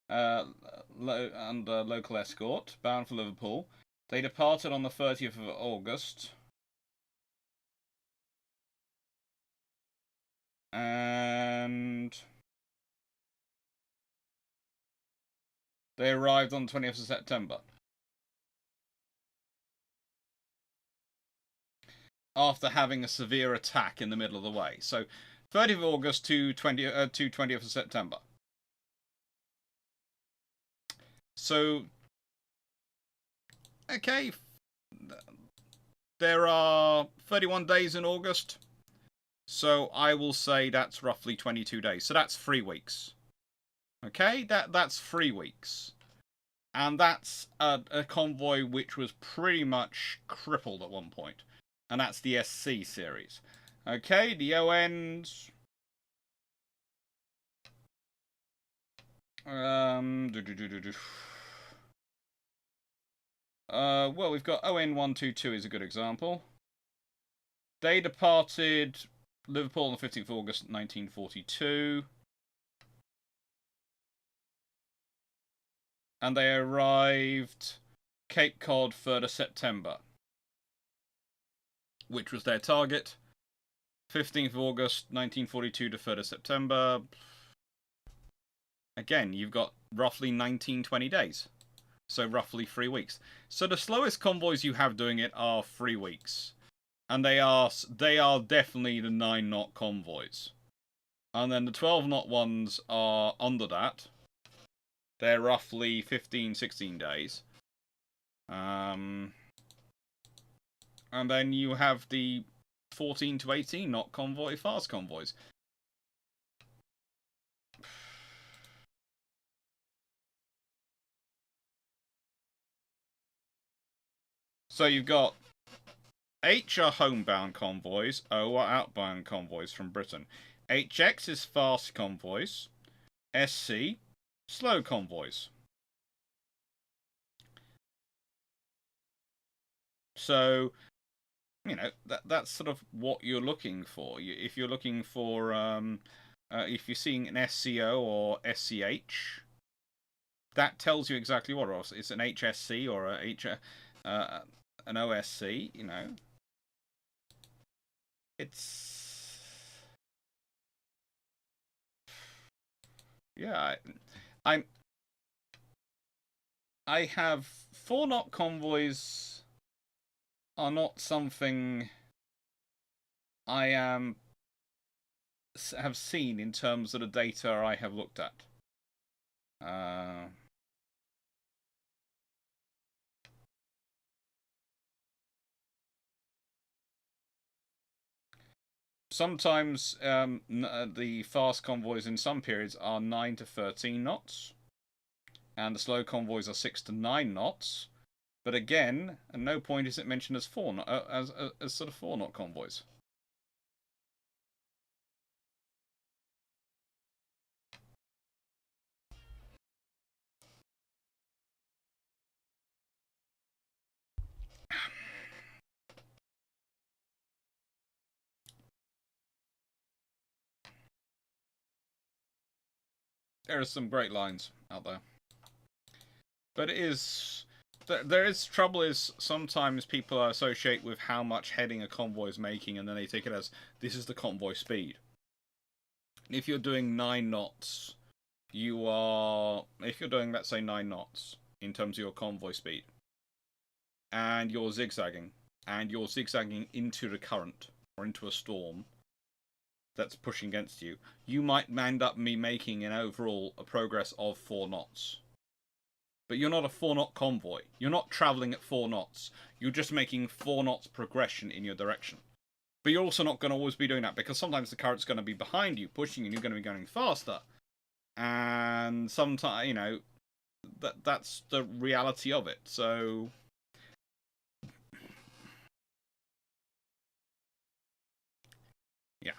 under local escort, bound for Liverpool. They departed on the 30th of August, and they arrived on the 20th of September. After having a severe attack in the middle of the way. So 30th of August to 20th of September. So, okay, there are 31 days in August. So I will say that's roughly 22 days. So that's 3 weeks. Okay, that's 3 weeks. And that's a convoy which was pretty much crippled at one point. And that's the SC series. Okay, the ONs. Well, we've got ON 122 is a good example. They departed Liverpool on the 15th of August 1942. And they arrived Cape Cod 3rd of September, which was their target. 15th of August 1942 to 3rd of September. Again, you've got roughly 19-20 days. So roughly 3 weeks. So the slowest convoys you have doing it are 3 weeks. And they are definitely the 9-knot convoys. And then the 12-knot ones are under that. They're roughly 15-16 days. And then you have the 14 to 18-knot convoy fast convoys. So you've got H are homebound convoys, O are outbound convoys from Britain. HX is fast convoys, SC, slow convoys. So, you know, that's sort of what you're looking for. If you're looking for, if you're seeing an SCO or SCH, that tells you exactly what else. It's an HSC or an OSC, you know. It's... Yeah, I have 4-knot convoys are not something I have seen in terms of the data I have looked at. Sometimes the fast convoys in some periods are 9 to 13 knots, and the slow convoys are 6 to 9 knots. But again, at no point is it mentioned as as sort of 4-knot convoys. There are some great lines out there, but it is there is trouble. Is sometimes people associate with how much heading a convoy is making, and then they take it as this is the convoy speed. If you're doing 9 knots, if you're doing, let's say, 9 knots in terms of your convoy speed, and you're zigzagging into the current or into a storm that's pushing against you, you might end up making an overall progress of 4 knots. But you're not a 4-knot convoy. You're not travelling at 4 knots. You're just making 4 knots progression in your direction. But you're also not going to always be doing that, because sometimes the current's going to be behind you, pushing you, and you're going to be going faster. And sometimes, you know, that's the reality of it. So yeah,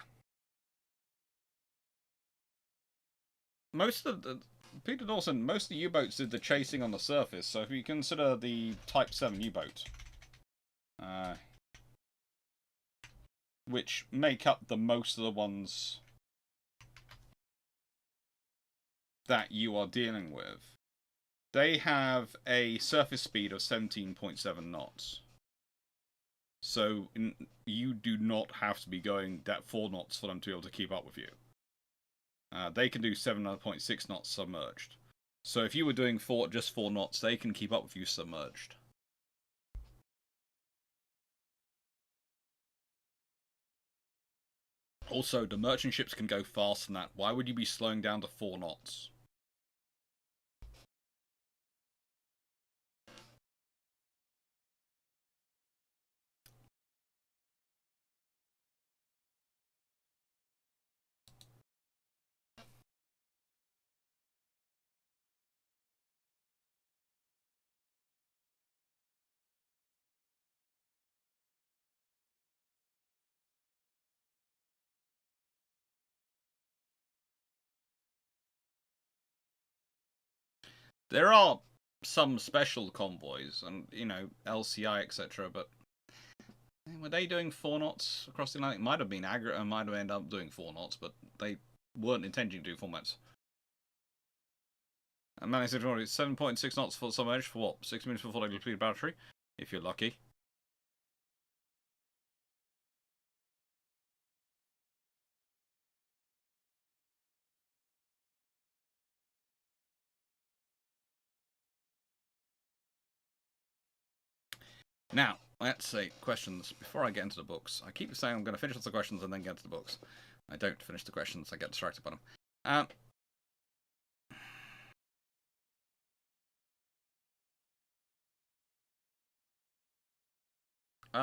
most of the Peter Dawson, most of the U-boats did the chasing on the surface. So if you consider the Type 7 U-boat, which make up the most of the ones that you are dealing with, they have a surface speed of 17.7 knots. So you do not have to be going that 4 knots for them to be able to keep up with you. They can do 7.6 knots submerged. So if you were doing just 4 knots, they can keep up with you submerged. Also, the merchant ships can go faster than that. Why would you be slowing down to 4 knots? There are some special convoys, and you know, LCI, etc. But were they doing 4 knots across the Atlantic? Might have been aggregate, and might have ended up doing 4 knots, but they weren't intending to do 4 knots. And managed to 7.6 knots for submerged for what? 6 minutes before they deplete battery, if you're lucky. Now, let's see, questions. Before I get into the books, I keep saying I'm going to finish the questions and then get to the books. I don't finish the questions, I get distracted by them.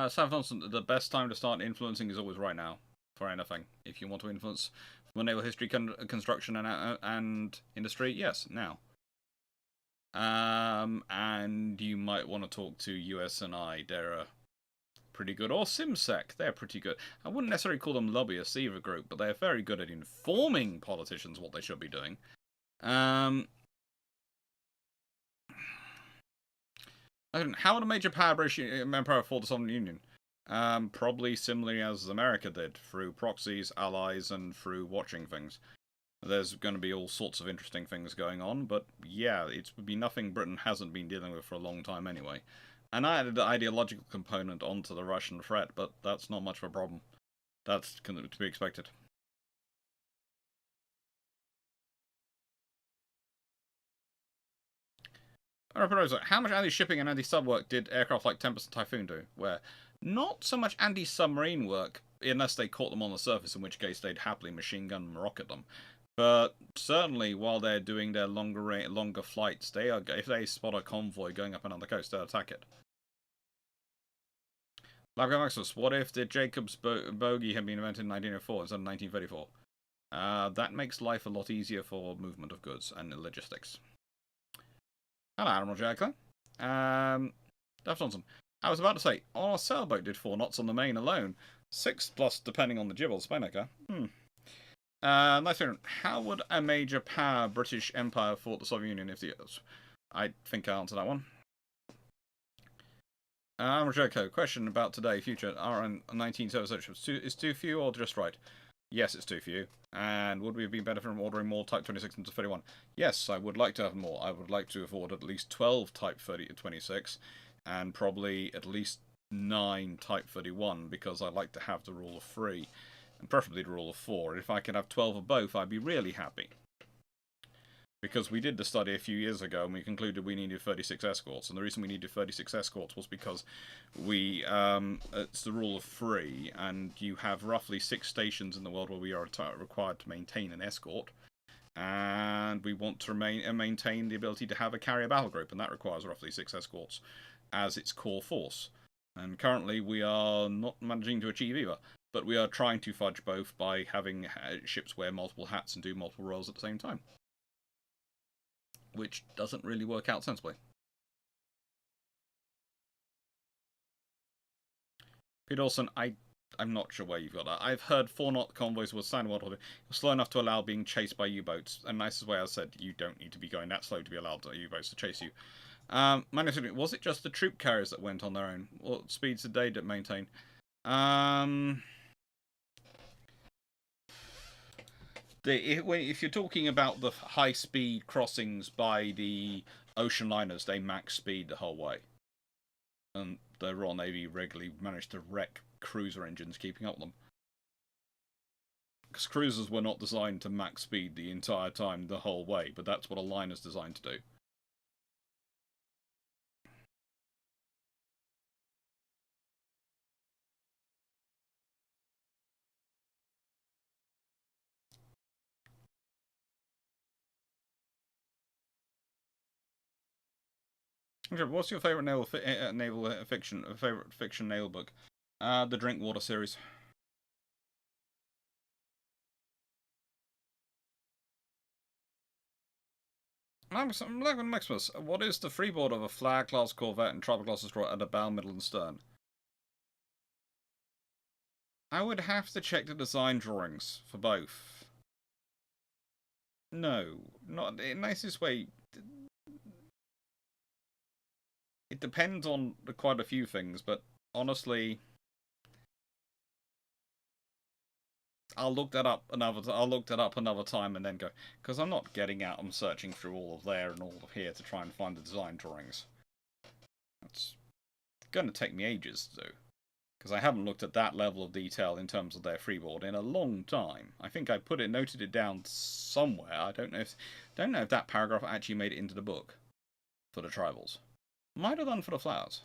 Sam Thompson, the best time to start influencing is always right now, for anything. If you want to influence from naval history, construction, and industry, yes, now. And you might want to talk to USNI, they're pretty good, or SimSec, they're pretty good. I wouldn't necessarily call them lobbyists either group, but they're very good at informing politicians what they should be doing. How would a major power British empire fall the Soviet Union? Probably similarly as America did, through proxies, allies, and through watching things. There's going to be all sorts of interesting things going on, but yeah, it would be nothing Britain hasn't been dealing with for a long time anyway. And I added the ideological component onto the Russian threat, but that's not much of a problem. That's to be expected. How much anti-shipping and anti-sub work did aircraft like Tempest and Typhoon do? Where not so much anti-submarine work, unless they caught them on the surface, in which case they'd happily machine gun and rocket them. But certainly, while they're doing their longer flights, if they spot a convoy going up and down the coast, they'll attack it. Maximus, what if the Jacobs bogey had been invented in 1904 instead of 1934? That makes life a lot easier for movement of goods and logistics. Hello, Admiral Jacqueline. Duff Johnson. I was about to say, our sailboat did 4 knots on the main alone. 6 plus depending on the jibble, Spaymaker. Nice one. How would a major power British Empire fought the Soviet Union if the... I think I answered that one. Jericho, question about today, future, RN19 service ships. Is too few or just right? Yes, it's too few. And would we have been better from ordering more Type 26 into 31? Yes, I would like to have more. I would like to have ordered at least 12 Type 26 and probably at least 9 Type 31 because I like to have the rule of 3 and preferably the rule of 4. If I could have 12 of both, I'd be really happy. Because we did the study a few years ago and we concluded we needed 36 escorts. And the reason we needed 36 escorts was because it's the rule of 3, and you have roughly 6 stations in the world where we are required to maintain an escort. And we want to maintain the ability to have a carrier battle group, and that requires roughly 6 escorts as its core force. And currently we are not managing to achieve either. but we are trying to fudge both by having ships wear multiple hats and do multiple roles at the same time, which doesn't really work out sensibly. Peter Olsen, I'm not sure where you've got that. I've heard 4-knot convoys will stand water slow enough to allow being chased by U-boats. And nicest way I said, you don't need to be going that slow to be allowed U-boats to chase you. Was it just the troop carriers that went on their own? What speeds did they maintain? If you're talking about the high-speed crossings by the ocean liners, they max speed the whole way. And the Royal Navy regularly managed to wreck cruiser engines keeping up with them. Because cruisers were not designed to max speed the entire time, the whole way, but that's what a liner's designed to do. What's your favourite naval fiction? Favorite fiction naval book? The Drinkwater series. Maximus, what is the freeboard of a flag class corvette and tribal class destroyer at a bow, middle, and stern? I would have to check the design drawings for both. No, not the nicest way. It depends on quite a few things, but honestly, I'll look that up another time and then go, because I'm not getting out and searching through all of there and all of here to try and find the design drawings. That's going to take me ages to do, because I haven't looked at that level of detail in terms of their freeboard in a long time. I think I noted it down somewhere. I don't know if that paragraph actually made it into the book for the tribals. Might have done for the flowers.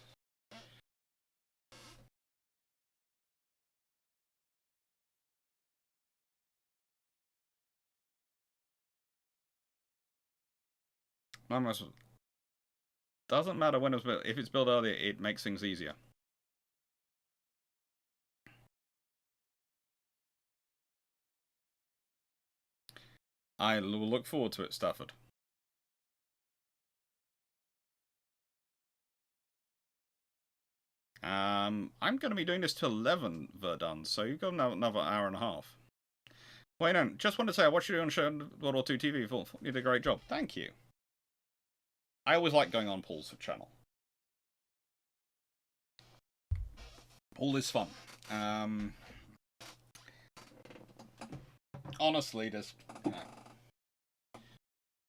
Doesn't matter when it was built. If it's built earlier, it makes things easier. I will look forward to it, Stafford. I'm going to be doing this till 11, Verdun, so you've got another hour and a half. Wait, no, just wanted to say I watched you on World War II TV. You did a great job. Thank you. I always like going on Paul's channel. Paul is fun. Honestly, just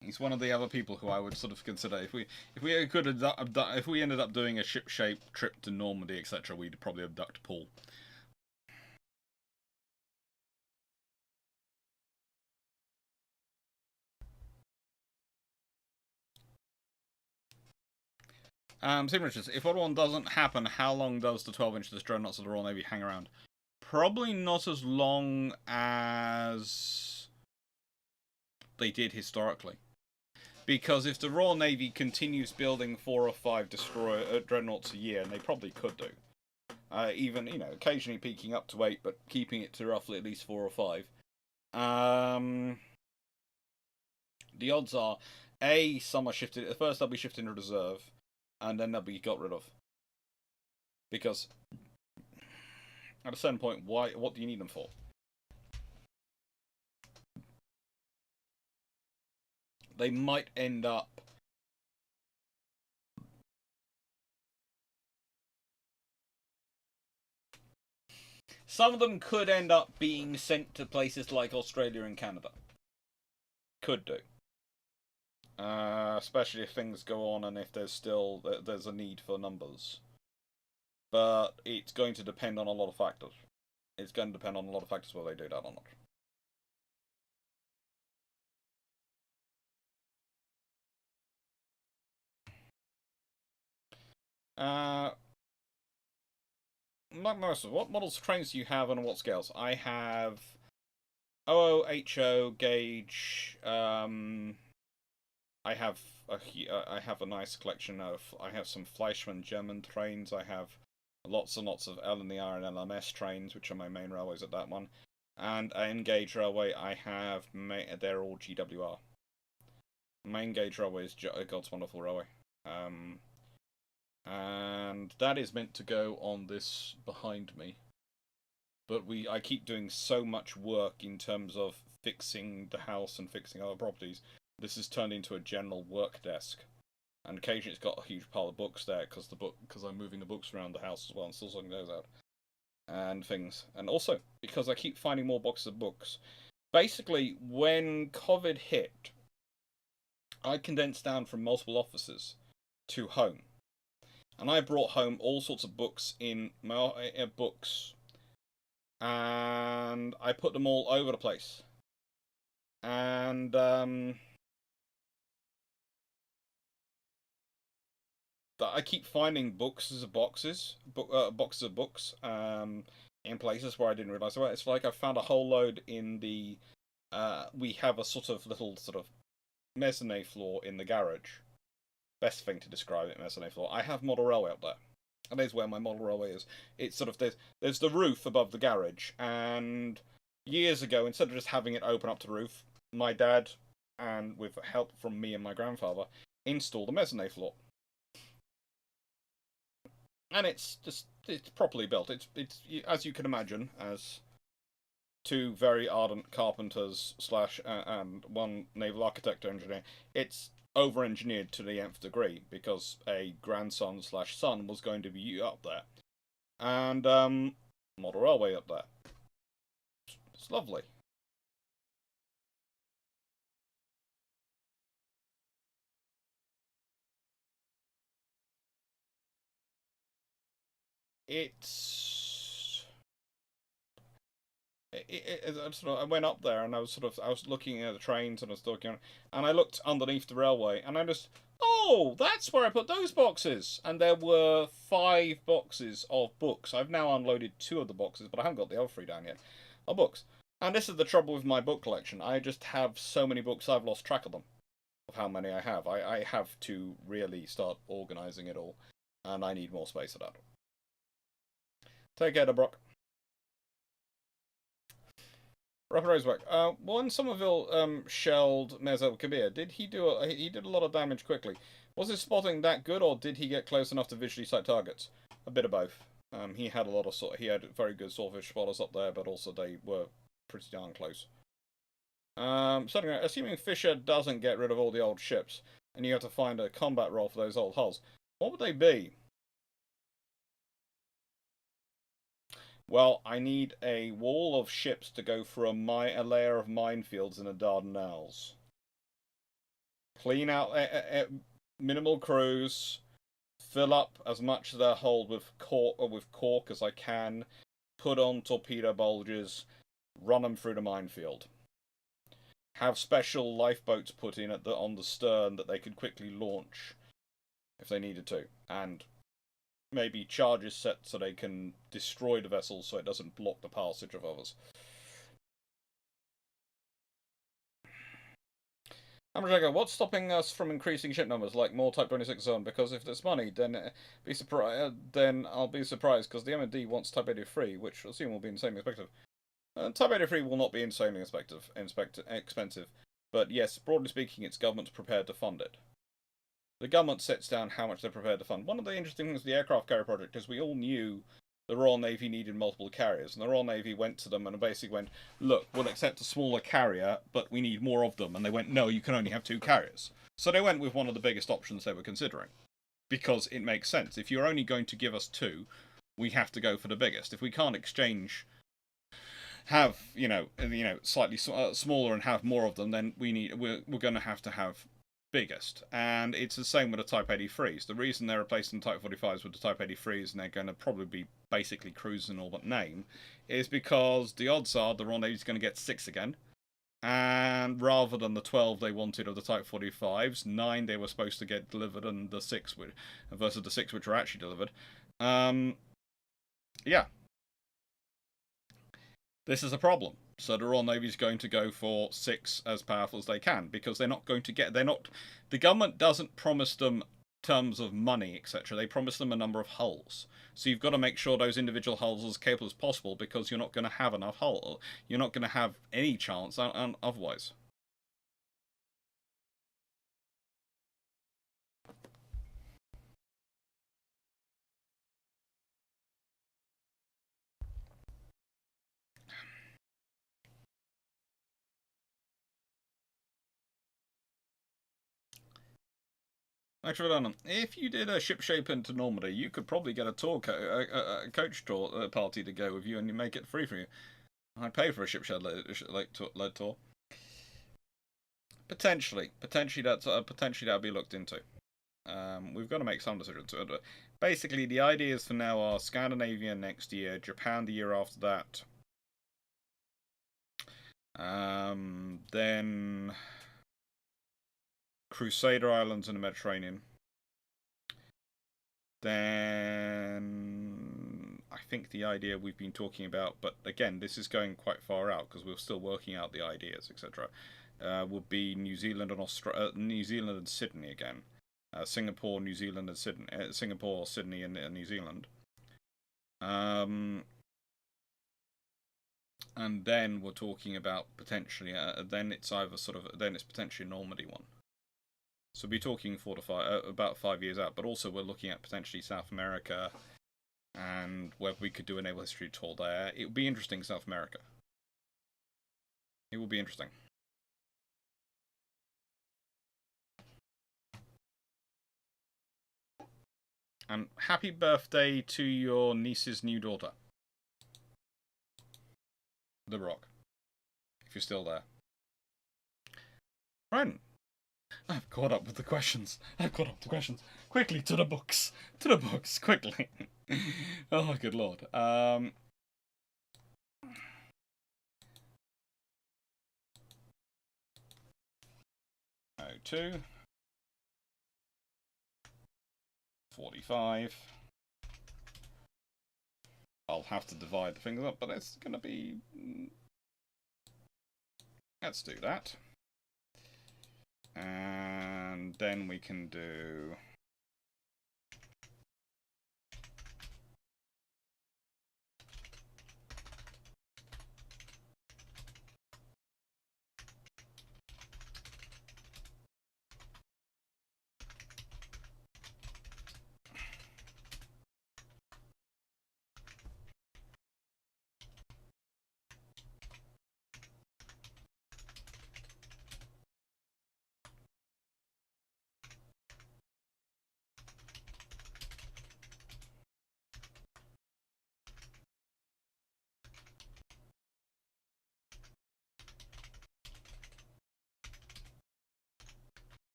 he's one of the other people who I would sort of consider if we ended up doing a ship-shaped trip to Normandy, etc., we'd probably abduct Paul. Sim Richards, if World War I doesn't happen, how long does the 12-inch dreadnoughts of the Royal Navy hang around? Probably not as long as they did historically. Because if the Royal Navy continues building 4 or 5 dreadnoughts a year, and they probably could do, even, occasionally peaking up to 8, but keeping it to roughly at least 4 or 5, the odds are, some are shifted. At first, they'll be shifted into reserve, and then they'll be got rid of. Because at a certain point, what do you need them for? They might end up some of them could end up being sent to places like Australia and Canada. Could do. Especially if things go on and if there's a need for numbers. But it's going to depend on a lot of factors. It's going to depend on a lot of factors whether they do that or not. What models of trains do you have and on what scales? I have OO, gauge. I have a nice collection of. I have some Fleischmann German trains. I have lots and lots of L and the R and LMS trains, which are my main railways at that one. And in gauge railway, I have they're all GWR. Main gauge railway is God's Wonderful Railway, and that is meant to go on this behind me. But I keep doing so much work in terms of fixing the house and fixing other properties. This has turned into a general work desk, and occasionally it's got a huge pile of books there because I'm moving the books around the house as well and still sorting those out and things. And also because I keep finding more boxes of books. Basically, when COVID hit, I condensed down from multiple offices to home, and I brought home all sorts of books in my books, and I put them all over the place. And I keep finding boxes of boxes of books in places where I didn't realise. It's like I found a whole load in the. We have a little mezzanine floor in the garage. Best thing to describe it, mezzanine floor. I have model railway up there. And there's where my model railway is. It's there's the roof above the garage, and years ago, instead of just having it open up to the roof, my dad, and with help from me and my grandfather, installed a mezzanine floor. And it's properly built. It's as you can imagine, as two very ardent carpenters / and one naval architect engineer, it's over-engineered to the nth degree because a grandson / son was going to be up there, and model railway up there. It's lovely. I went up there and I was looking at the trains and I was looking, and I looked underneath the railway and I just, oh, that's where I put those boxes. And there were 5 boxes of books. I've now unloaded 2 of the boxes, but I haven't got the other 3 down yet. Of books. And this is the trouble with my book collection. I just have so many books I've lost track of them, of how many I have. I have to really start organising it all, and I need more space for that. Take care, Brock. Rapid Roseback. When Somerville shelled Mez Kabir, did he do he did a lot of damage quickly? Was his spotting that good, or did he get close enough to visually sight targets? A bit of both. He had a lot of he had very good swordfish spotters up there, but also they were pretty darn close. Assuming Fisher doesn't get rid of all the old ships, and you have to find a combat role for those old hulls, what would they be? Well, I need a wall of ships to go through a layer of minefields in the Dardanelles. Clean out minimal crews, fill up as much of their hold with cork as I can, put on torpedo bulges, run them through the minefield. Have special lifeboats put in on the stern that they could quickly launch if they needed to, and maybe charges set so they can destroy the vessel so it doesn't block the passage of others. Amberjago, what's stopping us from increasing ship numbers like more Type 26 zone? Because if there's money, then I'll be surprised because the M&D wants Type 83, which I assume will be insanely expensive. Type 83 will not be insanely expensive, but yes, broadly speaking, its government's prepared to fund it. The government sets down how much they're prepared to fund. One of the interesting things with the aircraft carrier project is we all knew the Royal Navy needed multiple carriers, and the Royal Navy went to them and basically went, look, we'll accept a smaller carrier, but we need more of them. And they went, no, you can only have 2 carriers. So they went with one of the biggest options they were considering, because it makes sense. If you're only going to give us 2, we have to go for the biggest. If we can't exchange, have slightly smaller and have more of them, then we're going to have biggest. And it's the same with the Type 83s. The reason they're replacing the Type 45s with the Type 83s, and they're going to probably be basically cruising all but name, is because the odds are the Royal Navy's going to get 6 again. And rather than the 12 they wanted of the Type 45s, 9 they were supposed to get delivered, and the 6 versus the 6 which were actually delivered. Yeah. This is a problem. So the Royal Navy is going to go for 6 as powerful as they can, because they're not going to get. The government doesn't promise them terms of money, etc., they promise them a number of hulls. So you've got to make sure those individual hulls are as capable as possible, because you're not going to have enough hull. You're not going to have any chance otherwise. Actually, if you did a ship shape into Normandy, you could probably get a coach tour party to go with you, and you make it free for you. I'd pay for a ship shed led tour. Potentially that'd be looked into. We've got to make some decisions. But basically, the ideas for now are Scandinavia next year, Japan the year after that. Then Crusader Islands in the Mediterranean. Then I think the idea we've been talking about, but again, this is going quite far out because we're still working out the ideas, etc. Would be New Zealand and New Zealand and Sydney again. Singapore, New Zealand, and Sydney. Singapore, Sydney, and New Zealand. And then we're talking about potentially. Then it's potentially a Normandy one. So we'll be talking about 5 years out. But also we're looking at potentially South America, and whether we could do a naval history tour there. It would be interesting, South America. It will be interesting. And happy birthday to your niece's new daughter. The Rock. If you're still there. Right. I've caught up with the questions. Quickly, to the books. Quickly. Oh, good lord. 02. 45. I'll have to divide the things up, but it's going to be... Let's do that. And then we can do...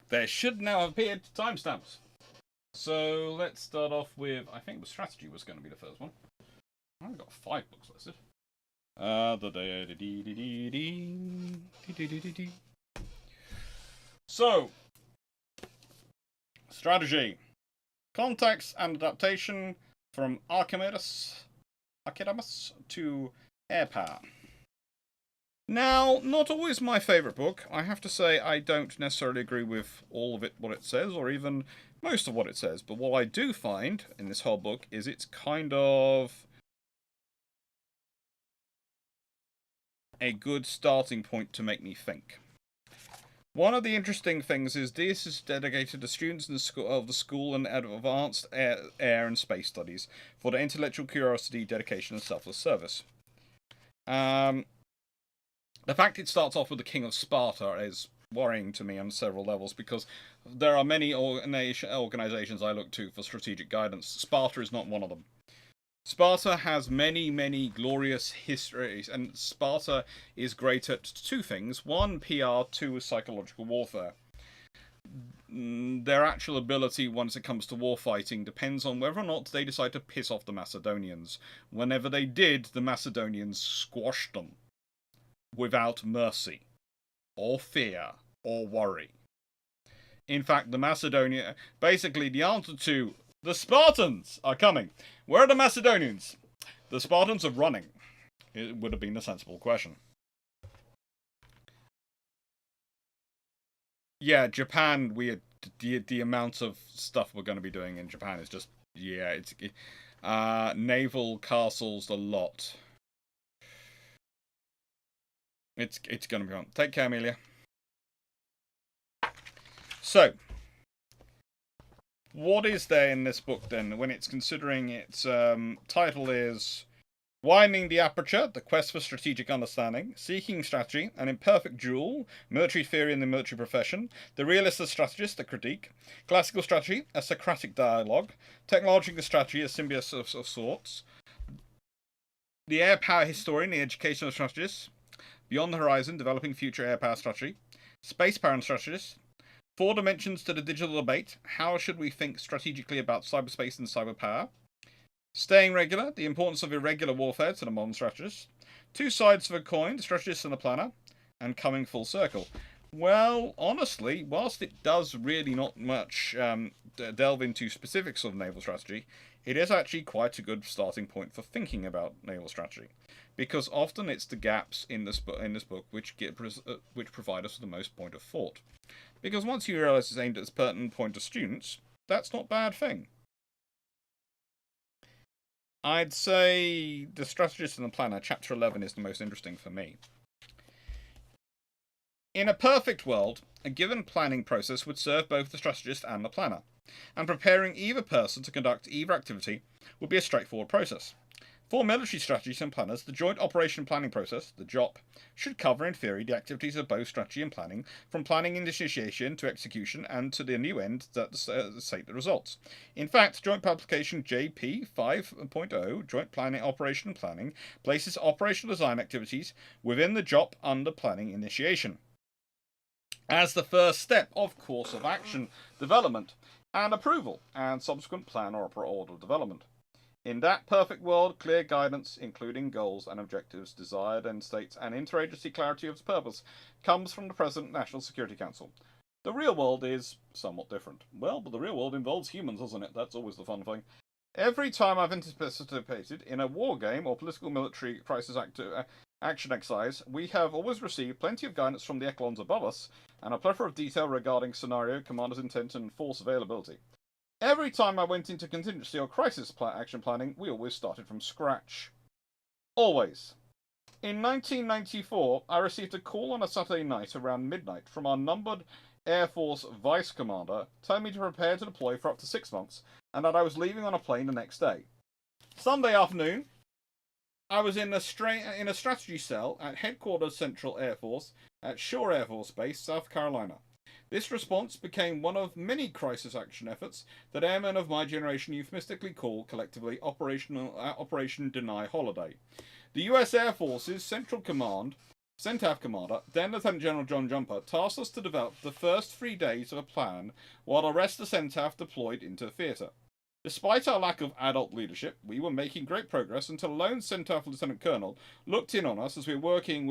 There should now have appeared timestamps. So let's start off with, I think the strategy was going to be the first one. I've got 5 books listed. So, strategy. Context and adaptation from Archimedes to air power. Now, not always my favourite book. I have to say I don't necessarily agree with all of it, what it says, or even most of what it says. But what I do find in this whole book is it's kind of a good starting point to make me think. One of the interesting things is this is dedicated to students in the school and advanced air and space studies for their intellectual curiosity, dedication, and selfless service. The fact it starts off with the King of Sparta is worrying to me on several levels, because there are many organizations I look to for strategic guidance. Sparta is not one of them. Sparta has many, many glorious histories, and Sparta is great at 2 things. 1, PR, 2 is psychological warfare. Their actual ability once it comes to warfighting depends on whether or not they decide to piss off the Macedonians. Whenever they did, the Macedonians squashed them without mercy, or fear, or worry. In fact, basically the answer to the Spartans are coming. Where are the Macedonians? The Spartans are running. It would have been a sensible question. Yeah, Japan. The amount of stuff we're going to be doing in Japan is just it's naval castles a lot. It's going to be on. Take care, Amelia. So, what is there in this book then when it's considering its title is Widening the Aperture, The Quest for Strategic Understanding, Seeking Strategy, An Imperfect Duel, Military Theory in the Military Profession, The Realist as Strategist, A Critique, Classical Strategy, A Socratic Dialogue, Technological Strategy, A Symbiosis of Sorts, The Air Power Historian, The Education of Strategists, Beyond the Horizon, Developing Future Air Power Strategy, Space Power and Strategists, Four Dimensions to the Digital Debate, How Should We Think Strategically About Cyberspace and Cyber Power, Staying Regular, The Importance of Irregular Warfare to the Modern Strategist, Two Sides of a Coin, The Strategist and the Planner, and Coming Full Circle. Well, honestly, whilst it does really not much delve into specifics of naval strategy, it is actually quite a good starting point for thinking about naval strategy, because often it's the gaps in this book which provide us with the most point of thought. Because once you realise it's aimed at its pertinent point of students, that's not a bad thing. I'd say The Strategist and the Planner, Chapter 11, is the most interesting for me. In a perfect world, a given planning process would serve both the strategist and the planner, and preparing either person to conduct either activity would be a straightforward process. For military strategists and planners, the Joint Operation Planning Process, the JOP, should cover in theory the activities of both strategy and planning, from planning initiation to execution and to the new end that state the results. In fact, Joint Publication JP 5.0, Joint Planning Operation Planning, places operational design activities within the JOP under planning initiation, as the first step of course of action development and approval and subsequent plan or order development. In that perfect world, clear guidance, including goals and objectives, desired end states, and interagency clarity of its purpose, comes from the present National Security Council. The real world is somewhat different. Well, but the real world involves humans, doesn't it? That's always the fun thing. Every time I've participated in a war game or political military crisis action exercise, we have always received plenty of guidance from the echelons above us, and a plethora of detail regarding scenario, commander's intent, and force availability. Every time I went into contingency or crisis action planning, we always started from scratch. Always. In 1994, I received a call on a Saturday night around midnight from our numbered Air Force Vice Commander telling me to prepare to deploy for up to 6 months and that I was leaving on a plane the next day. Sunday afternoon, I was in a strategy cell at Headquarters Central Air Force at Shore Air Force Base, South Carolina. This response became one of many crisis action efforts that airmen of my generation euphemistically call collectively Operation Deny Holiday. The U.S. Air Force's Central Command, CENTAF Commander, then Lieutenant General John Jumper, tasked us to develop the first 3 days of a plan while the rest of the CENTAF deployed into theatre. Despite our lack of adult leadership, we were making great progress until a lone CENTAF Lieutenant Colonel looked in on us as we were working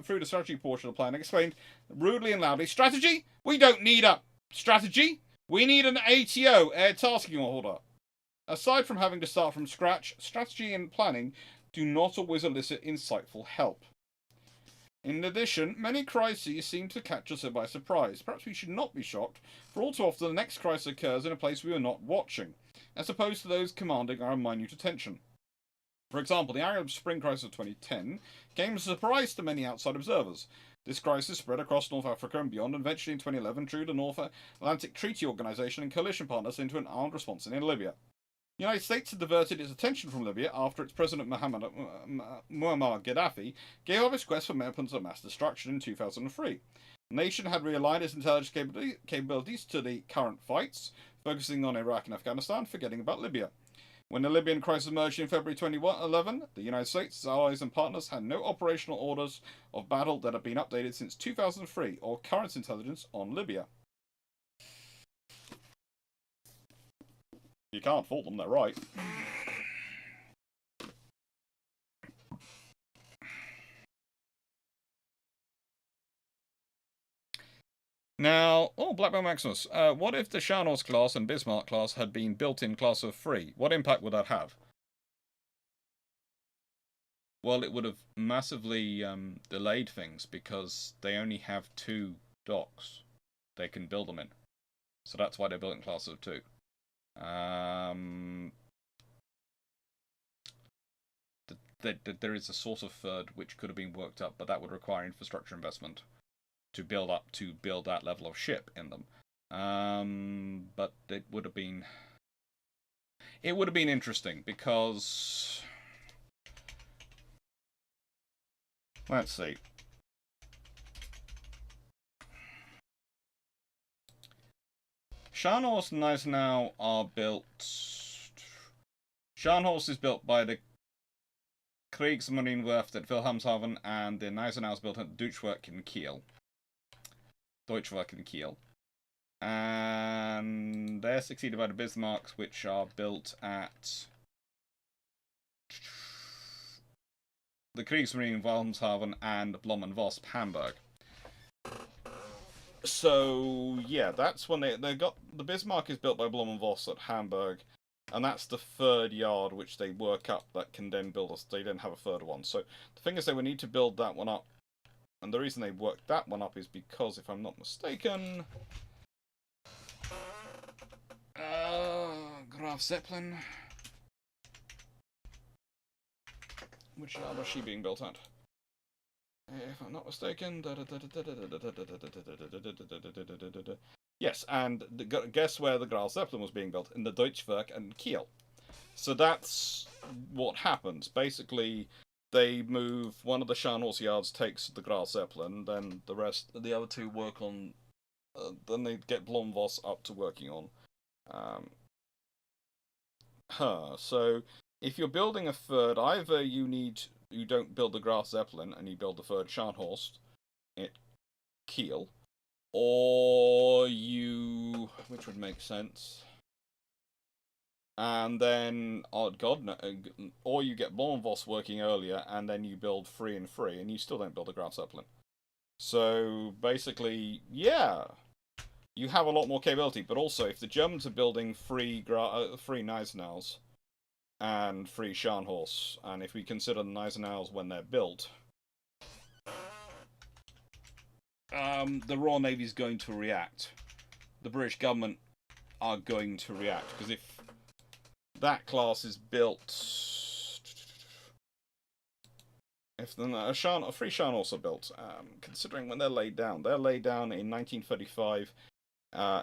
through the strategy portion of the plan and explained rudely and loudly, "Strategy? We don't need a strategy. We need an ATO, Air Tasking Order." Aside from having to start from scratch, strategy and planning do not always elicit insightful help. In addition, many crises seem to catch us by surprise. Perhaps we should not be shocked, for all too often the next crisis occurs in a place we are not watching, as opposed to those commanding our minute attention. For example, the Arab Spring crisis of 2010 came as a surprise to many outside observers. This crisis spread across North Africa and beyond, and eventually in 2011 drew the North Atlantic Treaty Organization and coalition partners into an armed response in Libya. The United States had diverted its attention from Libya after its President Muammar Gaddafi gave up its quest for weapons of mass destruction in 2003. The nation had realigned its intelligence capabilities to the current fights, focusing on Iraq and Afghanistan, forgetting about Libya. When the Libyan crisis emerged in February 2011, the United States, its allies and partners had no operational orders of battle that had been updated since 2003 or current intelligence on Libya. You can't fault them, they're right. Now, Blackbelt Maximus, what if the Shanos class and Bismarck class had been built in class of 3? What impact would that have? Well, it would have massively delayed things because they only have 2 docks they can build them in. So that's why they're built in class of 2. There is a sort of third which could have been worked up, but that would require infrastructure investment to build that level of ship in them. But it would have been interesting because, let's see. Scharnhorst and Gneisenau are built. Scharnhorst is built by the Kriegsmarinewerft at Wilhelmshaven, and the Gneisenau is built at Deutschwerk in Kiel. And they're succeeded by the Bismarcks, which are built at the Kriegsmarine Wilhelmshaven and Blom and Voss, Hamburg. So yeah, that's when they got the Bismarck is built by Blom and Voss at Hamburg, and that's the third yard which they work up that can then build us. They then have a third one. So the thing is, they would need to build that one up, and the reason they worked that one up is because, if I'm not mistaken, Graf Zeppelin. Which yard was she being built at? If I'm not mistaken. Yes, and guess where the Graf Zeppelin was being built? In the Deutschwerk and Kiel. So that's what happens. Basically, they move one of the Scharnhorst yards, takes the Graf Zeppelin, then the other 2 work on. Then they get Blomvoss up to working on her. So if you're building a third, either you don't build the Graf Zeppelin and you build the third Scharnhorst at Kiel, or which would make sense, and then, oh god, no, or you get Blomvoss working earlier, and then you build 3 and 3, and you still don't build the Graf Zeppelin. So basically, yeah, you have a lot more capability. But also, if the Germans are building 3 Gneisenaus and 3 Scharnhorsts, and if we consider the Gneisenaus when they're built, the Royal Navy is going to react. The British government are going to react, because if that class is built, if the 3 Scharnhorsts are built, considering when they're laid down in 1935.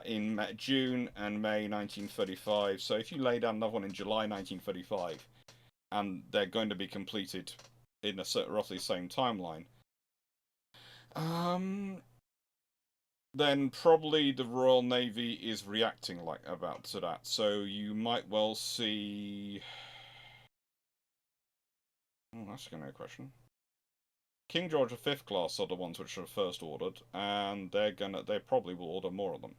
In June and May 1935. So if you lay down another one in July 1935, and they're going to be completed in a roughly same timeline, then probably the Royal Navy is reacting to that. So you might well see. Oh, that's a good question. King George V class are the ones which are first ordered, and they probably will order more of them.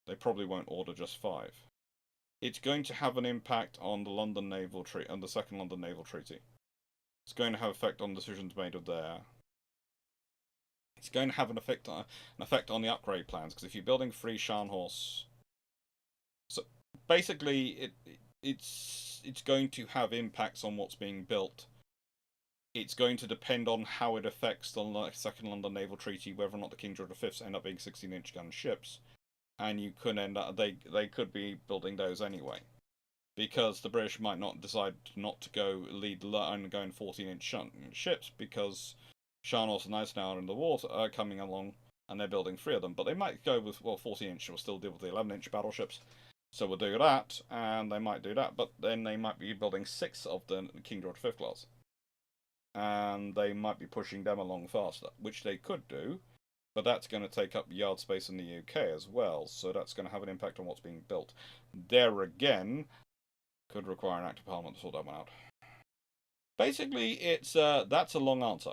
They probably won't order just 5. It's going to have an impact on the London Naval Treaty, on the Second London Naval Treaty. It's going to have effect on decisions made of there. It's going to have an effect on the upgrade plans, because if you're building 3 Scharnhorsts, so basically it's going to have impacts on what's being built. It's going to depend on how it affects the Second London Naval Treaty, whether or not the King George V's end up being 16-inch gun ships, and you could end up they could be building those anyway, because the British might not decide not to go lead and go in 14-inch ships, because Scharnhorst and Gneisenau are in the water coming along, and they're building 3 of them. But they might go with 14-inch. We'll still deal with the 11-inch battleships, so we'll do that, and they might do that. But then they might be building 6 of the King George V class, and they might be pushing them along faster, which they could do. But that's going to take up yard space in the UK as well, so that's going to have an impact on what's being built. There again, could require an act of Parliament to sort that one out. Basically, that's a long answer.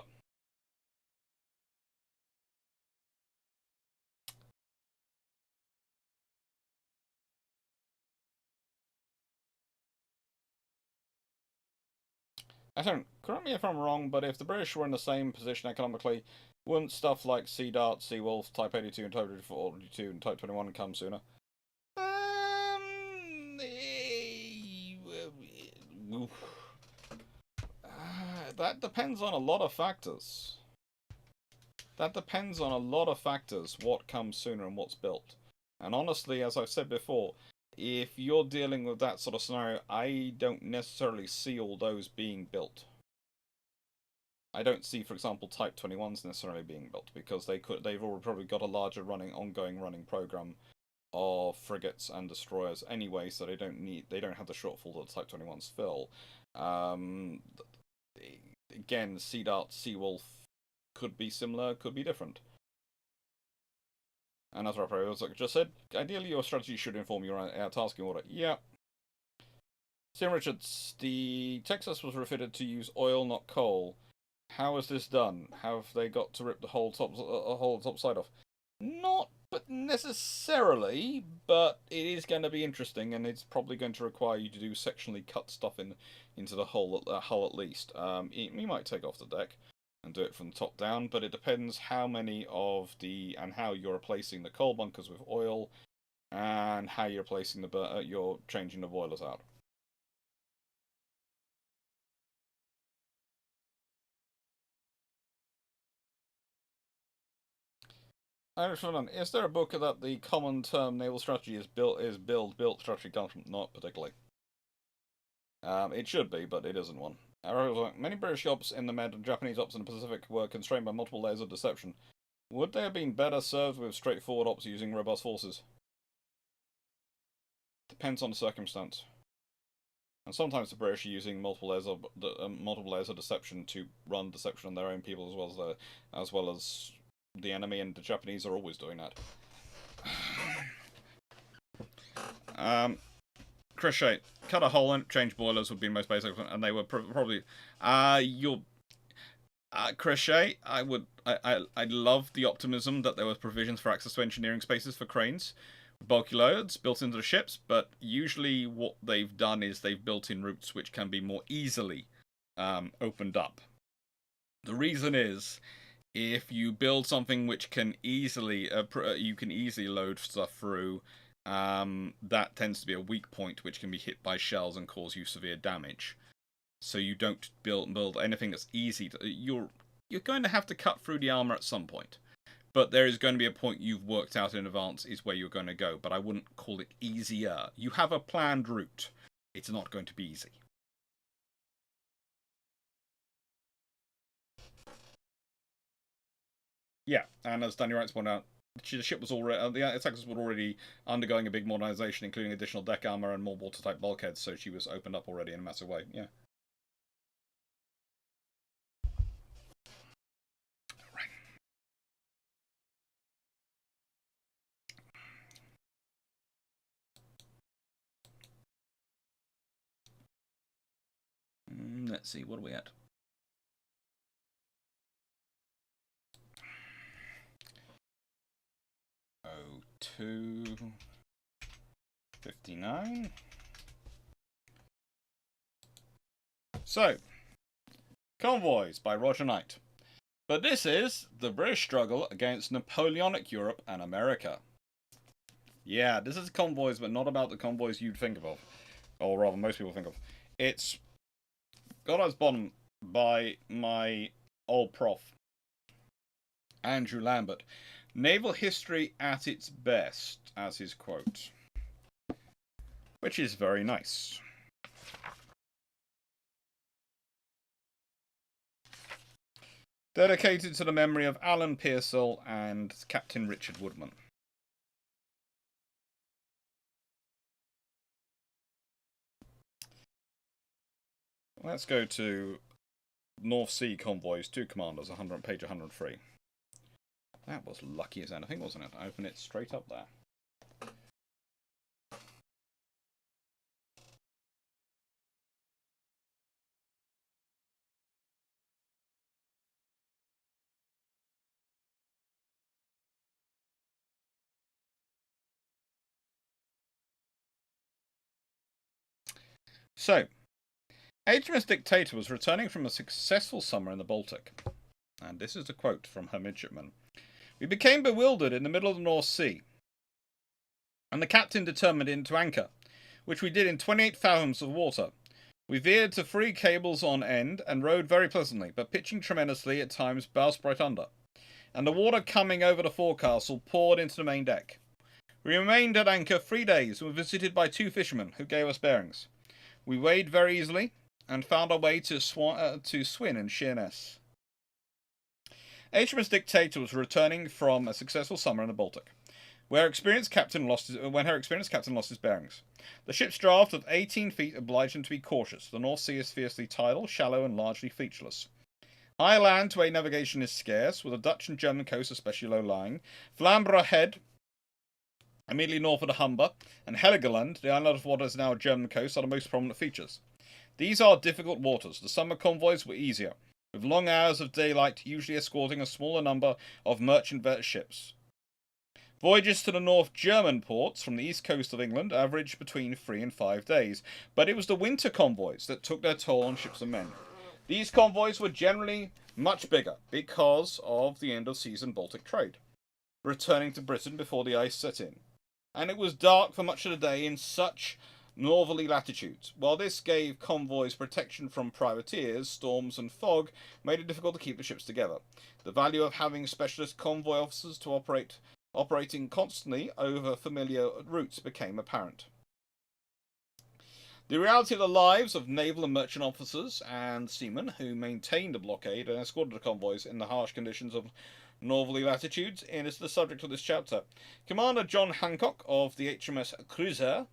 Correct me if I'm wrong, but if the British were in the same position economically, wouldn't stuff like Sea Dart, Sea Wolf, Type 82 and Type 42 and Type 21 come sooner? That depends on a lot of factors. That depends on a lot of factors, what comes sooner and what's built. And honestly, as I've said before, if you're dealing with that sort of scenario, I don't necessarily see all those being built. I don't see, for example, Type 21s necessarily being built, because they've already probably got a larger ongoing running program of frigates and destroyers anyway, so they don't have the shortfall that the Type 21s fill. Again, Sea Dart, Seawolf could be similar, could be different. And as I just said, ideally your strategy should inform your tasking order. Yeah. Sim Richards, the Texas was refitted to use oil, not coal. How is this done? Have they got to rip the whole top side off? Not necessarily, but it is going to be interesting, and it's probably going to require you to do sectionally cut stuff into the hull at least. You might take off the deck and do it from the top down, but it depends how many of and how you're replacing the coal bunkers with oil, and how you're replacing you're changing the boilers out. Is there a book that the common term naval strategy is build strategy comes from? Not particularly. It should be, but it isn't one. Many British ops in the Med and Japanese ops in the Pacific were constrained by multiple layers of deception. Would they have been better served with straightforward ops using robust forces? Depends on the circumstance. And sometimes the British are using multiple layers of deception to run deception on their own people as well as the enemy, and the Japanese are always doing that. Crochet, cut a hole and change boilers would be the most basic, and they were probably Crochet. I love the optimism that there was provisions for access to engineering spaces for cranes, bulky loads built into the ships, but usually what they've done is they've built in routes which can be more easily opened up. The reason is, if you build something which can easily load stuff through, that tends to be a weak point which can be hit by shells and cause you severe damage. So you don't build anything that's easy. You're going to have to cut through the armor at some point, but there is going to be a point you've worked out in advance is where you're going to go. But I wouldn't call it easier. You have a planned route. It's not going to be easy. Yeah, and as Danny Wrights pointed out, the ship was already the Texas was already undergoing a big modernization, including additional deck armor and more watertight bulkheads, so she was opened up already in a massive way. Yeah. Right. Let's see, what are we at? Oh, 2:59. So, Convoys by Roger Knight. But this is the British struggle against Napoleonic Europe and America. Yeah, this is Convoys, but not about the convoys you'd think of. Or rather, most people think of. It's got as bottom by my old prof, Andrew Lambert. Naval history at its best, as his quote. Which is very nice. Dedicated to the memory of Alan Pearsall and Captain Richard Woodman. Let's go to North Sea Convoys, 2 commanders, page 103. That was lucky as anything, wasn't it? I opened it straight up there. So, HMS Dictator was returning from a successful summer in the Baltic. And this is a quote from her midshipman. We became bewildered in the middle of the North Sea, and the captain determined to anchor, which we did in 28 fathoms of water. We veered to 3 cables on end and rode very pleasantly, but pitching tremendously at times bowsprit under, and the water coming over the forecastle poured into the main deck. We remained at anchor 3 days and were visited by 2 fishermen who gave us bearings. We weighed very easily and found our way to Swin and Sheerness. HMS Dictator was returning from a successful summer in the Baltic, when her experienced captain lost his bearings. The ship's draft of 18 feet obliged him to be cautious. The North Sea is fiercely tidal, shallow, and largely featureless. High land to aid navigation is scarce, with the Dutch and German coasts especially low-lying. Flamborough Head, immediately north of the Humber, and Heligoland, the island of what is now a German coast, are the most prominent features. These are difficult waters. The summer convoys were easier, with long hours of daylight usually escorting a smaller number of merchant ships. Voyages to the North German ports from the east coast of England averaged between 3 and 5 days, but it was the winter convoys that took their toll on ships and men. These convoys were generally much bigger because of the end-of-season Baltic trade, returning to Britain before the ice set in, and it was dark for much of the day in such northerly latitudes. While this gave convoys protection from privateers, storms and fog made it difficult to keep the ships together. The value of having specialist convoy officers to operating constantly over familiar routes became apparent. The reality of the lives of naval and merchant officers and seamen who maintained the blockade and escorted the convoys in the harsh conditions of northerly latitudes is the subject of this chapter. Commander John Hancock of the HMS Cruiser,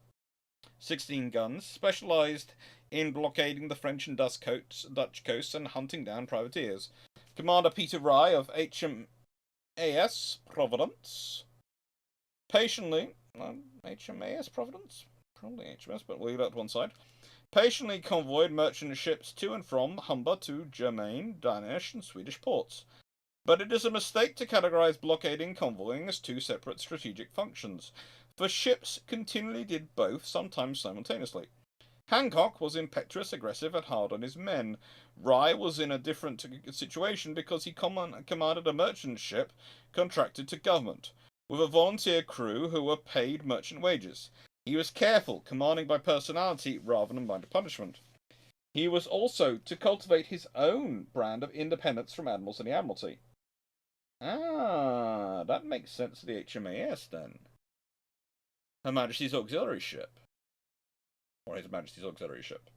16 guns, specialised in blockading the French and Dutch coasts and hunting down privateers. Commander Peter Rye of HMAS Providence patiently HMAS Providence? Probably HMS, but we'll leave that to one side. Patiently convoyed merchant ships to and from Humber to German, Danish, and Swedish ports. But it is a mistake to categorize blockading and convoying as 2 separate strategic functions, for ships continually did both, sometimes simultaneously. Hancock was impetuous, aggressive, and hard on his men. Rye was in a different situation because he commanded a merchant ship contracted to government, with a volunteer crew who were paid merchant wages. He was careful, commanding by personality rather than by punishment. He was also to cultivate his own brand of independence from admirals in the Admiralty. Ah, that makes sense to the HMAS then. Her Majesty's Auxiliary Ship. Or His Majesty's Auxiliary Ship.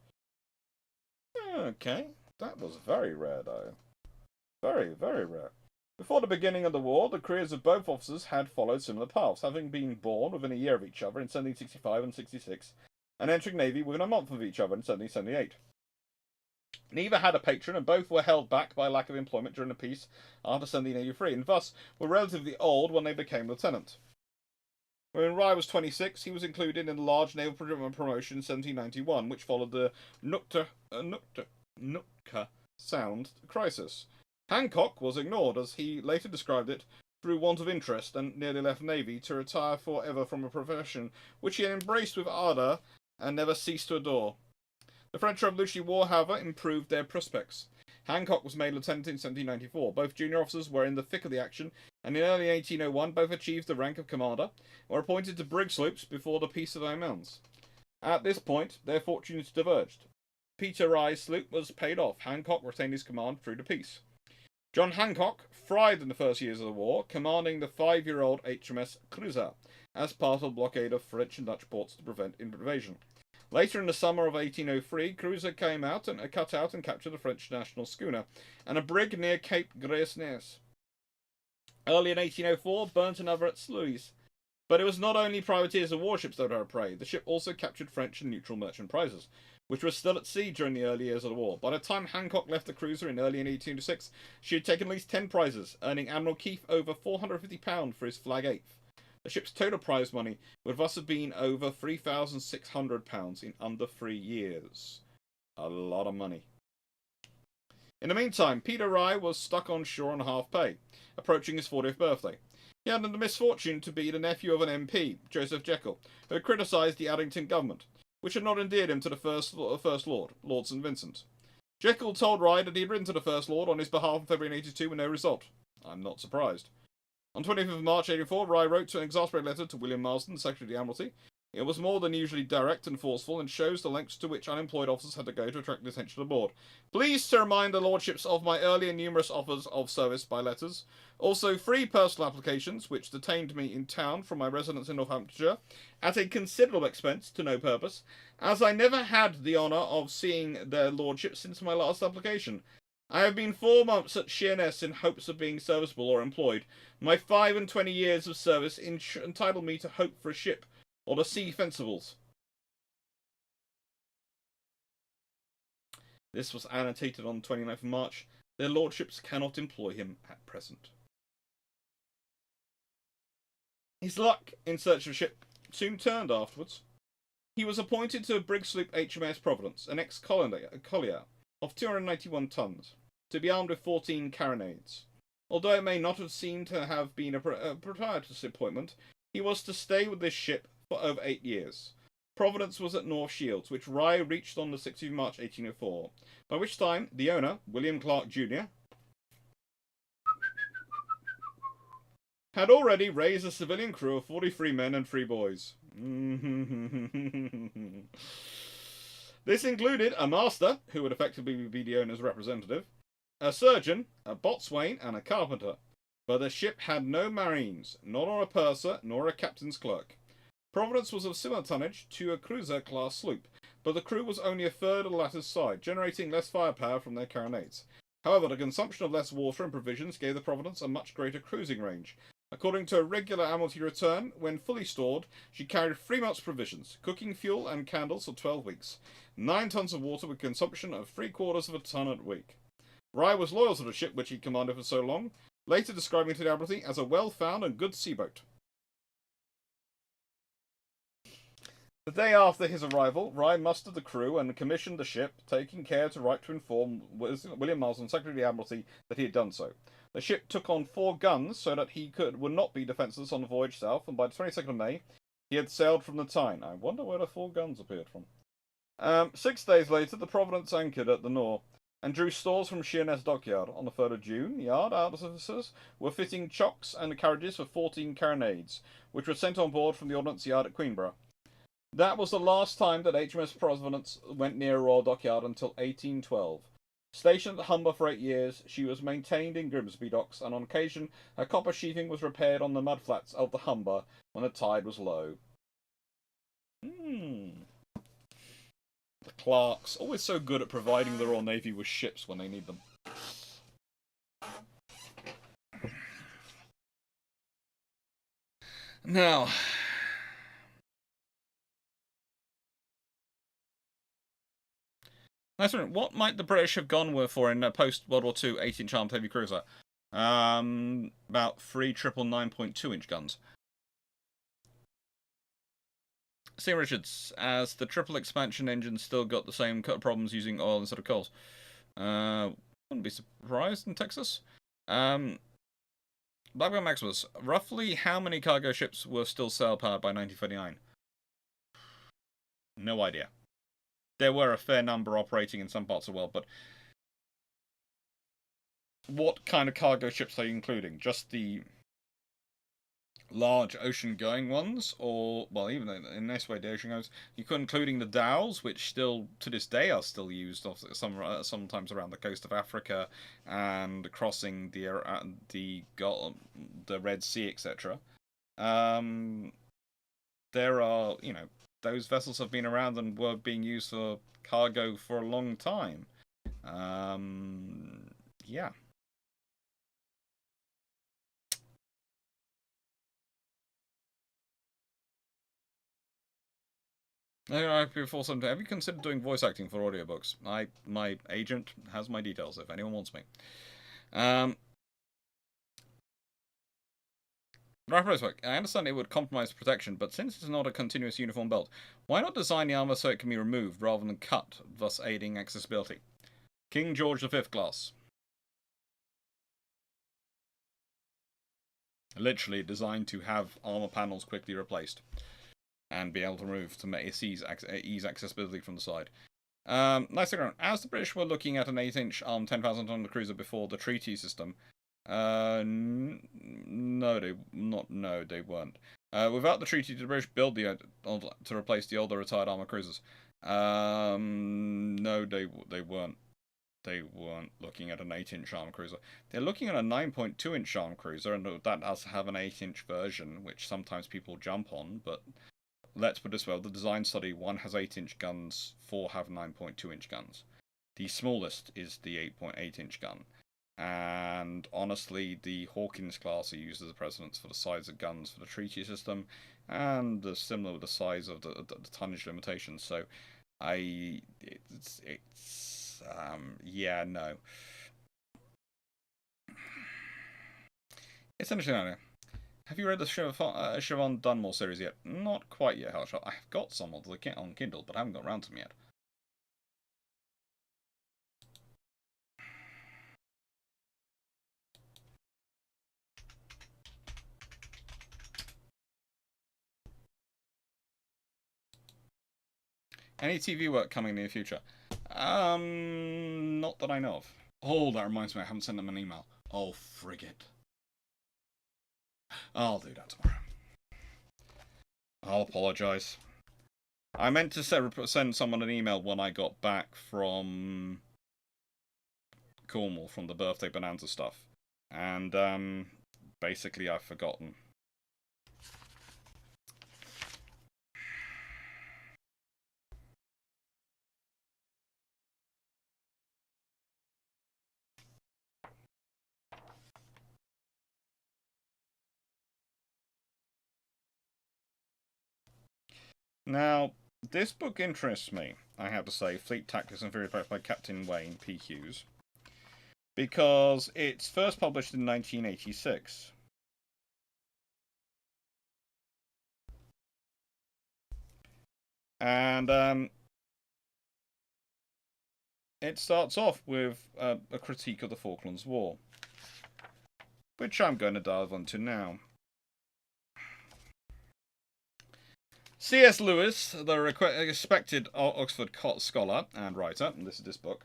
Okay, that was very rare though. Very, very rare. Before the beginning of the war, the careers of both officers had followed similar paths, having been born within a year of each other in 1765 and 66, and entering Navy within a month of each other in 1778. Neither had a patron, and both were held back by lack of employment during the peace after 1783, and thus were relatively old when they became lieutenant. When Rye was 26, he was included in the large naval promotion in 1791, which followed the Nootka Sound crisis. Hancock was ignored, as he later described it, through want of interest, and nearly left the Navy to retire forever from a profession which he had embraced with ardour and never ceased to adore. The French Revolutionary War, however, improved their prospects. Hancock was made lieutenant in 1794. Both junior officers were in the thick of the action, and in early 1801 both achieved the rank of commander, and were appointed to brig sloops before the Peace of Amiens. At this point, their fortunes diverged. Peter Rye's sloop was paid off. Hancock retained his command through the peace. John Hancock fried in the first years of the war, commanding the 5-year-old HMS Cruiser, as part of the blockade of French and Dutch ports to prevent invasion. Later in the summer of 1803, Cruiser cut out and captured a French national schooner, and a brig near Cape Gresnes. Early in 1804, burnt another at Sluys. But it was not only privateers and warships that were her prey. The ship also captured French and neutral merchant prizes, which were still at sea during the early years of the war. By the time Hancock left the cruiser in early 1806, she had taken at least 10 prizes, earning Admiral Keith over £450 for his flag eighth. The ship's total prize money would thus have been over £3,600 in under 3 years. A lot of money. In the meantime, Peter Rye was stuck on shore on half pay, approaching his 40th birthday. He had the misfortune to be the nephew of an MP, Joseph Jekyll, who had criticised the Addington government, which had not endeared him to the First Lord, Lord St. Vincent. Jekyll told Rye that he had written to the First Lord on his behalf in February 1882 with no result. I'm not surprised. On 25th of March 1884, Rye wrote an exasperated letter to William Marsden, Secretary of the Admiralty, It was more than usually direct and forceful, and shows the lengths to which unemployed officers had to go to attract the attention of the board. Pleased to remind the lordships of my earlier numerous offers of service by letters. Also, 3 personal applications, which detained me in town from my residence in Northamptonshire, at a considerable expense to no purpose, as I never had the honour of seeing their lordships since my last application. I have been 4 months at Sheerness in hopes of being serviceable or employed. My 25 years of service entitle me to hope for a ship, or the sea fencibles. This was annotated on the 29th of March. Their lordships cannot employ him at present. His luck in search of a ship soon turned afterwards. He was appointed to a brig sloop HMS Providence, an ex-collier of 291 tons, to be armed with 14 carronades. Although it may not have seemed to have been a proprietor's appointment, he was to stay with this ship for over 8 years. Providence was at North Shields, which Rye reached on the 6th of March 1804, by which time the owner, William Clarke Jr., had already raised a civilian crew of 43 men and 3 boys. This included a master, who would effectively be the owner's representative, a surgeon, a boatswain, and a carpenter. But the ship had no marines, nor a purser, nor a captain's clerk. Providence was of similar tonnage to a cruiser-class sloop, but the crew was only a third of the latter's side, generating less firepower from their carronades. However, the consumption of less water and provisions gave the Providence a much greater cruising range. According to a regular Admiralty return, when fully stored, she carried 3 months' provisions, cooking fuel and candles for 12 weeks, 9 tons of water with consumption of 3/4 of a ton a week. Rye was loyal to the ship which he commanded for so long, later describing it to the Admiralty as a well-found and good sea-boat. The day after his arrival, Rye mustered the crew and commissioned the ship, taking care to write to inform William Marsden, Secretary of the Admiralty, that he had done so. The ship took on 4 guns so that he would not be defenceless on the voyage south, and by the 22nd of May, he had sailed from the Tyne. I wonder where the 4 guns appeared from. 6 days later, the Providence anchored at the Nore and drew stores from Sheerness Dockyard. On the 3rd of June, yard officers were fitting chocks and carriages for 14 carronades, which were sent on board from the Ordnance Yard at Queenborough. That was the last time that HMS Providence went near a Royal Dockyard until 1812. Stationed at Humber for 8 years, she was maintained in Grimsby docks, and on occasion her copper sheathing was repaired on the mudflats of the Humber when the tide was low. The Clarks, always so good at providing the Royal Navy with ships when they need them. Now, what might the British have gone for in post-World War II 18-inch armed heavy cruiser? About 3 triple 9.2-inch guns. C. Richards, as the triple expansion engine still got the same problems using oil instead of coals. Wouldn't be surprised in Texas. Blackburn Maximus, roughly how many cargo ships were still sail-powered by 1939? No idea. There were a fair number operating in some parts of the world, but what kind of cargo ships are you including? Just the large ocean-going ones, or, well, even in this way, the ocean goes, you could including the dhows, which still, to this day, are still used sometimes around the coast of Africa and crossing the Red Sea, etc. There are, those vessels have been around and were being used for cargo for a long time. Yeah. Have you considered doing voice acting for audiobooks? My agent has my details if anyone wants me. I understand it would compromise protection, but since it's not a continuous uniform belt, why not design the armour so it can be removed rather than cut, thus aiding accessibility? King George V class. Literally designed to have armour panels quickly replaced and be able to move to ease accessibility from the side. Nice thing. As the British were looking at an 8-inch armed 10,000-ton cruiser before the treaty system, no, they weren't. Without the treaty, did the British build to replace the older retired armoured cruisers? No, they weren't. They weren't looking at an 8-inch armoured cruiser. They're looking at a 9.2-inch armoured cruiser, and that does have an 8-inch version, which sometimes people jump on. But let's put it this way: the design study, 1 has 8-inch guns, 4 have 9.2-inch guns. The smallest is the 8.8-inch gun. And honestly, the Hawkins class are used as a precedence for the size of guns for the treaty system, and similar with the size of the tonnage limitations. So, yeah, no. Essentially, no. Have you read the Siobhan Dunmore series yet? Not quite yet, Hellshot. I've got some of the on Kindle, but I haven't got around to them yet. Any TV work coming in the near future? Not that I know of. Oh, that reminds me, I haven't sent them an email. Oh, frigate. I'll do that tomorrow. I'll apologise. I meant to send someone an email when I got back from Cornwall, from the birthday bonanza stuff. And, basically I've forgotten. Now, this book interests me, I have to say, Fleet Tactics and Theory by Captain Wayne P. Hughes, because it's first published in 1986. And it starts off with a critique of the Falklands War, which I'm going to dive into now. C.S. Lewis, the respected Oxford scholar and writer, and this is this book.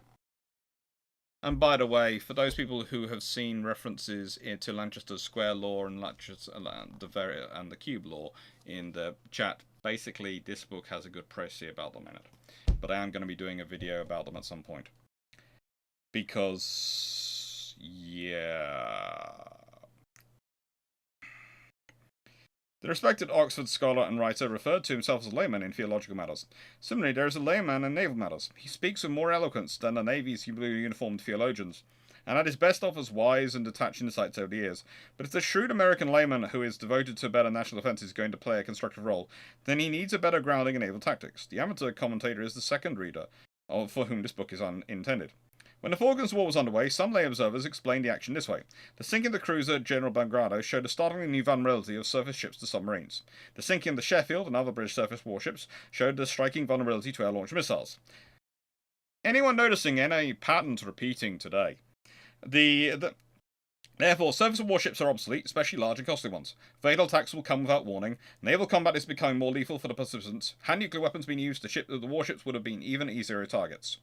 And by the way, for those people who have seen references to Lancaster's square law and the cube law in the chat, basically this book has a good précis about them in it. But I am going to be doing a video about them at some point. Because, yeah... The respected Oxford scholar and writer referred to himself as a layman in theological matters. Similarly, there is a layman in naval matters. He speaks with more eloquence than the Navy's uniformed theologians, and at his best offers wise and detached insights over the years. But if the shrewd American layman who is devoted to better national defense is going to play a constructive role, then he needs a better grounding in naval tactics. The amateur commentator is the second reader, for whom this book is intended. When the Falklands War was underway, some lay observers explained the action this way. The sinking of the cruiser General Belgrano showed a startlingly new vulnerability of surface ships to submarines. The sinking of the Sheffield and other British surface warships showed a striking vulnerability to air-launched missiles. Anyone noticing any patterns repeating today? Therefore, surface warships are obsolete, especially large and costly ones. Fatal attacks will come without warning. Naval combat is becoming more lethal for the participants. Had nuclear weapons been used, the warships would have been even easier targets.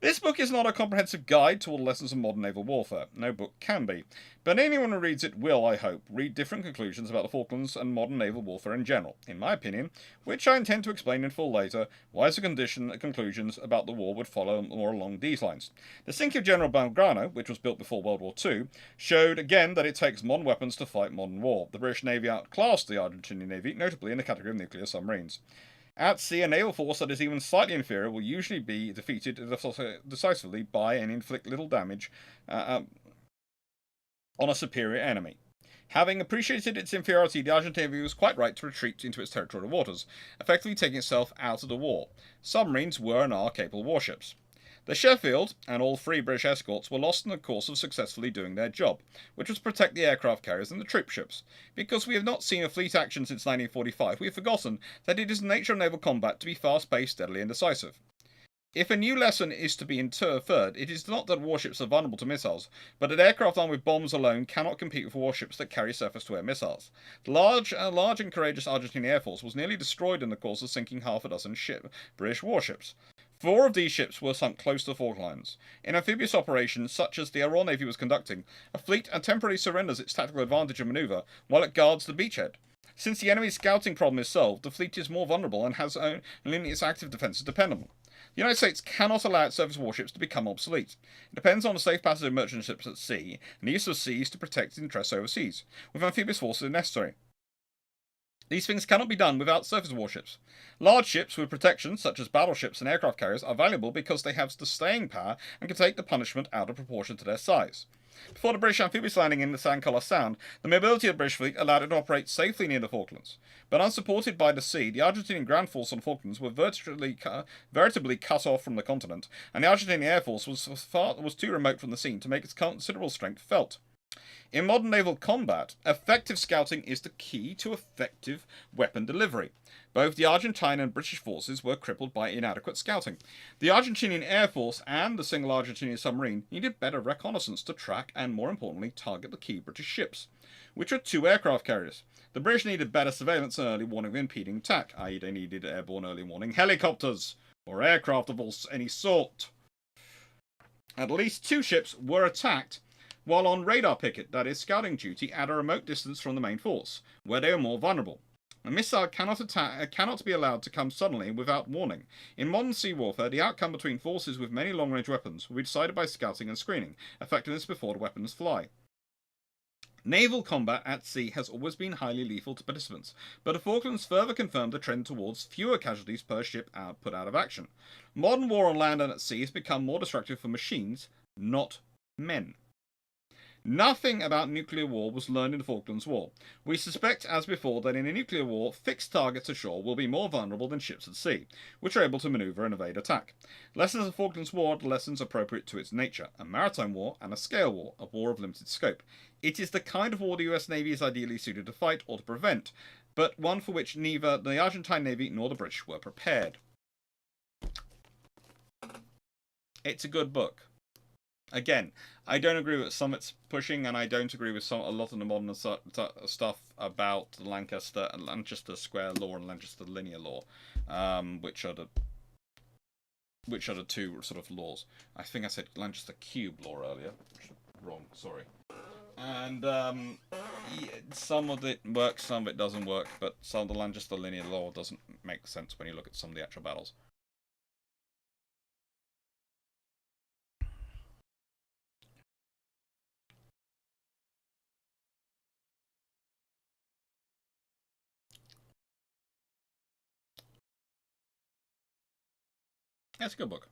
This book is not a comprehensive guide to all the lessons of modern naval warfare. No book can be. But anyone who reads it will, I hope, read different conclusions about the Falklands and modern naval warfare in general. In my opinion, which I intend to explain in full later, wiser conclusions about the war would follow more along these lines. The sinking of General Belgrano, which was built before World War II, showed again that it takes modern weapons to fight modern war. The British Navy outclassed the Argentinian Navy, notably in the category of nuclear submarines. At sea, a naval force that is even slightly inferior will usually be defeated decisively by and inflict little damage on a superior enemy. Having appreciated its inferiority, the Argentine Navy was quite right to retreat into its territorial waters, effectively taking itself out of the war. Submarines were and are capable warships. The Sheffield and all 3 British escorts were lost in the course of successfully doing their job, which was to protect the aircraft carriers and the troop ships. Because we have not seen a fleet action since 1945, we have forgotten that it is the nature of naval combat to be fast-paced, steadily and decisive. If a new lesson is to be inferred, it is not that warships are vulnerable to missiles, but that aircraft armed with bombs alone cannot compete with warships that carry surface-to-air missiles. The large and courageous Argentine Air Force was nearly destroyed in the course of sinking half a dozen British warships. 4 of these ships were sunk close to the Falklands. In amphibious operations, such as the Royal Navy was conducting, a fleet temporarily surrenders its tactical advantage of manoeuvre while it guards the beachhead. Since the enemy's scouting problem is solved, the fleet is more vulnerable and has only its active defences dependable. The United States cannot allow its surface warships to become obsolete. It depends on the safe passage of merchant ships at sea and the use of seas to protect its interests overseas, with amphibious forces if necessary. These things cannot be done without surface warships. Large ships with protection, such as battleships and aircraft carriers, are valuable because they have the staying power and can take the punishment out of proportion to their size. Before the British amphibious landing in the Sandcollar Sound, the mobility of the British fleet allowed it to operate safely near the Falklands. But unsupported by the sea, the Argentinian ground force on the Falklands were veritably cut off from the continent, and the Argentinian air force was too remote from the scene to make its considerable strength felt. In modern naval combat, effective scouting is the key to effective weapon delivery. Both the Argentine and British forces were crippled by inadequate scouting. The Argentinian Air Force and the single Argentinian submarine needed better reconnaissance to track and, more importantly, target the key British ships, which were 2 aircraft carriers. The British needed better surveillance and early warning of impeding attack, i.e. they needed airborne early warning helicopters, or aircraft of any sort. At least 2 ships were attacked while on radar picket, that is, scouting duty, at a remote distance from the main force, where they are more vulnerable. A missile cannot be allowed to come suddenly without warning. In modern sea warfare, the outcome between forces with many long-range weapons will be decided by scouting and screening, effectiveness before the weapons fly. Naval combat at sea has always been highly lethal to participants, but the Falklands further confirmed the trend towards fewer casualties per ship put out of action. Modern war on land and at sea has become more destructive for machines, not men. Nothing about nuclear war was learned in the Falklands War. We suspect, as before, that in a nuclear war, fixed targets ashore will be more vulnerable than ships at sea, which are able to maneuver and evade attack. Lessons of the Falklands War are lessons appropriate to its nature, a maritime war and a scale war, a war of limited scope. It is the kind of war the US Navy is ideally suited to fight or to prevent, but one for which neither the Argentine Navy nor the British were prepared. It's a good book. Again, I don't agree with some it's pushing, and I don't agree with a lot of the modern stuff about the Lancaster Square Law and Lancaster Linear Law, which are the 2 sort of laws. I think I said Lancaster Cube Law earlier. Wrong, sorry. And some of it works, some of it doesn't work, but some of the Lancaster Linear Law doesn't make sense when you look at some of the actual battles. That's a good book.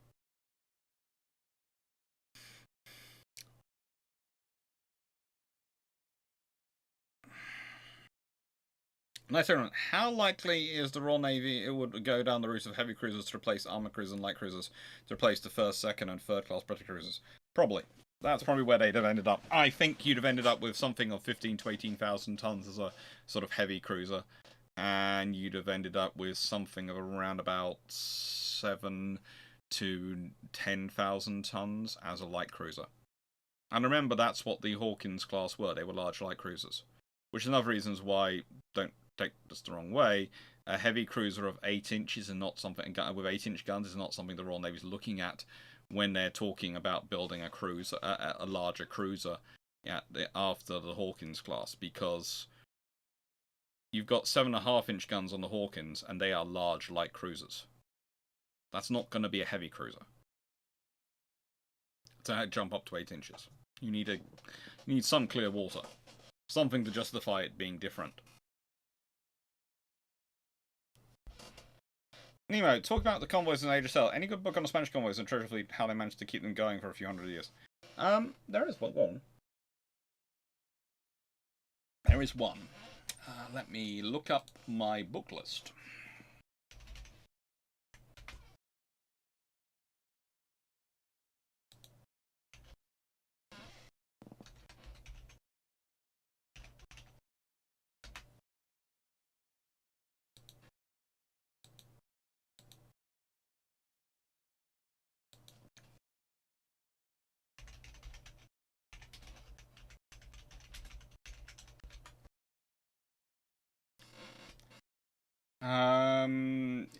Nice everyone. How likely is the Royal Navy it would go down the route of heavy cruisers to replace armoured cruisers and light cruisers to replace the first, second, and third class British cruisers? Probably. That's probably where they'd have ended up. I think you'd have ended up with something of 15 to 18,000 tons as a sort of heavy cruiser, and you'd have ended up with something of around about 7 to 10,000 tons as a light cruiser. And remember, that's what the Hawkins class were. They were large light cruisers, which is another reason why, don't take this the wrong way, a heavy cruiser of 8 inches and not something with 8-inch guns is not something the Royal Navy's looking at when they're talking about building a cruiser, a larger cruiser after the Hawkins class, because you've got 7.5-inch guns on the Hawkins and they are large light cruisers. That's not going to be a heavy cruiser to jump up to 8 inches. You need some clear water, something to justify it being different. Nemo, talk about the convoys in Age of Sail. Any good book on the Spanish convoys and treasure fleet, how they managed to keep them going for a few hundred years? There is one. There is one. Let me look up my book list.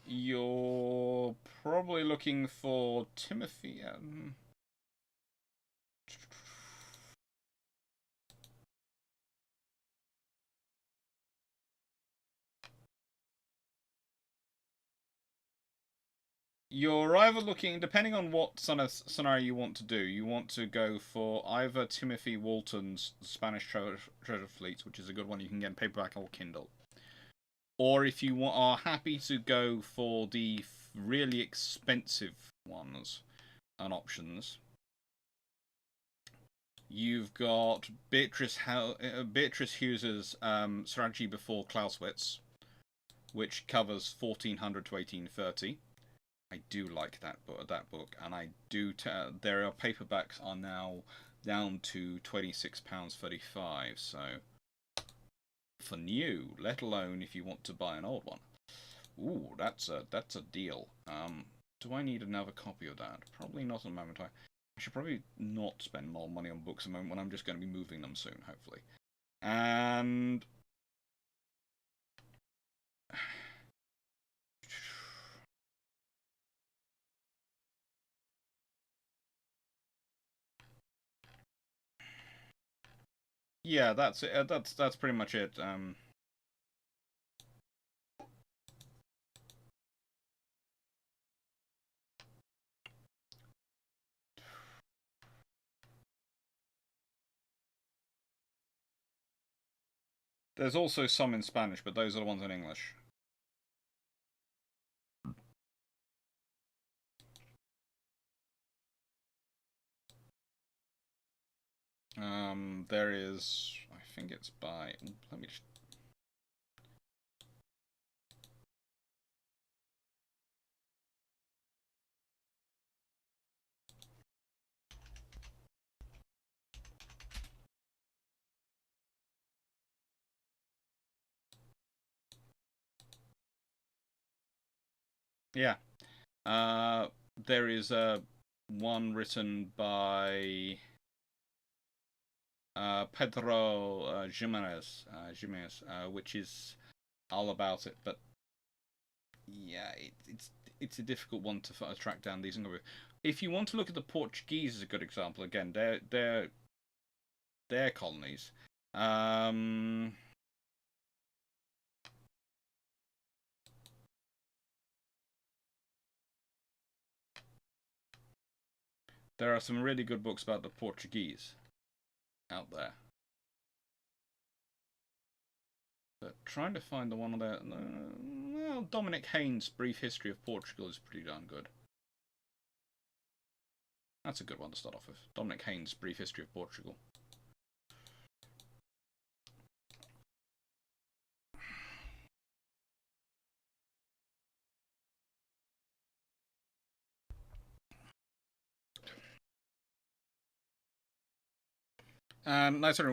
You're probably looking for Timothy. You're either looking, depending on what scenario you want to do, you want to go for either Timothy Walton's Spanish Treasure Fleet, which is a good one you can get in paperback or Kindle. Or if you are happy to go for the really expensive ones and options, you've got Beatrice Hughes's Strategy Before Clausewitz, which covers 1400 to 1830. I do like that book, and I do. Their paperbacks are now down to £26.35. So for new, let alone if you want to buy an old one. Ooh, that's a deal. Do I need another copy of that? Probably not at the moment. I should probably not spend more money on books at the moment when I'm just going to be moving them soon, hopefully. And yeah, that's it. That's pretty much it. There's also some in Spanish, but those are the ones in English. There is, I think it's by. Let me just. Yeah. There is one written by Pedro Jimenez, which is all about it. But yeah, it's a difficult one to track down these. If you want to look at the Portuguese as a good example, again, they're colonies. There are some really good books about the Portuguese out there. But trying to find the one on there. Well, Dominic Haynes' Brief History of Portugal is pretty darn good. That's a good one to start off with. Dominic Haynes' Brief History of Portugal.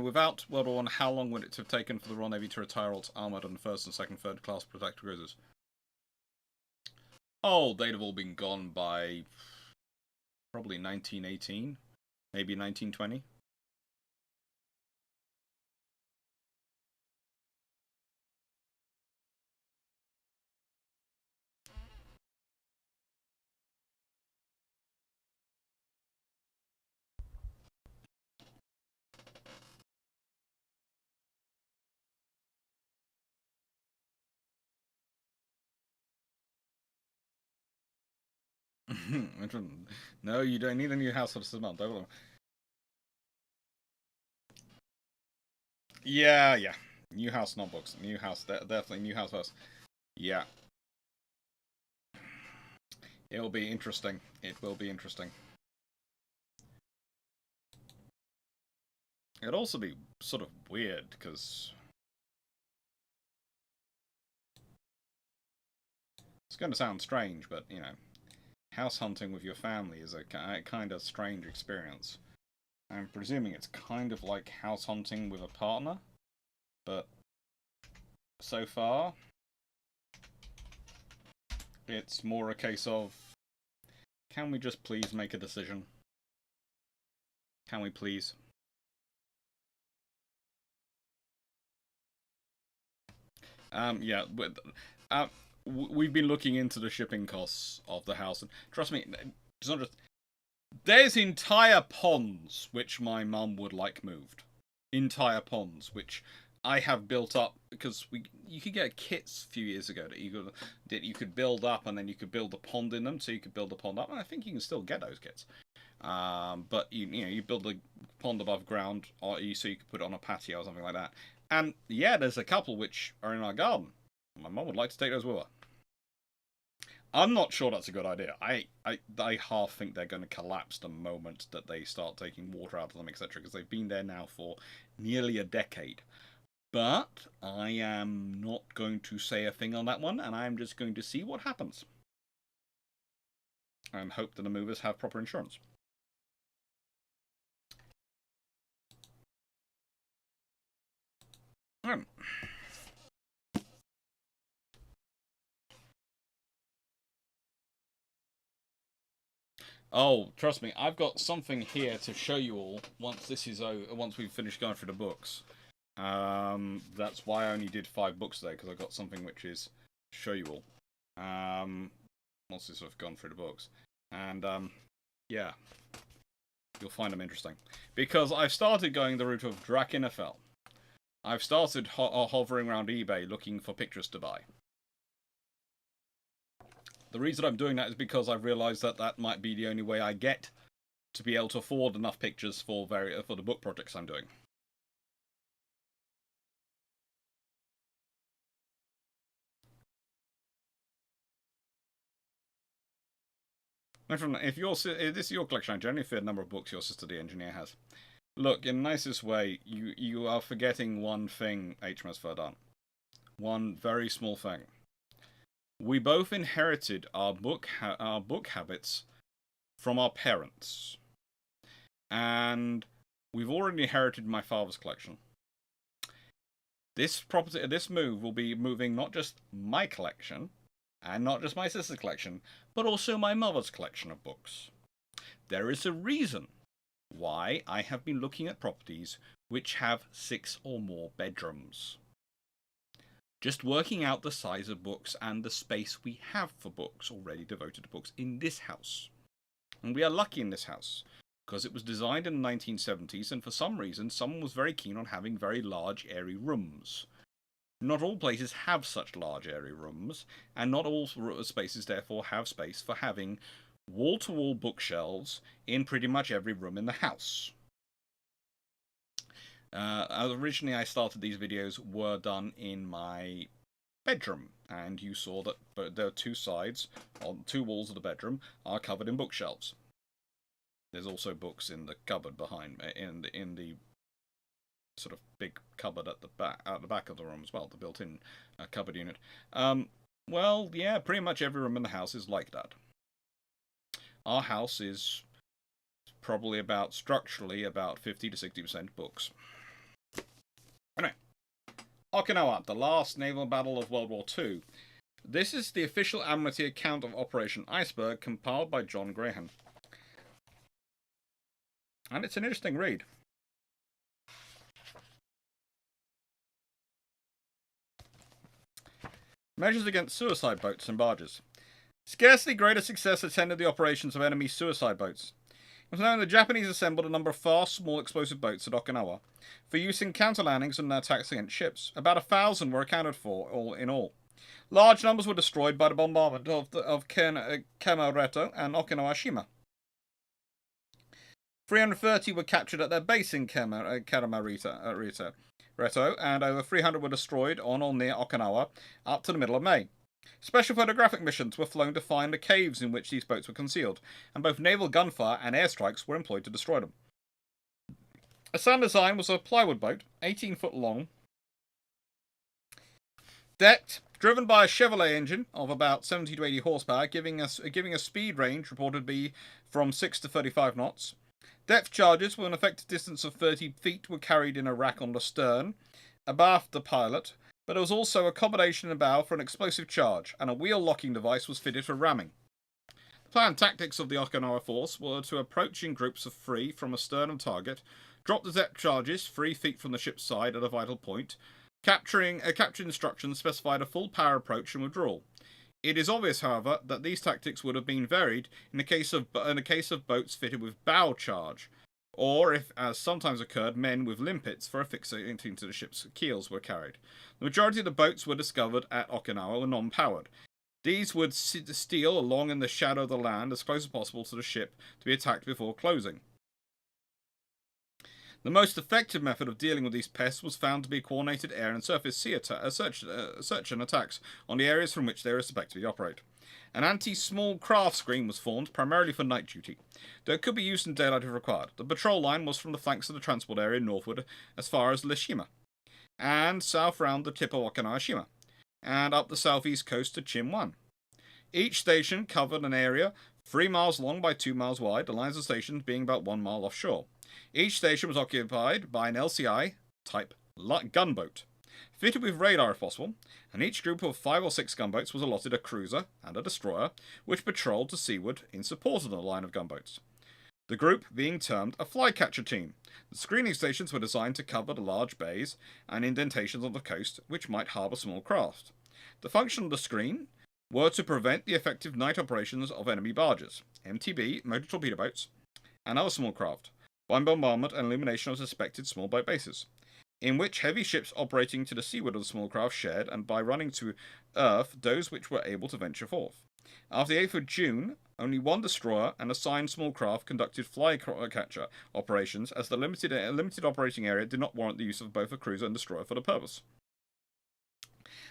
Without World War I, how long would it have taken for the Royal Navy to retire all its armoured and first and second, third class protector cruisers? Oh, they'd have all been gone by probably 1918, maybe 1920. No, you don't need a new house for this month. Yeah. New house, not books. New house, definitely new house first. Yeah. It will be interesting. It will be interesting. It'd also be sort of weird, because it's going to sound strange, but, you know, house hunting with your family is a kind of strange experience. I'm presuming it's kind of like house hunting with a partner, but so far, it's more a case of, can we just please make a decision? Can we please? Yeah, we've been looking into the shipping costs of the house, and trust me, it's not just. There's entire ponds which my mum would like moved. Entire ponds which I have built up, because you could get kits a few years ago that you could build up, and then you could build a pond in them, so you could build a pond up, and I think you can still get those kits. But you build a pond above ground, so you could put it on a patio or something like that. And yeah, there's a couple which are in our garden. My mum would like to take those with her. I'm not sure that's a good idea. I half think they're going to collapse the moment that they start taking water out of them, etc. Because they've been there now for nearly a decade. But I am not going to say a thing on that one, and I'm just going to see what happens. And hope that the movers have proper insurance. Oh, trust me, I've got something here to show you all once this is over, once we've finished going through the books. That's why I only did 5 books today, because I've got something which is to show you all. Once this have gone through the books. And, yeah. You'll find them interesting. Because I've started going the route of Drakenfell. I've started hovering around eBay looking for pictures to buy. The reason I'm doing that is because I've realised that that might be the only way I get to be able to afford enough pictures for the book projects I'm doing. If this is your collection, I generally fear the number of books your sister the engineer has. Look, in the nicest way, you are forgetting one thing, HMS Verdun. One very small thing. We both inherited our book habits from our parents. And we've already inherited my father's collection. This move will be moving not just my collection, and not just my sister's collection, but also my mother's collection of books. There is a reason why I have been looking at properties which have 6 or more bedrooms. Just working out the size of books and the space we have for books already devoted to books in this house. And we are lucky in this house, because it was designed in the 1970s, and for some reason someone was very keen on having very large airy rooms. Not all places have such large airy rooms, and not all spaces therefore have space for having wall-to-wall bookshelves in pretty much every room in the house. Originally I started these videos were done in my bedroom, and you saw that there are 2 sides on 2 walls of the bedroom are covered in bookshelves. There's also books in the cupboard behind in the sort of big cupboard at the back of the room as well, the built-in cupboard unit. Well, yeah, pretty much every room in the house is like that. Our house is probably structurally about 50 to 60% books. Anyway, Okinawa, the last naval battle of World War II. This is the official Admiralty account of Operation Iceberg, compiled by J Grehan. And it's an interesting read. Measures against suicide boats and barges. Scarcely greater success attended the operations of enemy suicide boats. It was known the Japanese assembled a number of fast, small explosive boats at Okinawa for use in counter-landings and attacks against ships. About 1,000 were accounted for, all in all. Large numbers were destroyed by the bombardment of Kemoreto and Okinawa-shima. 330 were captured at their base in Kemoreto, and over 300 were destroyed on or near Okinawa up to the middle of May. Special photographic missions were flown to find the caves in which these boats were concealed, and both naval gunfire and airstrikes were employed to destroy them. A sound design was a plywood boat, 18 foot long, decked, driven by a Chevrolet engine of about 70 to 80 horsepower, giving a speed range reported to be from 6 to 35 knots. Depth charges with an effective distance of 30 feet were carried in a rack on the stern, abaft the pilot, but there was also accommodation in the bow for an explosive charge, and a wheel locking device was fitted for ramming. The planned tactics of the Okinawa force were to approach in groups of 3 from a stern and target, drop the depth charges 3 feet from the ship's side at a vital point. Capture instructions specified a full power approach and withdrawal. It is obvious, however, that these tactics would have been varied in the case of boats fitted with bow charge, or if, as sometimes occurred, men with limpets for affixing to the ship's keels were carried. The majority of the boats were discovered at Okinawa were non-powered. These would steal along in the shadow of the land as close as possible to the ship to be attacked before closing. The most effective method of dealing with these pests was found to be coordinated air and surface sea search and attacks on the areas from which they were suspected to operate. An anti-small craft screen was formed, primarily for night duty, though it could be used in daylight if required. The patrol line was from the flanks of the transport area northward as far as Lishima, and south round the tip of Okinawa Shima, and up the southeast coast to Chinwan. Each station covered an area 3 miles long by 2 miles wide, the lines of stations being about 1 mile offshore. Each station was occupied by an LCI-type gunboat, fitted with radar if possible, and each group of 5 or 6 gunboats was allotted a cruiser and a destroyer, which patrolled to seaward in support of the line of gunboats. The group being termed a flycatcher team. The screening stations were designed to cover the large bays and indentations on the coast which might harbour small craft. The function of the screen were to prevent the effective night operations of enemy barges, MTB, motor torpedo boats, and other small craft, by bombardment and illumination of suspected small boat bases, in which heavy ships operating to the seaward of the small craft shared, and by running to earth those which were able to venture forth. After the 8th of June, only one destroyer and assigned small craft conducted flycatcher operations, as the limited operating area did not warrant the use of both a cruiser and destroyer for the purpose.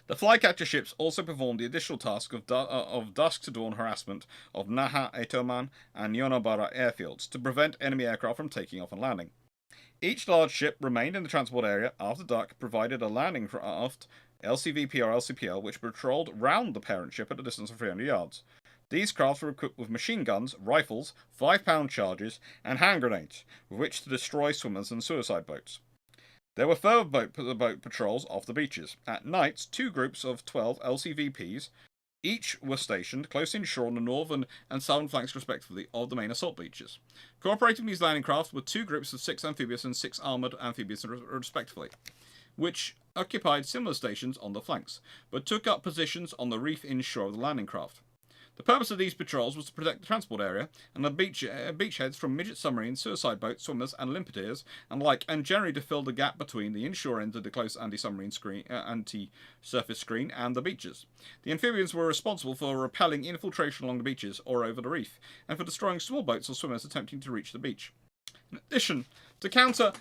The flycatcher ships also performed the additional task of dusk to dawn harassment of Naha, Etoman, and Yonobara airfields to prevent enemy aircraft from taking off and landing. Each large ship remained in the transport area after dark, provided a landing craft, LCVP or LCPL, which patrolled round the parent ship at a distance of 300 yards. These crafts were equipped with machine guns, rifles, 5-pound charges, and hand grenades, with which to destroy swimmers and suicide boats. There were further boat patrols off the beaches. At night, 2 groups of 12 LCVPs each were stationed close inshore on the northern and southern flanks respectively of the main assault beaches. Cooperating with these landing craft were 2 groups of 6 amphibious and 6 armoured amphibious respectively, which occupied similar stations on the flanks, but took up positions on the reef inshore of the landing craft. The purpose of these patrols was to protect the transport area and the beachheads from midget submarines, suicide boats, swimmers, and limpeteers, and generally to fill the gap between the inshore end of the close anti-surface screen and the beaches. The amphibians were responsible for repelling infiltration along the beaches or over the reef, and for destroying small boats or swimmers attempting to reach the beach. In addition, to counter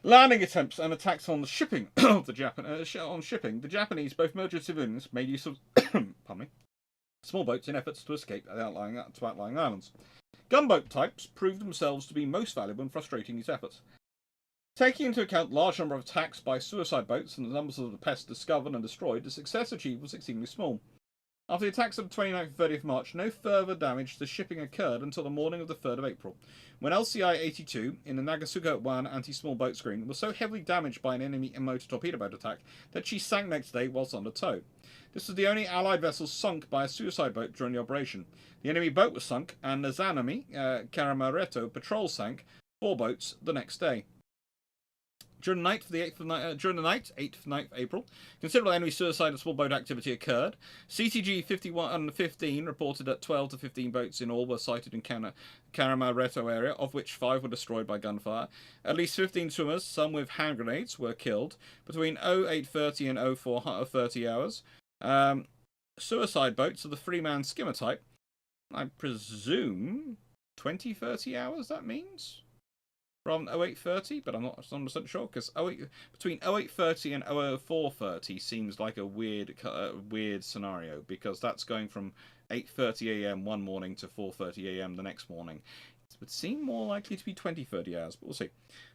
landing attempts and attacks on the shipping of the Japanese, both military and civilians, made use of small boats in efforts to escape to outlying islands. Gunboat types proved themselves to be most valuable in frustrating these efforts. Taking into account the large number of attacks by suicide boats and the numbers of the pests discovered and destroyed, the success achieved was exceedingly small. After the attacks of the 29th and 30th March, no further damage to shipping occurred until the morning of the 3rd of April, when LCI-82 in the Nagasuka-1 anti-small boat screen was so heavily damaged by an enemy motor torpedo boat attack that she sank next day whilst under tow. This was the only Allied vessel sunk by a suicide boat during the operation. The enemy boat was sunk, and the Zanami Karamareto patrol sank 4 boats the next day. During the night, 8th 9th April, considerable enemy suicide and small boat activity occurred. CTG 5115 reported that 12 to 15 boats in all were sighted in Karamareto area, of which 5 were destroyed by gunfire. At least 15 swimmers, some with hand grenades, were killed between 0830 and 0430 hours. Suicide boats of the 3-man skimmer type, I presume 20-30 hours that means? From 0830, but I'm not 100% sure, because between 0830 and 0430 seems like a weird scenario, because that's going from 8:30 a.m. one morning to 4:30 a.m. the next morning. It would seem more likely to be 20-30 hours, but we'll see.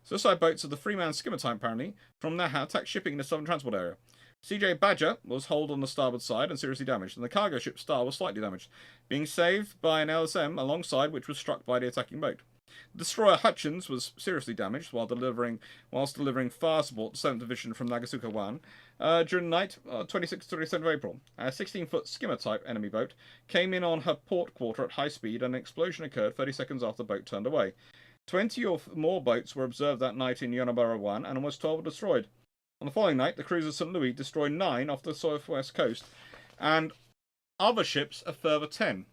Suicide boats of the 3-man skimmer type, apparently, from Naha attacked shipping in the southern transport area. CJ Badger was holed on the starboard side and seriously damaged, and the cargo ship Star was slightly damaged, being saved by an LSM alongside, which was struck by the attacking boat. The destroyer Hutchins was seriously damaged whilst delivering fire support to 7th Division from Nagasuka-1 during the night, 26th to 27th of April. A 16-foot skimmer-type enemy boat came in on her port quarter at high speed, and an explosion occurred 30 seconds after the boat turned away. 20 or more boats were observed that night in Yonobara-1, and almost 12 were destroyed. On the following night, the cruiser St. Louis destroyed 9 off the southwest coast, and other ships a further 10.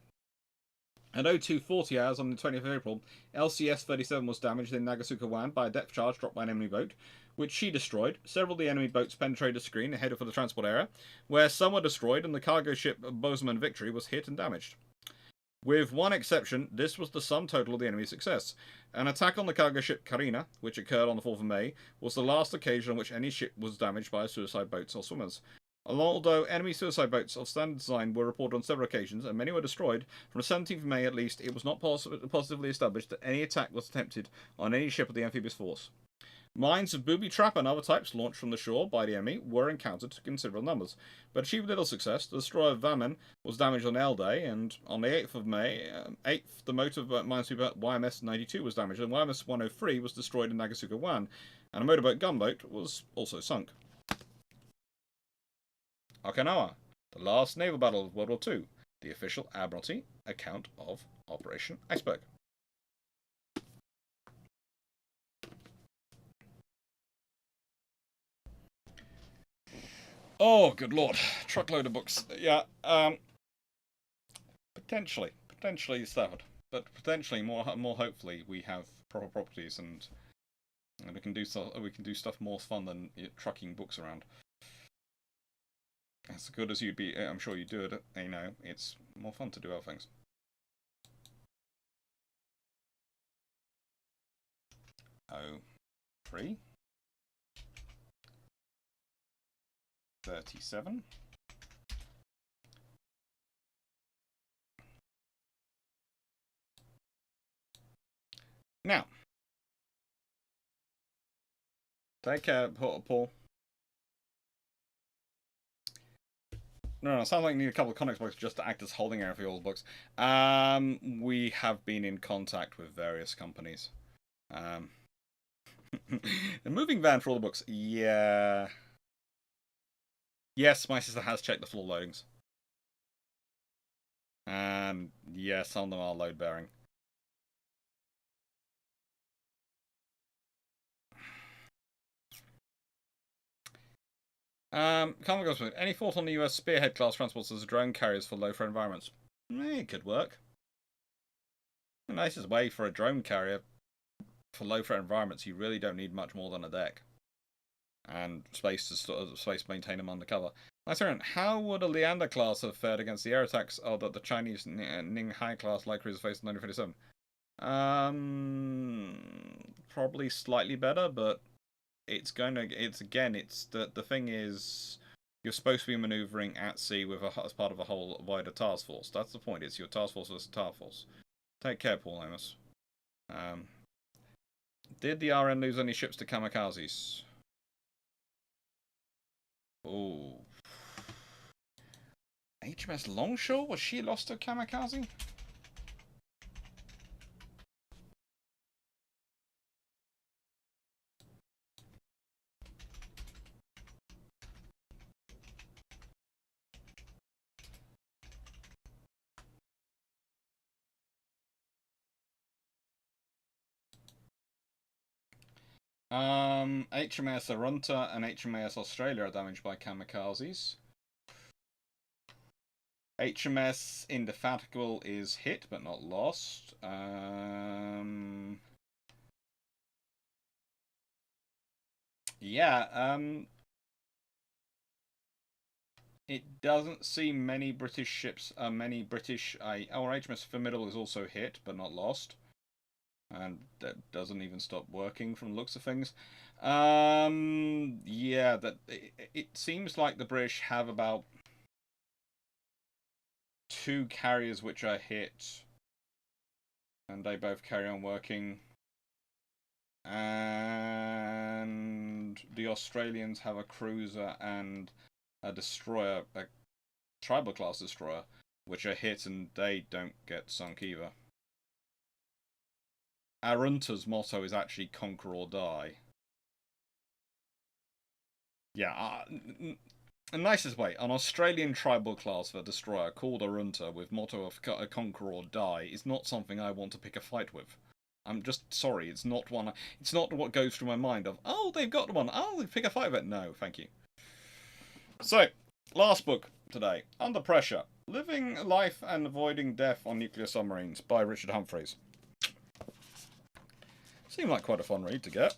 At 0240 hours on the 20th of April, LCS-37 was damaged in Nagasuka-Wan by a depth charge dropped by an enemy boat, which she destroyed. Several of the enemy boats penetrated the screen and headed for the transport area, where some were destroyed and the cargo ship Bozeman Victory was hit and damaged. With one exception, this was the sum total of the enemy's success. An attack on the cargo ship Karina, which occurred on the 4th of May, was the last occasion on which any ship was damaged by suicide boats or swimmers. Although enemy suicide boats of standard design were reported on several occasions, and many were destroyed, from the 17th of May at least, it was not positively established that any attack was attempted on any ship of the amphibious force. Mines of booby trap and other types launched from the shore by the enemy were encountered to considerable numbers, but achieved little success. The destroyer Vaman was damaged on L Day, and on the 8th of May, the motor minesweeper YMS 92 was damaged, and YMS 103 was destroyed in Nagasuka-Wan, and a motorboat gunboat was also sunk. Okinawa, the last naval battle of World War II, the official Admiralty account of Operation Iceberg. Oh, good lord. Truckload of books. Yeah, potentially severed. But potentially, more hopefully, we have proper properties and we can do stuff more fun than trucking books around. As good as you'd be, I'm sure you do it, you know, it's more fun to do other things. Oh, 3. 37. Now, take care, Paul. No, it sounds like you need a couple of Connex books just to act as holding area for all the books. We have been in contact with various companies. The moving van for all the books. Yeah. Yes, my sister has checked the floor loadings. And yes, some of them are load bearing. Any thought on the US Spearhead class transports as drone carriers for low threat environments? It could work. The nicest way for a drone carrier for low threat environments, you really don't need much more than a deck and space to maintain them undercover. How would a Leander class have fared against the air attacks that the Chinese Ning Hai class light cruiser faced in 1957? Probably slightly better, but the thing is, you're supposed to be maneuvering at sea as part of a whole wider task force. That's the point. It's your task force versus task force. Take care, Paul Amos. Did the RN lose any ships to kamikazes? Oh. HMS Longshore? Was she lost to kamikaze? HMS Arunta and HMS Australia are damaged by kamikazes. HMS Indefatigable is hit but not lost. It doesn't seem many British ships, HMS Formidable is also hit but not lost. And that doesn't even stop working from the looks of things. It seems like the British have about 2 carriers which are hit, and they both carry on working. And the Australians have a cruiser and a destroyer, a tribal class destroyer, which are hit and they don't get sunk either. Arunta's motto is actually conquer or die. Yeah, the nicest way, an Australian tribal class for destroyer called Arunta with motto of conquer or die is not something I want to pick a fight with. I'm just sorry, it's not one. It's not what goes through my mind of, oh, they've got one, oh, pick a fight with it. No, thank you. So, last book today, Under Pressure. Living Life and Avoiding Death on Nuclear Submarines by Richard Humphreys. Seemed like quite a fun read to get.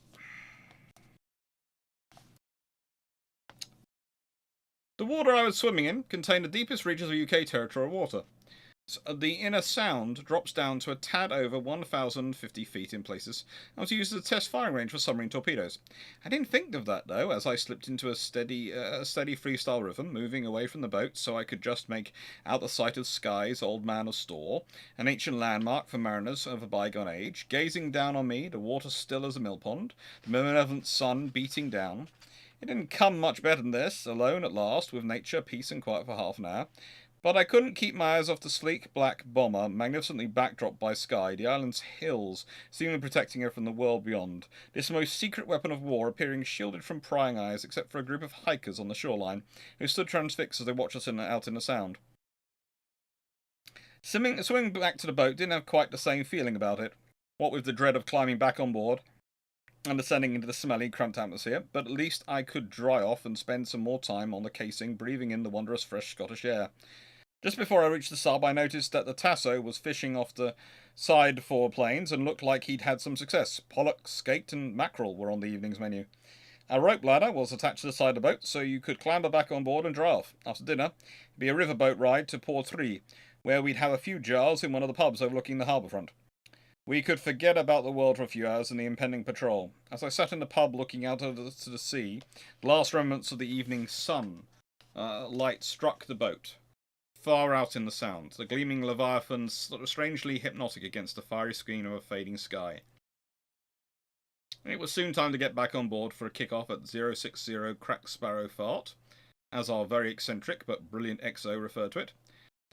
The water I was swimming in contained the deepest reaches of UK territorial water. The inner sound drops down to a tad over 1,050 feet in places and was used as a test firing range for submarine torpedoes. I didn't think of that, though, as I slipped into a steady freestyle rhythm, moving away from the boat so I could just make out the sight of Skye's Old Man of Store, an ancient landmark for mariners of a bygone age, gazing down on me, the water still as a millpond, the malevolent sun beating down. It didn't come much better than this, alone at last, with nature, peace and quiet for half an hour. But I couldn't keep my eyes off the sleek black bomber, magnificently backdropped by sky, the island's hills seemingly protecting her from the world beyond, this most secret weapon of war appearing shielded from prying eyes except for a group of hikers on the shoreline, who stood transfixed as they watched us out in the sound. Swimming back to the boat didn't have quite the same feeling about it, what with the dread of climbing back on board and descending into the smelly, cramped atmosphere, but at least I could dry off and spend some more time on the casing, breathing in the wondrous fresh Scottish air. Just before I reached the sub, I noticed that the Tasso was fishing off the side four planes and looked like he'd had some success. Pollock, skate, and mackerel were on the evening's menu. A rope ladder was attached to the side of the boat, so you could clamber back on board and dry off. After dinner, it'd be a riverboat ride to Portree, where we'd have a few jars in one of the pubs overlooking the harbour front. We could forget about the world for a few hours and the impending patrol. As I sat in the pub looking out to the sea, the last remnants of the evening sun light struck the boat. Far out in the sound, the gleaming leviathan strangely hypnotic against the fiery screen of a fading sky. It was soon time to get back on board for a kick-off at 060 Crack Sparrow Fart, as our very eccentric but brilliant XO referred to it.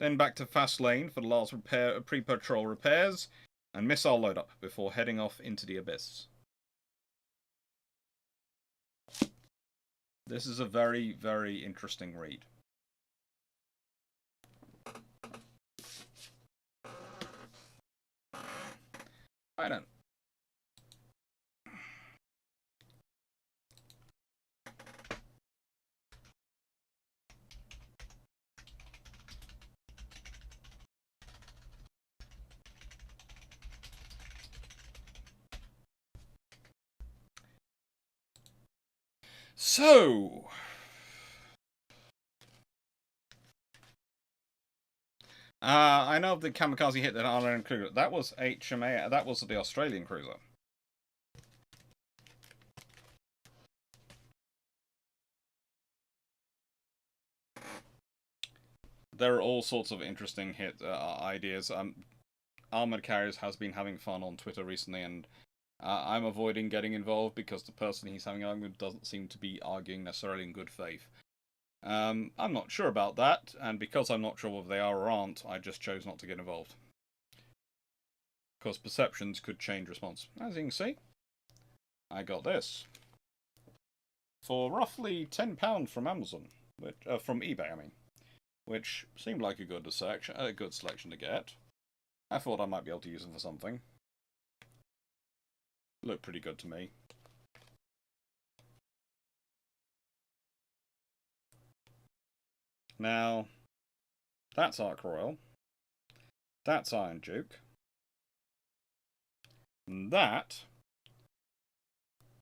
Then back to Fast Lane for the last pre-patrol repairs, and missile load-up before heading off into the abyss. This is a very, very interesting read. I don't. So, I know of the kamikaze hit that Ireland cruiser. That was HMA. That was the Australian cruiser. There are all sorts of interesting ideas. Armored Carriers has been having fun on Twitter recently, and I'm avoiding getting involved because the person he's having an argument with doesn't seem to be arguing necessarily in good faith. I'm not sure about that, and because I'm not sure whether they are or aren't, I just chose not to get involved. Because perceptions could change response. As you can see, I got this for roughly £10 from Amazon, from eBay, I mean, which seemed like a good selection to get. I thought I might be able to use them for something. Looked pretty good to me. Now, that's Ark Royal. That's Iron Duke. And that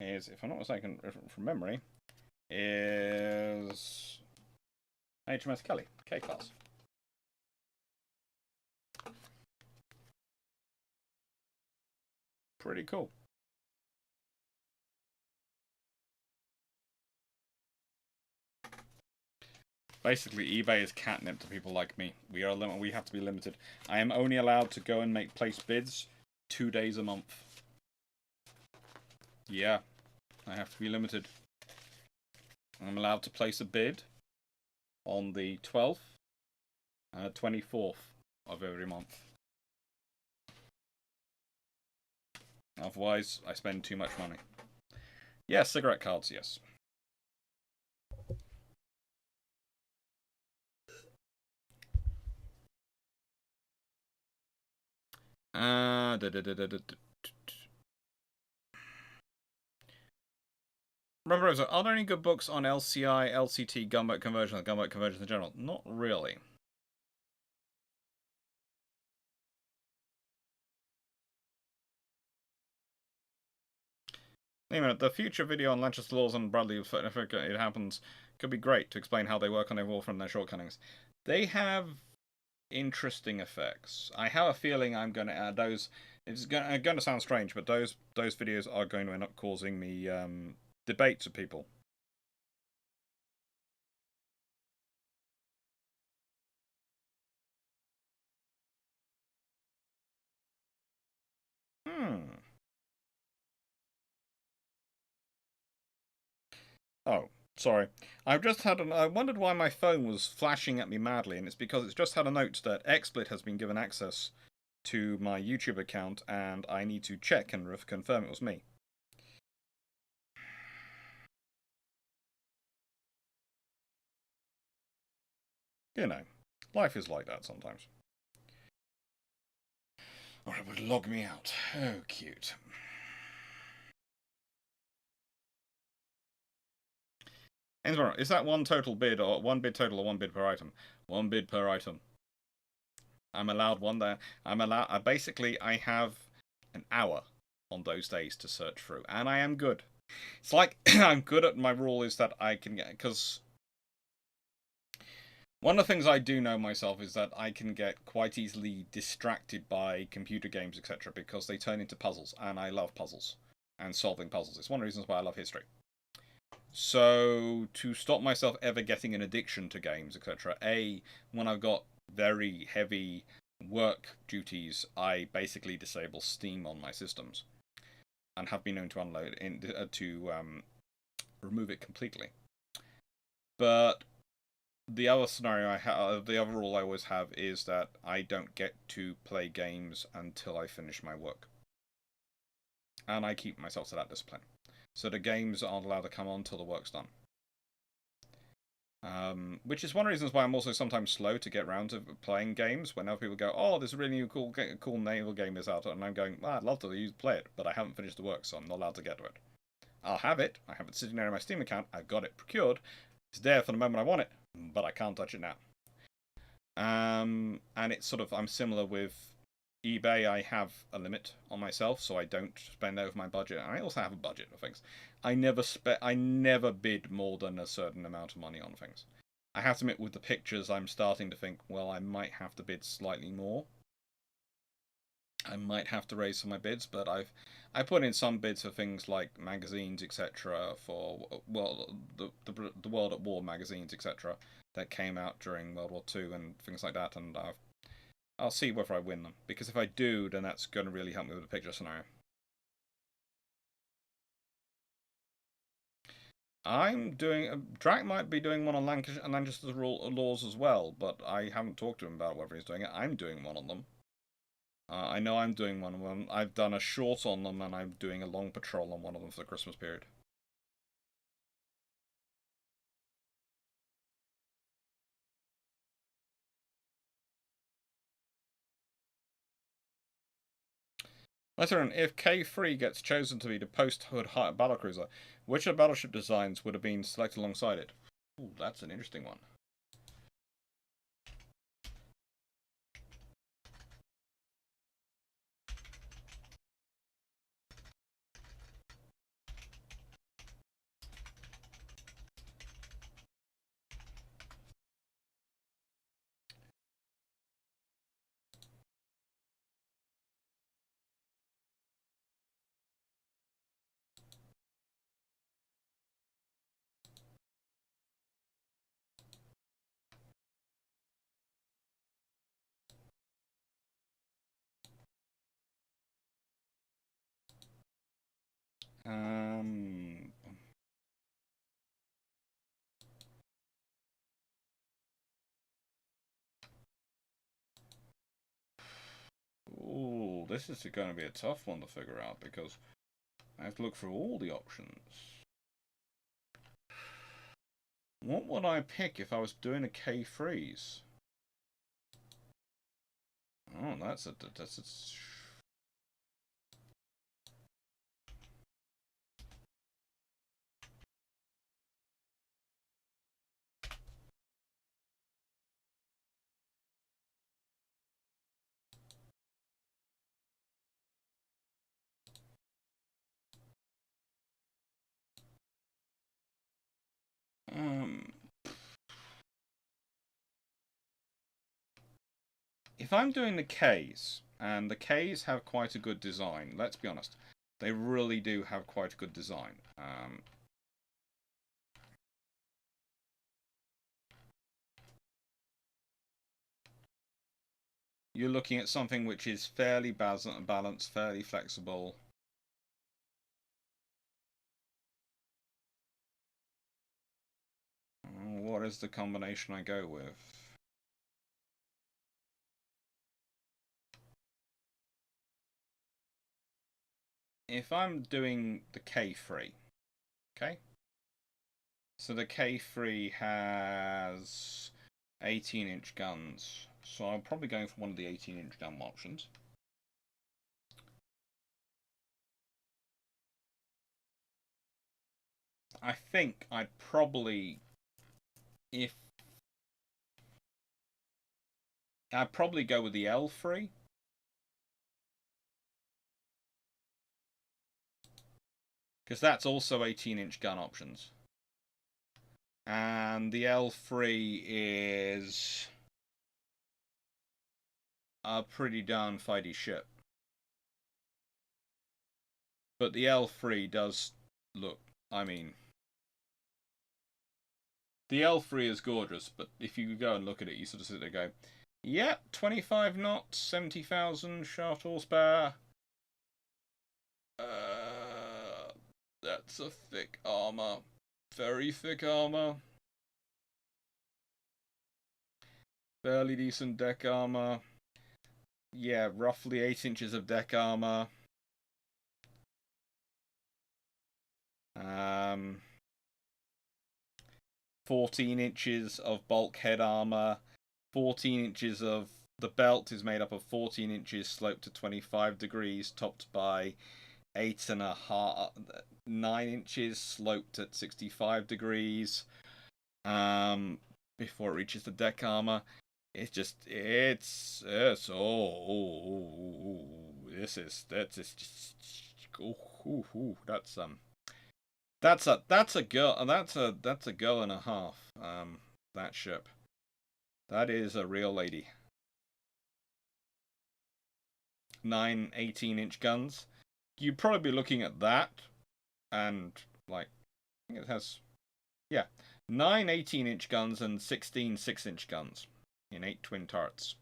is, if I'm not mistaken from memory, is HMS Kelly, K-Class. Pretty cool. Basically, eBay is catnip to people like me. We have to be limited. I am only allowed to go and place bids 2 days a month. Yeah, I have to be limited. I'm allowed to place a bid on the 12th and the 24th of every month. Otherwise, I spend too much money. Yeah, cigarette cards, yes. Remember, are there any good books on LCI, LCT, gunboat conversion, and gunboat conversions in general? Not really. Anyway, the future video on Lanchester laws and Bradley, if it happens, could be great to explain how they work on their warfare and their shortcomings. They have interesting effects. I have a feeling I'm going to add those. It's going to sound strange, but those videos are going to end up causing me debates with people. Oh, sorry. I've just had I wondered why my phone was flashing at me madly, and it's because it's just had a note that XSplit has been given access to my YouTube account, and I need to check and confirm it was me. You know, life is like that sometimes. Or it would log me out. Oh, cute. Is that one total bid, or one bid total, or one bid per item? One bid per item. I'm allowed one there. Basically, I have an hour on those days to search through, and I am good. It's like I'm good at my rule is that I can get, because one of the things I do know myself is that I can get quite easily distracted by computer games, etc., because they turn into puzzles, and I love puzzles and solving puzzles. It's one of the reasons why I love history. So to stop myself ever getting an addiction to games, etc., when I've got very heavy work duties, I basically disable Steam on my systems, and have been known to unload remove it completely. But the other scenario the other rule I always have is that I don't get to play games until I finish my work, and I keep myself to that discipline. So the games aren't allowed to come on till the work's done. Which is one of the reasons why I'm also sometimes slow to get around to playing games. When other people go, "Oh, this really new cool naval game is out," and I'm going, "I'd love to play it, but I haven't finished the work, so I'm not allowed to get to it." I'll have it. I have it sitting there in my Steam account. I've got it procured. It's there for the moment I want it, but I can't touch it now. And it's sort of I'm similar with eBay. I have a limit on myself, so I don't spend over my budget. I also have a budget of things. I never bid more than a certain amount of money on things. I have to admit, with the pictures, I'm starting to think, well, I might have to bid slightly more. I might have to raise some of my bids, but I put in some bids for things like magazines, etc. For the World at War magazines, etc. That came out during World War II and things like that, and I'll see whether I win them, because if I do, then that's going to really help me with the picture scenario. I'm doing. Drac might be doing one on Lancaster's laws as well, but I haven't talked to him about whether he's doing it. I'm doing one on them. I know I'm doing one of them. I've done a short on them, and I'm doing a long patrol on one of them for the Christmas period. Later on, if K3 gets chosen to be the post-hood battlecruiser, which of the battleship designs would have been selected alongside it? Ooh, that's an interesting one. Ooh, this is going to be a tough one to figure out because I have to look through all the options. What would I pick if I was doing a K3s? Oh, that's a if I'm doing the Ks, and the Ks have quite a good design, let's be honest, they really do have quite a good design. You're looking at something which is fairly balanced, fairly flexible. What is the combination I go with? If I'm doing the K3, okay? So the K3 has 18-inch guns. So I'm probably going for one of the 18-inch gun options. I think I'd probably, I'd probably go with the L3. Because that's also 18-inch gun options. And the L3 is a pretty darn fighty ship. But the L3 does look, I mean, the L3 is gorgeous, but if you go and look at it, you sort of sit there and go, yeah, 25 knots, 70,000 shaft horsepower. That's a thick armor. Very thick armor. Fairly decent deck armor. Yeah, roughly 8 inches of deck armor. 14 inches of bulkhead armor. 14 inches of... The belt is made up of 14 inches sloped to 25 degrees, topped by 8.5... 9 inches sloped at 65 degrees. Before it reaches the deck armor. It's just, that's just, that's a girl, that's a girl and a half, that ship. That is a real lady. 9 18-inch guns. You'd probably be looking at that, and, like, I think it has, yeah, 9 18-inch guns and 16 6-inch guns in 8 twin turrets,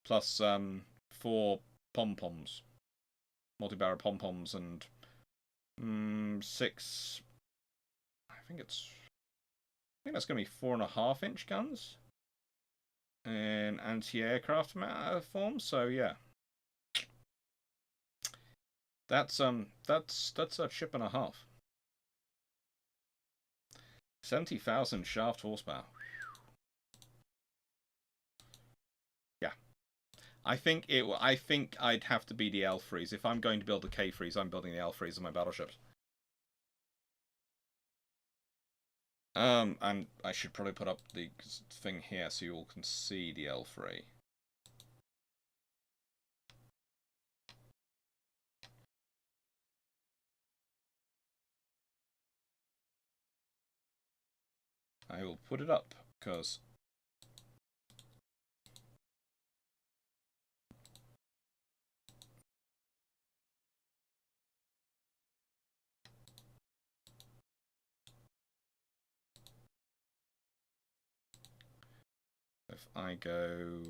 plus 4 pom-poms, multi-barrel pom-poms, and 6. I think that's going to be 4.5-inch guns in anti-aircraft form. So yeah, that's a ship and a half. 70,000 shaft horsepower. Yeah, I think I'd have to be the L3s. If I'm going to build the K3s, I'm building the L3s of my battleships. And I should probably put up the thing here so you all can see the L3. I will put it up because if I go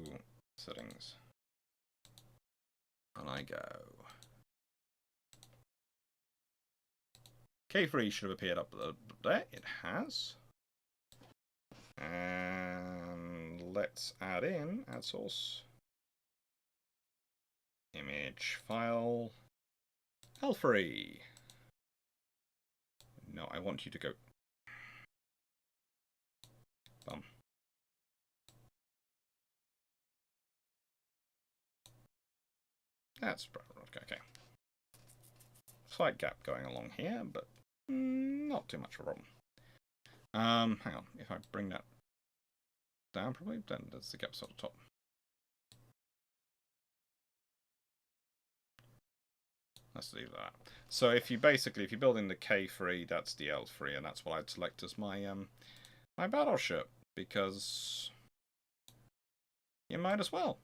settings and I go K3 should have appeared up there. It has. And let's add source, image file, L3. No, I want you to go. Bum. That's okay. Slight gap going along here, but not too much of a problem. Hang on. If I bring that down, probably then there's the gaps at the top. Let's leave that. So if you're building the K3, that's the L3, and that's what I'd select as my my battleship, because you might as well.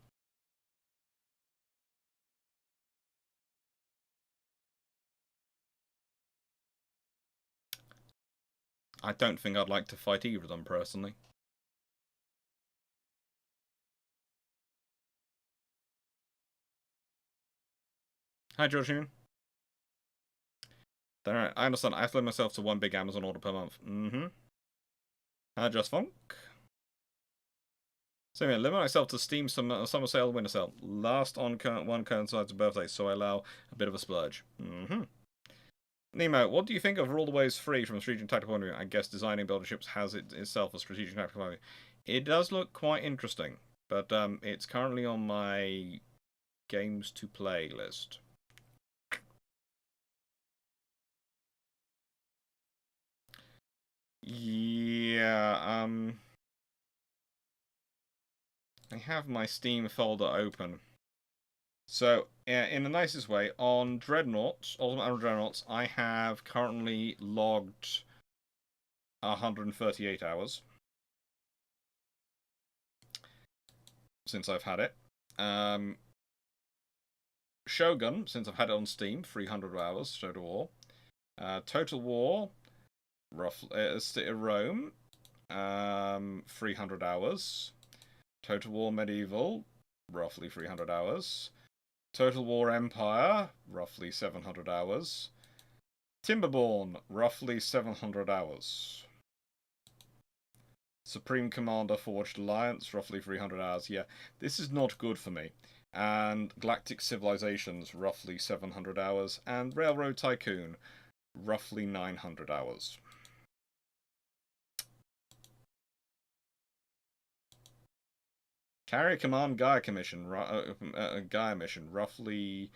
I don't think I'd like to fight either of them, personally. Hi, Georgine. Alright, I understand. I have to limit myself to one big Amazon order per month. Mm-hmm. Hi, Just Funk. So yeah, limit myself to Steam summer sale, winter sale. Last on one coincides with birthday, so I allow a bit of a splurge. Mm-hmm. Nemo, what do you think of Rule the Waves Free from a strategic tactical point of view? I guess designing builder ships has itself a strategic tactical point of view. It does look quite interesting, but it's currently on my games to play list. Yeah, I have my Steam folder open. So, in the nicest way, on Dreadnoughts, Ultimate Admiral Dreadnoughts, I have currently logged 138 hours since I've had it. Shogun, since I've had it on Steam, 300 hours, Total War. Total War, roughly, City of Rome, 300 hours. Total War Medieval, roughly 300 hours. Total War Empire, roughly 700 hours. Timberborn, roughly 700 hours. Supreme Commander Forged Alliance, roughly 300 hours. Yeah, this is not good for me. And Galactic Civilizations, roughly 700 hours. And Railroad Tycoon, roughly 900 hours. Carrier Command Gaia mission, roughly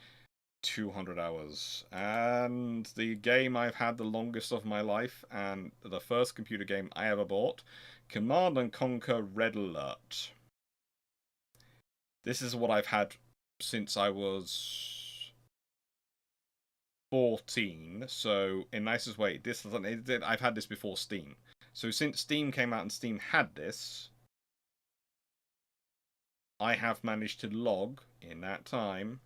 200 hours. And the game I've had the longest of my life, and the first computer game I ever bought, Command and Conquer Red Alert. This is what I've had since I was 14. So, in nicest way, I've had this before Steam. So, since Steam came out and Steam had this, I have managed to log, in that time,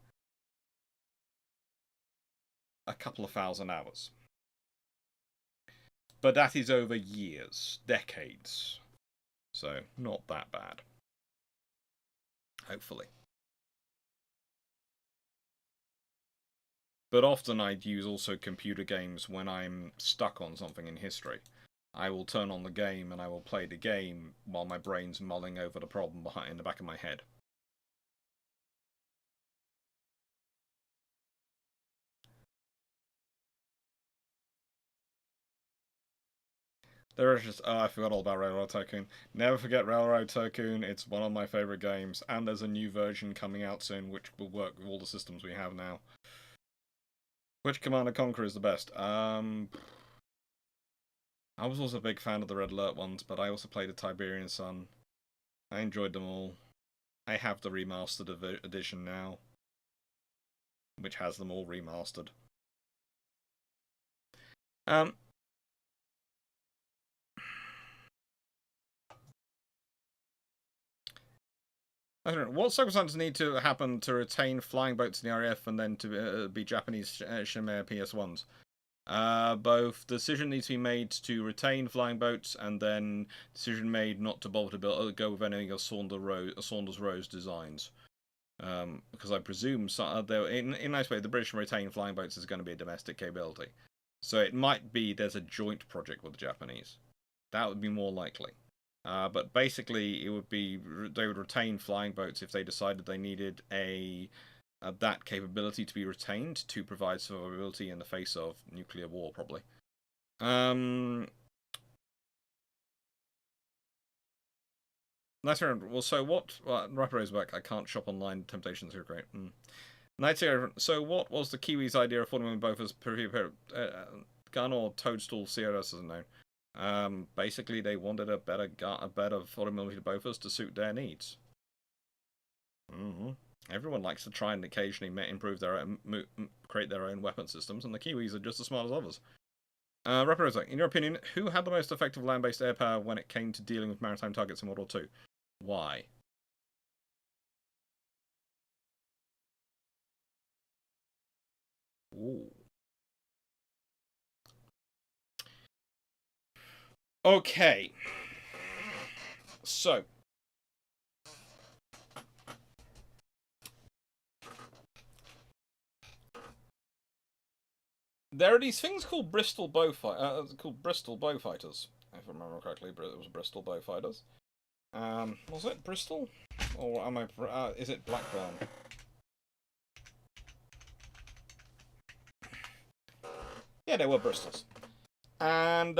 a couple of thousand hours. But that is over years, decades. So, not that bad. Hopefully. But often I'd use also computer games when I'm stuck on something in history. I will turn on the game and I will play the game while my brain's mulling over the problem in the back of my head. There is just, I forgot all about Railroad Tycoon. Never forget Railroad Tycoon, it's one of my favourite games, and there's a new version coming out soon which will work with all the systems we have now. Which Command & Conquer is the best? I was also a big fan of the Red Alert ones, but I also played the Tiberian Sun. I enjoyed them all. I have the remastered edition now, which has them all remastered. I don't know. What circumstances need to happen to retain flying boats in the RAF and then to be Japanese Shimei PS1s? Both decision needs to be made to retain flying boats, and then decision made not to bother to go with any of Saunders Rose designs. Because I presume in a nice way, the British retain flying boats is going to be a domestic capability. So it might be there's a joint project with the Japanese. That would be more likely. But basically, it would be they would retain flying boats if they decided they needed that capability to be retained to provide survivability in the face of nuclear war, probably. Nice round. Well, so what? Rapper is back. I can't shop online. Temptations are great. So what was the Kiwis' idea of falling in both as gun or toadstool? CRS doesn't know. Basically, they wanted a better 40mm Bofors to suit their needs. Everyone likes to try and occasionally improve their own, create their own weapon systems, and the Kiwis are just as smart as others. Reprosa, in your opinion, who had the most effective land-based air power when it came to dealing with maritime targets in World War II? Why? Ooh. Okay. So. There are these things called Bristol bowfighters, if I remember correctly. It was Bristol bowfighters. Was it Bristol, or am I? Is it Blackburn? Yeah, they were Bristols, and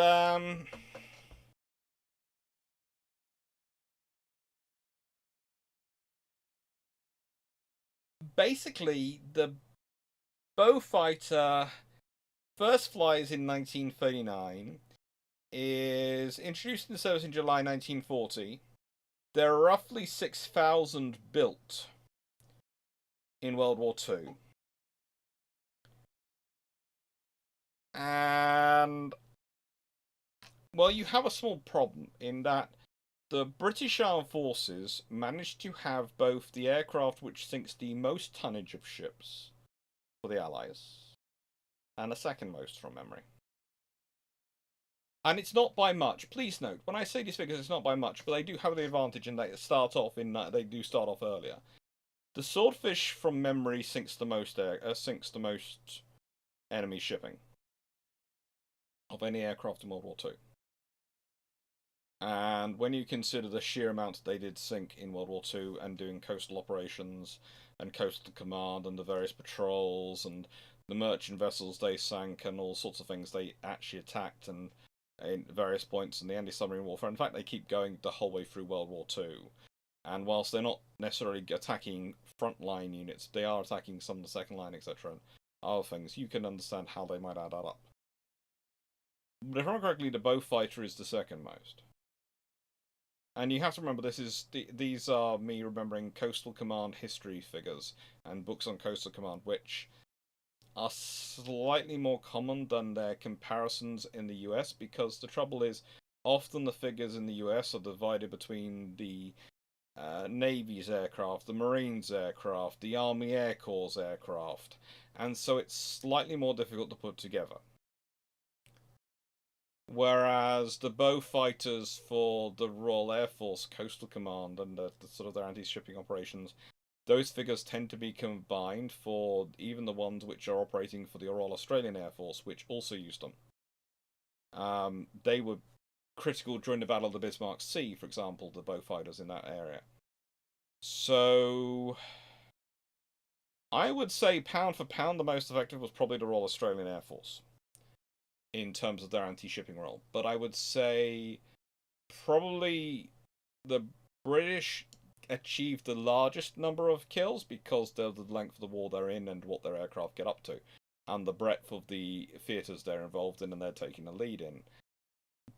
basically the bowfighter first flies in 1939. Is introduced into service in July 1940. There are roughly 6,000 built in World War Two. And, well, you have a small problem in that the British Armed Forces managed to have both the aircraft which sinks the most tonnage of ships for the Allies, and the second most from memory. And it's not by much. Please note, when I say these figures, it's not by much, but they do have the advantage in that they do start off earlier. The Swordfish, from memory, sinks the most enemy shipping of any aircraft in World War Two. And when you consider the sheer amount they did sink in World War Two and doing coastal operations and coastal command and the various patrols and the merchant vessels they sank and all sorts of things they actually attacked and in various points in the anti-submarine warfare. In fact, they keep going the whole way through World War Two. And whilst they're not necessarily attacking frontline units, they are attacking some of the second line, etc. and other things. You can understand how they might add that up. But if I remember correctly, the bowfighter is the second most. And you have to remember, these are me remembering Coastal Command history figures and books on Coastal Command, which are slightly more common than their comparisons in the US, because the trouble is, often the figures in the US are divided between the Navy's aircraft, the Marines' aircraft, the Army Air Corps' aircraft, and so it's slightly more difficult to put together. Whereas the bow fighters for the Royal Air Force Coastal Command and the sort of their anti-shipping operations, those figures tend to be combined for even the ones which are operating for the Royal Australian Air Force, which also used them. They were critical during the Battle of the Bismarck Sea, for example, the bow fighters in that area. So I would say pound for pound the most effective was probably the Royal Australian Air Force in terms of their anti-shipping role. But I would say probably the British achieved the largest number of kills because of the length of the war they're in and what their aircraft get up to, and the breadth of the theatres they're involved in and they're taking the lead in.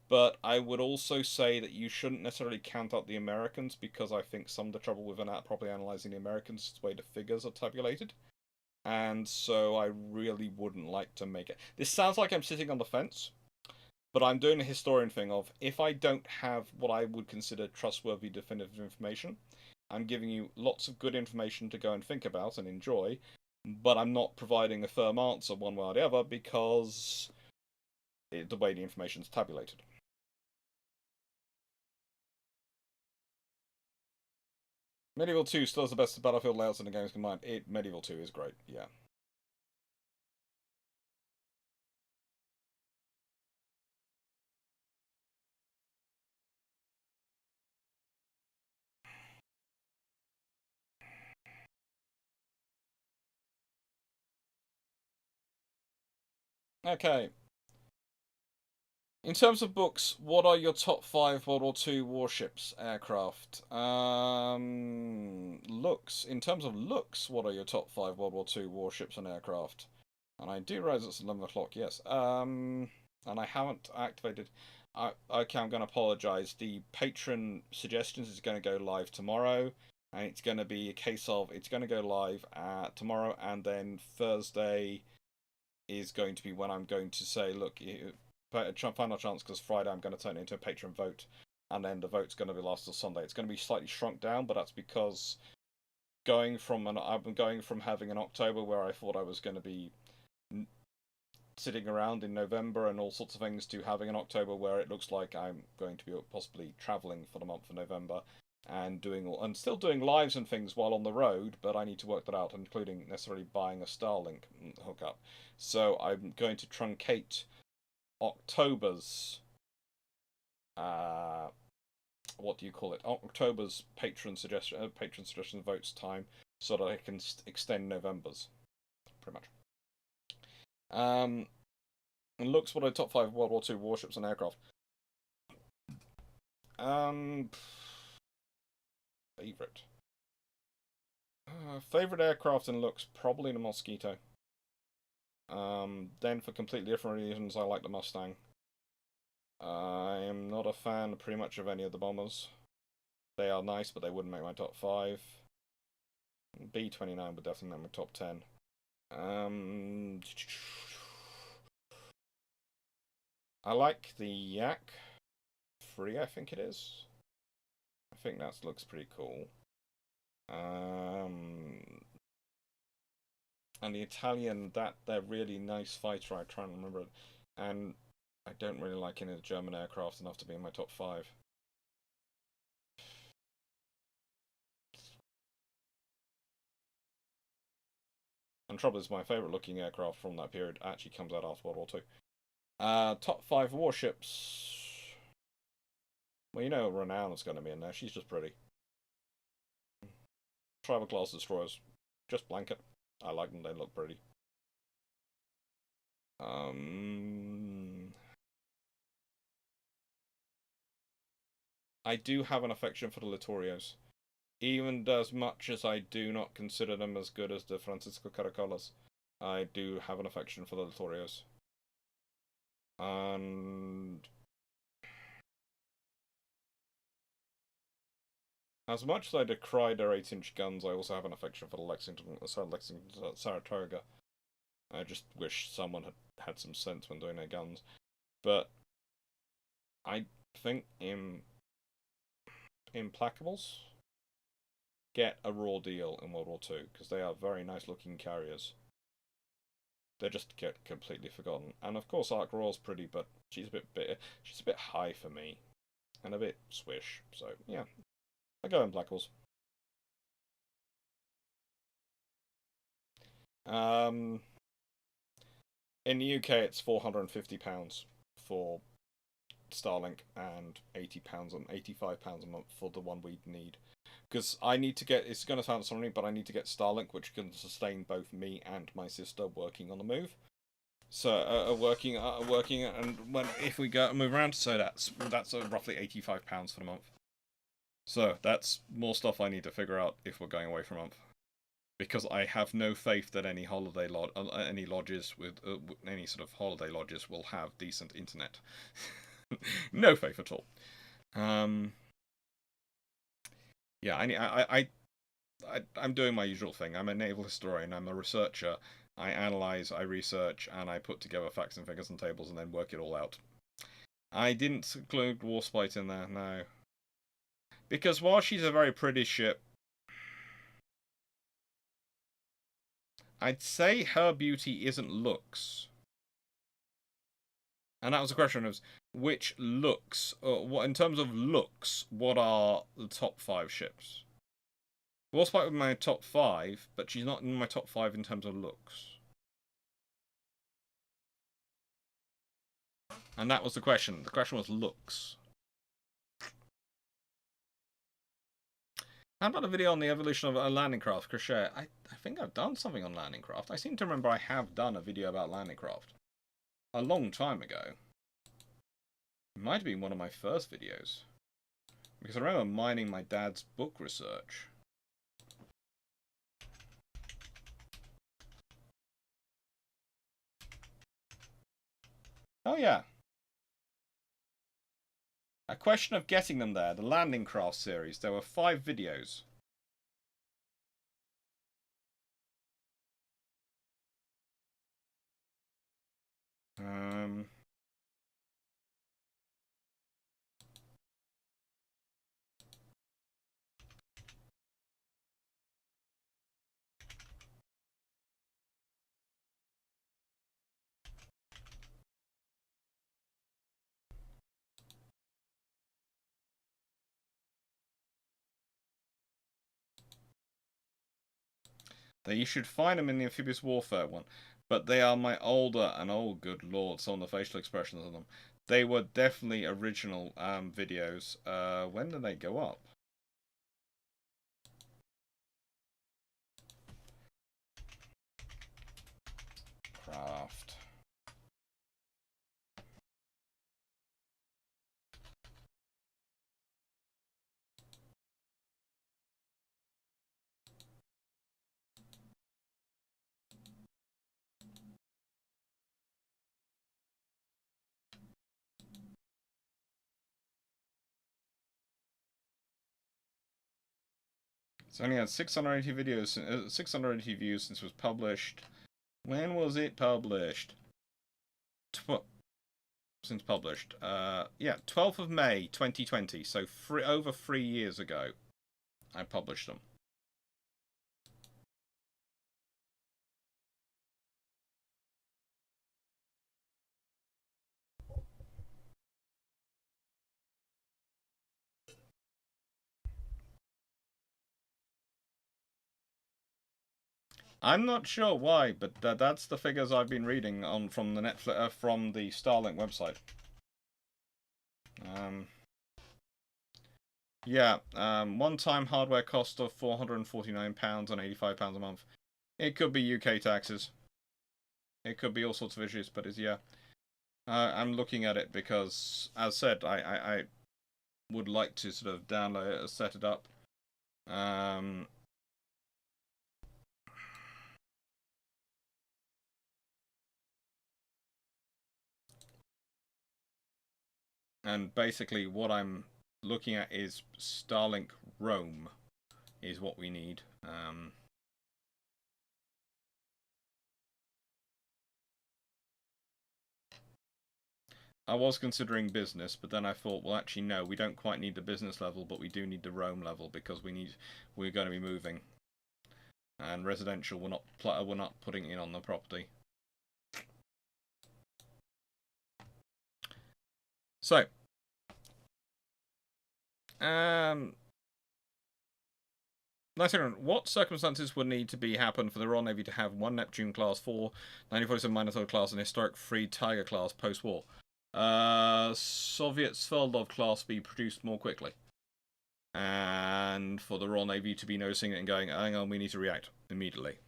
But I would also say that you shouldn't necessarily count out the Americans, because I think some of the trouble with properly analysing the Americans is the way the figures are tabulated. And so I really wouldn't like to make it. This sounds like I'm sitting on the fence, but I'm doing a historian thing of, if I don't have what I would consider trustworthy definitive information, I'm giving you lots of good information to go and think about and enjoy, but I'm not providing a firm answer one way or the other because the way the information is tabulated. Medieval 2 still has the best battlefield layouts in the games combined. Medieval 2 is great, yeah. Okay. In terms of books, what are your top 5 World War II warships, aircraft? Looks. In terms of looks, what are your top 5 World War II warships and aircraft? And I do realize it's 11 o'clock, yes. And I haven't activated. Okay, I'm going to apologise. The patron suggestions is going to go live tomorrow. And it's going to be a case of, it's going to go live tomorrow, and then Thursday is going to be when I'm going to say, look, final chance, because Friday I'm going to turn it into a patron vote, and then the vote's going to be last till Sunday. It's going to be slightly shrunk down, but that's because I've been going from having an October where I thought I was going to be sitting around in November and all sorts of things to having an October where it looks like I'm going to be possibly travelling for the month of November and still doing lives and things while on the road, but I need to work that out, including necessarily buying a Starlink hookup. So I'm going to truncate October's what do you call it? October's patron suggestion votes time, so that I can extend November's, pretty much. And looks what are top 5 World War II warships and aircraft. Favorite. Favorite aircraft and looks, probably the Mosquito. Then for completely different reasons, I like the Mustang. I am not a fan pretty much of any of the bombers. They are nice, but they wouldn't make my top 5. B-29 would definitely make my top 10. I like the Yak 3, I think it is. I think that looks pretty cool. And the Italian, they're really nice fighter, I try and remember it. And I don't really like any of the German aircraft enough to be in my top 5. And trouble is, my favourite looking aircraft from that period actually comes out after World War II. Top 5 warships. Well, you know Renown is going to be in there. She's just pretty. Tribal class destroyers. Just blanket. I like them, they look pretty. I do have an affection for the Littorios. Even as much as I do not consider them as good as the Francisco Caracolas, I do have an affection for the Littorios. And as much as I decry their 8-inch guns, I also have an affection for the Lexington Saratoga. I just wish someone had some sense when doing their guns. But I think Implacables get a raw deal in World War II, because they are very nice looking carriers. They just get completely forgotten. And of course Ark Royal's pretty, but she's a bit high for me. And a bit swish. So yeah. I go Implacables. In the UK it's £450 for Starlink and £80 and £85 a month for the one we need. Because I need to get, it's going to sound something, but I need to get Starlink, which can sustain both me and my sister working on the move. So working, and if we go move around, so that's roughly £85 for the month. So that's more stuff I need to figure out if we're going away for a month, because I have no faith that any holiday any lodges with any sort of holiday lodges will have decent internet. No faith at all. Yeah, I'm doing my usual thing. I'm a naval historian. I'm a researcher. I analyze, I research, and I put together facts and figures and tables and then work it all out. I didn't include Warspite in there, no. Because while she's a very pretty ship, I'd say her beauty isn't looks. And that was the question, was which looks, what in terms of looks, what are the top 5 ships? Warspite would be my top 5, but she's not in my top 5 in terms of looks. And that was the question. The question was looks. How about a video on the evolution of a landing craft, Crochet? I think I've done something on landing craft. I seem to remember I have done a video about landing craft. A long time ago. It might have been one of my first videos. Because I remember mining my dad's book research. Oh yeah. A question of getting them there. The landing craft series. There were 5 videos. You should find them in the amphibious warfare one. But they are my older, and oh good lord, some of the facial expressions on them. They were definitely original videos. When did they go up? Craft. It's only had 680 videos, 680 views since it was published. When was it published? Since published. Yeah, 12th of May 2020. So over 3 years ago, I published them. I'm not sure why, but that's the figures I've been reading on from the Netflix from the Starlink website. Yeah, one-time hardware cost of £449 and £85 a month. It could be UK taxes. It could be all sorts of issues, but it's, yeah. I'm looking at it because, as said, I would like to sort of download it, set it up. And basically what I'm looking at is Starlink Roam is what we need. I was considering business, but then I thought, well, actually, no, we don't quite need the business level, but we do need the roam level because we're going to be moving, and residential we're not putting in on the property. So, what circumstances would need to happen for the Royal Navy to have one Neptune class, 4 1947 Minotaur class, and historic 3 Tiger class post-war? Soviet Sveldov class be produced more quickly. And for the Royal Navy to be noticing it and going, hang on, we need to react immediately.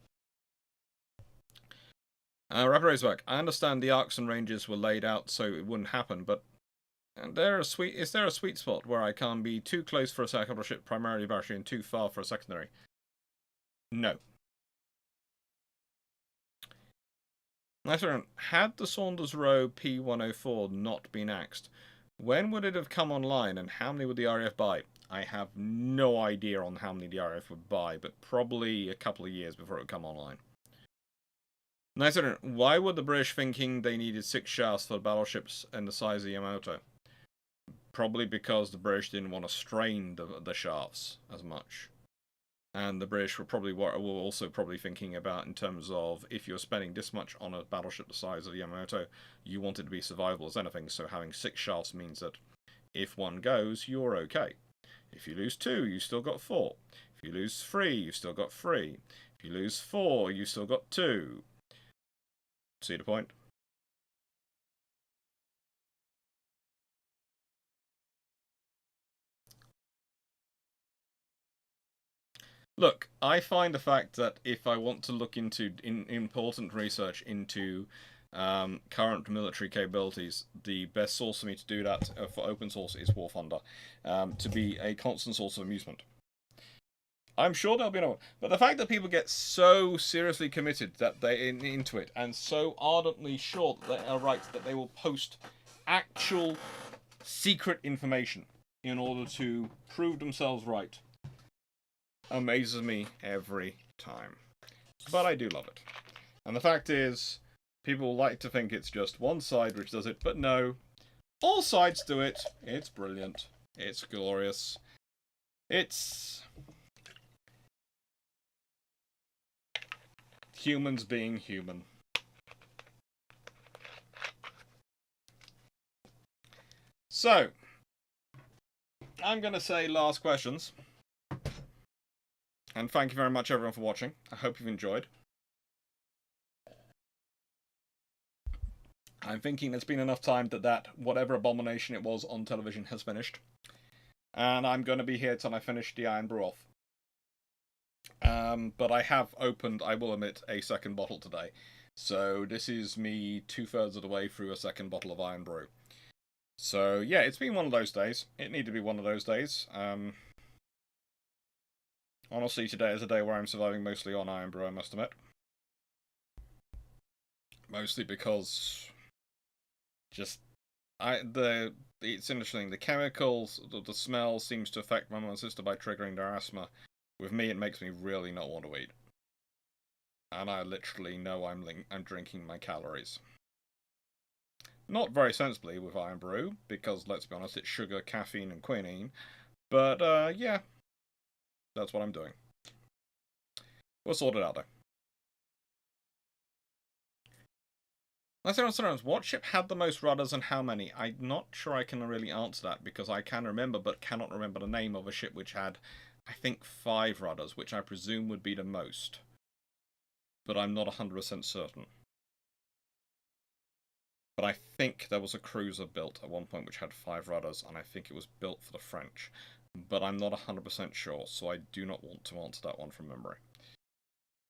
Rapid Razorback, I understand the arcs and ranges were laid out so it wouldn't happen, but is there a sweet spot where I can't be too close for a capital ship, primarily battery, and too far for a secondary? No. Had the Saunders Row P104 not been axed, when would it have come online and how many would the RAF buy? I have no idea on how many the RAF would buy, but probably a couple of years before it would come online. Why were the British thinking they needed 6 shafts for battleships and the size of Yamato? Probably because the British didn't want to strain the shafts as much. And the British were also probably thinking about in terms of if you're spending this much on a battleship the size of the Yamato, you want it to be survivable as anything, so having 6 shafts means that if one goes, you're okay. If you lose 2, you still got 4. If you lose 3, you've still got 3. If you lose 4, you've still got 2. See the point? Look, I find the fact that if I want to look into important research into current military capabilities, the best source for me to do that for open source is War Thunder, to be a constant source of amusement. I'm sure there'll be another one, but the fact that people get so seriously committed that they into it and so ardently sure that they are right that they will post actual secret information in order to prove themselves right amazes me every time. But I do love it. And the fact is, people like to think it's just one side which does it, but no. All sides do it. It's brilliant. It's glorious. It's humans being human. So, I'm going to say last questions. And thank you very much, everyone, for watching. I hope you've enjoyed. I'm thinking it's been enough time that whatever abomination it was on television has finished. And I'm going to be here till I finish the Iron Brew off. But I have opened, I will admit, a second bottle today. So this is me 2/3 of the way through a second bottle of Iron Brew. So yeah, it's been one of those days. It needed to be one of those days. Honestly, today is a day where I'm surviving mostly on Iron Brew, I must admit. Mostly because it's interesting. The chemicals, the smell seems to affect my mum and sister by triggering their asthma. With me, it makes me really not want to eat. And I literally know I'm drinking my calories. Not very sensibly with Iron Brew, because let's be honest, it's sugar, caffeine, and quinine. But yeah, that's what I'm doing. We'll sort it out though. What ship had the most rudders and how many? I'm not sure I can really answer that because I can remember but cannot remember the name of a ship which had, I think, 5 rudders, which I presume would be the most. But I'm not 100% certain. But I think there was a cruiser built at one point which had 5 rudders, and I think it was built for the French. But I'm not 100% sure, so I do not want to answer that one from memory.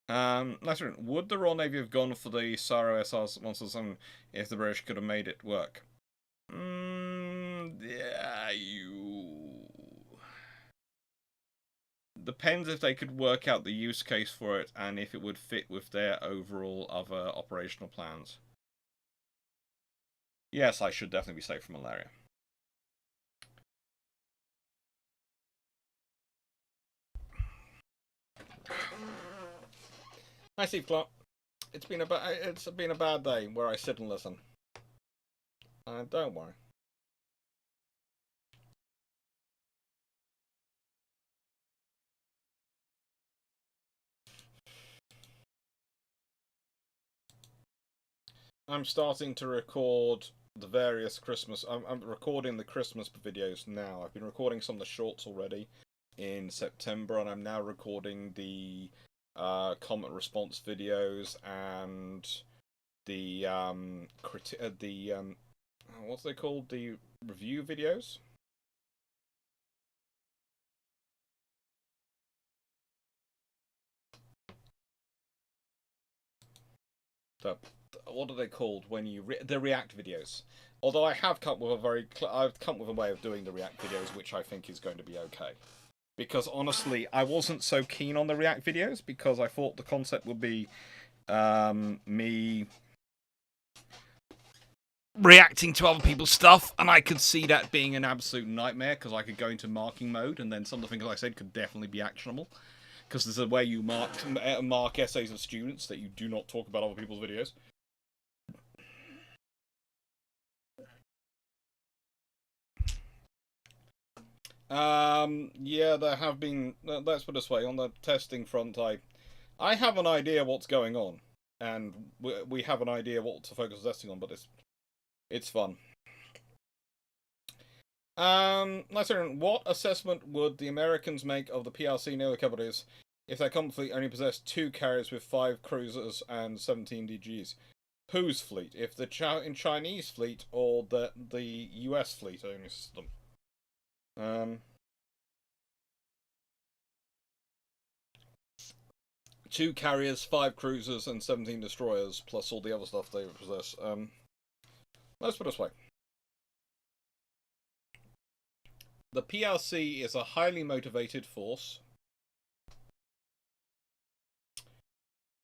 Next one. Would the Royal Navy have gone for the Saro SR-177 if the British could have made it work? Yeah, depends if they could work out the use case for it and if it would fit with their overall other operational plans. Yes, I should definitely be safe from malaria. Hi, Steve Clarke. It's been a bad day where I sit and listen. Don't worry. I'm starting to record the various Christmas. I'm recording the Christmas videos now. I've been recording some of the shorts already in September, and I'm now recording the comment response videos and the what's they called, the review videos. What are they called when you the react videos? Although I have come with a way of doing the react videos which I think is going to be okay. Because honestly, I wasn't so keen on the react videos because I thought the concept would be me reacting to other people's stuff, and I could see that being an absolute nightmare because I could go into marking mode, and then some of the things I said could definitely be actionable. Because there's a way you mark essays of students that you do not talk about other people's videos. Yeah, there have been. Let's put it this way: on the testing front, I have an idea what's going on, and we have an idea what to focus testing on, but it's fun. Let's hear. What assessment would the Americans make of the PRC naval capabilities if their common fleet only possessed 2 carriers with 5 cruisers and 17 DGs? Whose fleet? If the Chinese fleet or the US fleet only system? 2 carriers, 5 cruisers, and 17 destroyers, plus all the other stuff they possess. Let's put it this way. The PRC is a highly motivated force.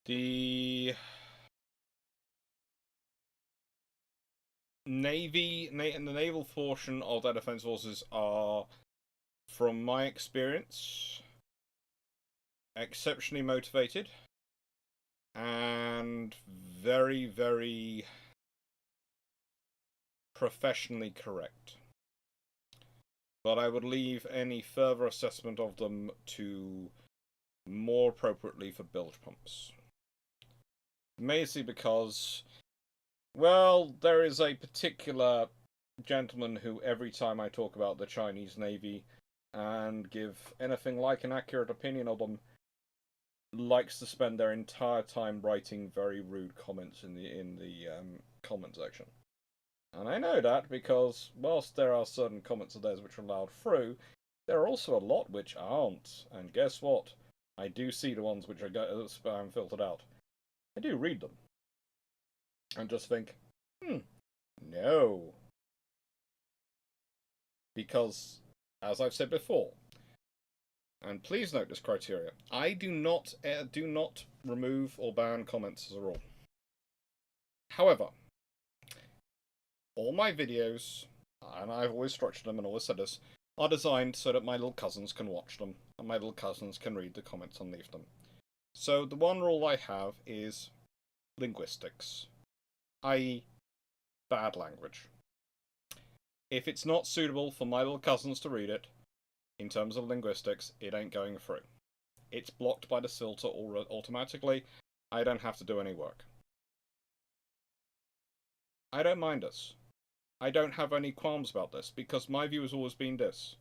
The Navy and the naval portion of their defense forces are, from my experience, exceptionally motivated and very, very professionally correct. But I would leave any further assessment of them to more appropriately for bilge pumps. Mainly because, well, there is a particular gentleman who every time I talk about the Chinese Navy and give anything like an accurate opinion of them, likes to spend their entire time writing very rude comments in the comment section. And I know that because whilst there are certain comments of theirs which are allowed through, there are also a lot which aren't. And guess what? I do see the ones which are spam filtered out. I do read them. And just think, no. Because, as I've said before, and please note this criteria, I do not remove or ban comments as a rule. However, all my videos, and I've always structured them and always said this, are designed so that my little cousins can watch them, and my little cousins can read the comments and leave them. So the one rule I have is linguistics, i.e. bad language. If it's not suitable for my little cousins to read it, in terms of linguistics, it ain't going through. It's blocked by the filter automatically. I don't have to do any work. I don't mind this. I don't have any qualms about this, because my view has always been this.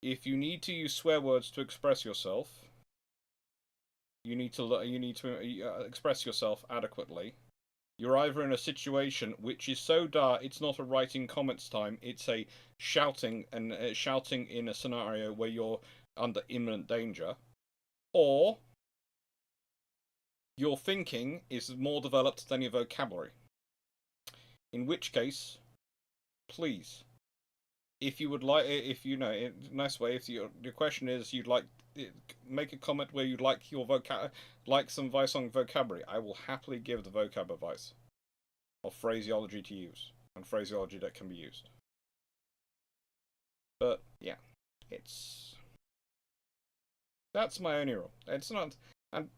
If you need to use swear words to express yourself, you need to express yourself adequately. You're either in a situation which is so dire it's not a writing comments time, it's a shouting in a scenario where you're under imminent danger, or your thinking is more developed than your vocabulary. In which case, please, if you would like, if you know, in a nice way, if your question is you'd like, make a comment where you'd like some advice on vocabulary, I will happily give the vocab advice of phraseology to use and phraseology that can be used. But yeah, that's my only rule. It's not, and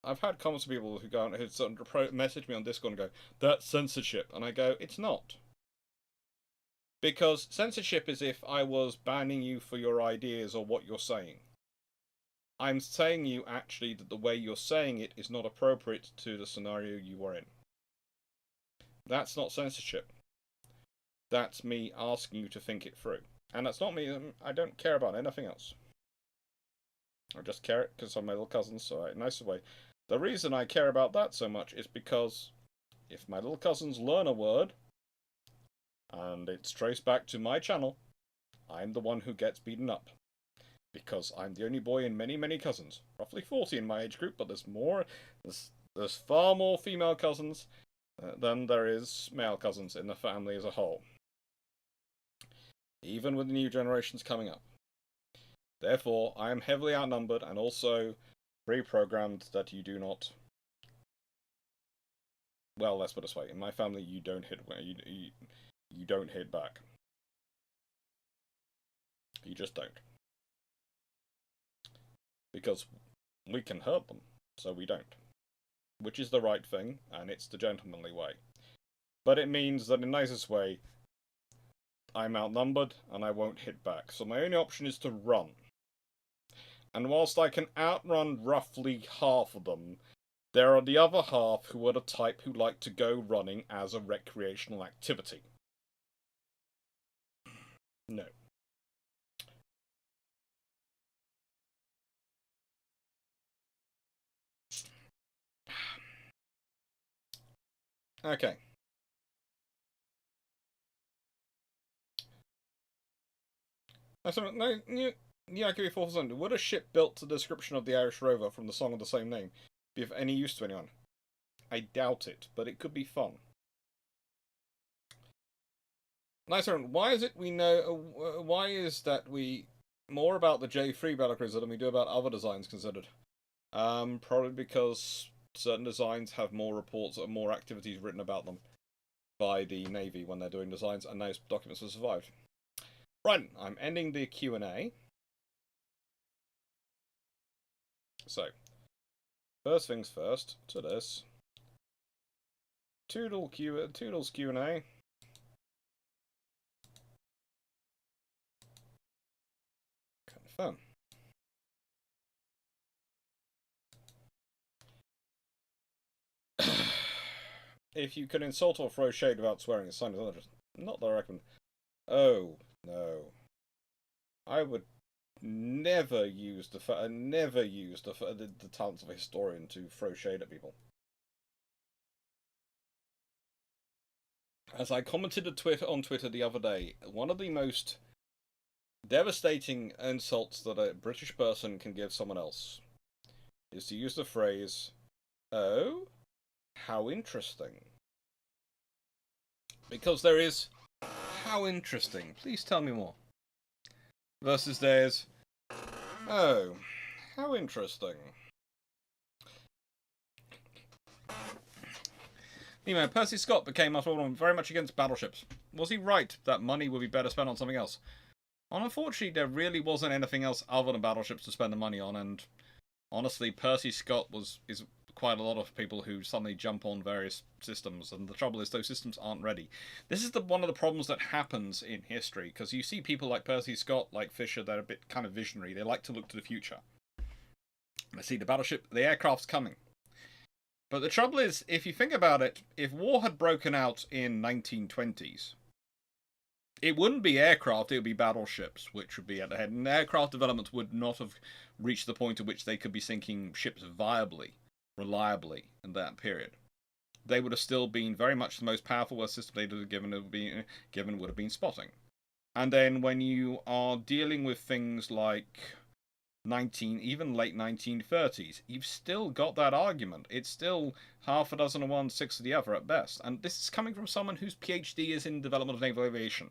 I've had comments from people who go who sort of message me on Discord and go, "That's censorship," and I go, "It's not." Because censorship is if I was banning you for your ideas or what you're saying. I'm saying you actually that the way you're saying it is not appropriate to the scenario you are in. That's not censorship. That's me asking you to think it through. And that's not me, I don't care about anything else. I just care it because I'm my little cousins, so in a nice way. The reason I care about that so much is because if my little cousins learn a word, and it's traced back to my channel, I'm the one who gets beaten up. Because I'm the only boy in many, many cousins. Roughly 40 in my age group, but there's far more female cousins than there is male cousins in the family as a whole. Even with the new generations coming up. Therefore, I am heavily outnumbered and also pre-programmed that you do not... Well, let's put it this way. In my family, you don't hit you don't hit back. You just don't. Because we can hurt them, so we don't. Which is the right thing, and it's the gentlemanly way. But it means that in the nicest way, I'm outnumbered, and I won't hit back. So my only option is to run. And whilst I can outrun roughly half of them, there are the other half who are the type who like to go running as a recreational activity. No. Okay. No, yeah, I give you 4%. Would a ship built to the description of the Irish rover from the song of the same name be of any use to anyone? I doubt it, but it could be fun. Nice one. Why is it we know? Why is that we more about the J3 battlecruiser than we do about other designs considered? Probably because certain designs have more reports or more activities written about them by the Navy when they're doing designs, and those documents have survived. Right, I'm ending the Q&A. So, first things first, to this. Toodles Q&A. Confirm. If you can insult or throw shade without swearing, it's sign of others. Not that I recommend. Oh, no. I would never used the talents of a historian to throw shade at people. As I commented on Twitter the other day, one of the most devastating insults that a British person can give someone else is to use the phrase, "Oh, how interesting." Because there is, "How interesting, please tell me more," versus there's, "Oh, how interesting." Anyway, Percy Scott became, after all, very much against battleships. Was he right that money would be better spent on something else? Unfortunately, there really wasn't anything else other than battleships to spend the money on, and honestly, Percy Scott is quite a lot of people who suddenly jump on various systems, and the trouble is those systems aren't ready. This is one of the problems that happens in history, because you see people like Percy Scott, like Fisher, they're a bit kind of visionary. They like to look to the future. They see the aircraft's coming. But the trouble is, if you think about it, if war had broken out in 1920s, it wouldn't be aircraft, it would be battleships, which would be at the head. And aircraft development would not have reached the point at which they could be sinking ships viably, reliably, in that period. They would have still been very much the most powerful system they'd have given would have been spotting. And then when you are dealing with things like even late 1930s, you've still got that argument. It's still half a dozen of one, six of the other at best. And this is coming from someone whose PhD is in development of naval aviation.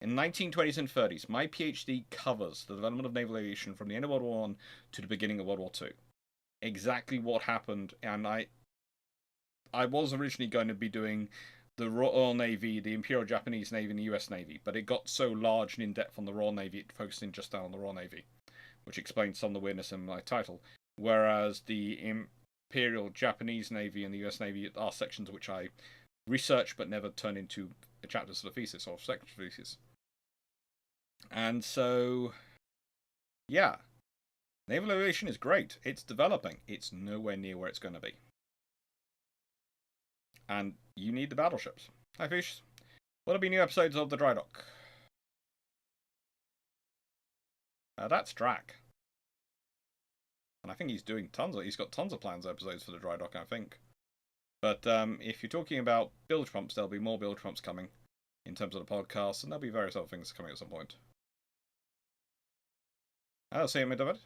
In 1920s and 30s, my PhD covers the development of naval aviation from the end of World War I to the beginning of World War II. Exactly what happened, and I was originally going to be doing the Royal Navy, the Imperial Japanese Navy, and the US Navy, but it got so large and in-depth on the Royal Navy, it focused in just down on the Royal Navy, which explains some of the weirdness in my title. Whereas the Imperial Japanese Navy and the US Navy are sections which I research but never turn into chapters of the thesis or sections of the thesis. And so, yeah, naval aviation is great. It's developing. It's nowhere near where it's going to be. And you need the battleships. Hi, Fish. What'll be new episodes of The Dry Dock? That's Drac. And I think he's got tons of plans episodes for The Dry Dock, I think. But if you're talking about bilge pumps, there'll be more bilge pumps coming in terms of the podcast, and there'll be various other things coming at some point. I'll see you, my David.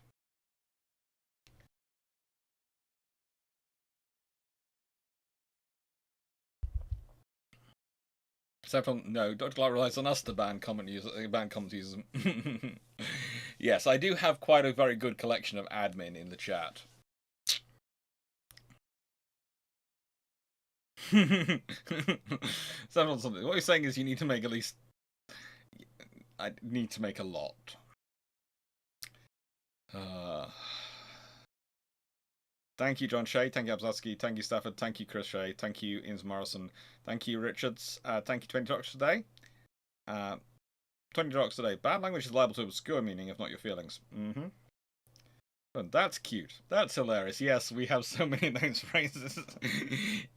Except no, Dr. Clarke relies on us to ban comment users. Yes, I do have quite a very good collection of admin in the chat. Something. What you're saying is you need to make at least. I need to make a lot. Thank you, John Shea. Thank you, Abzatsky. Thank you, Stafford. Thank you, Chris Shea. Thank you, Inns Morrison. Thank you, Richards. Thank you, 20 Docs today. 20 Docs today. Bad language is liable to obscure meaning, if not your feelings. Mm-hmm. And that's cute. That's hilarious. Yes, we have so many of those phrases.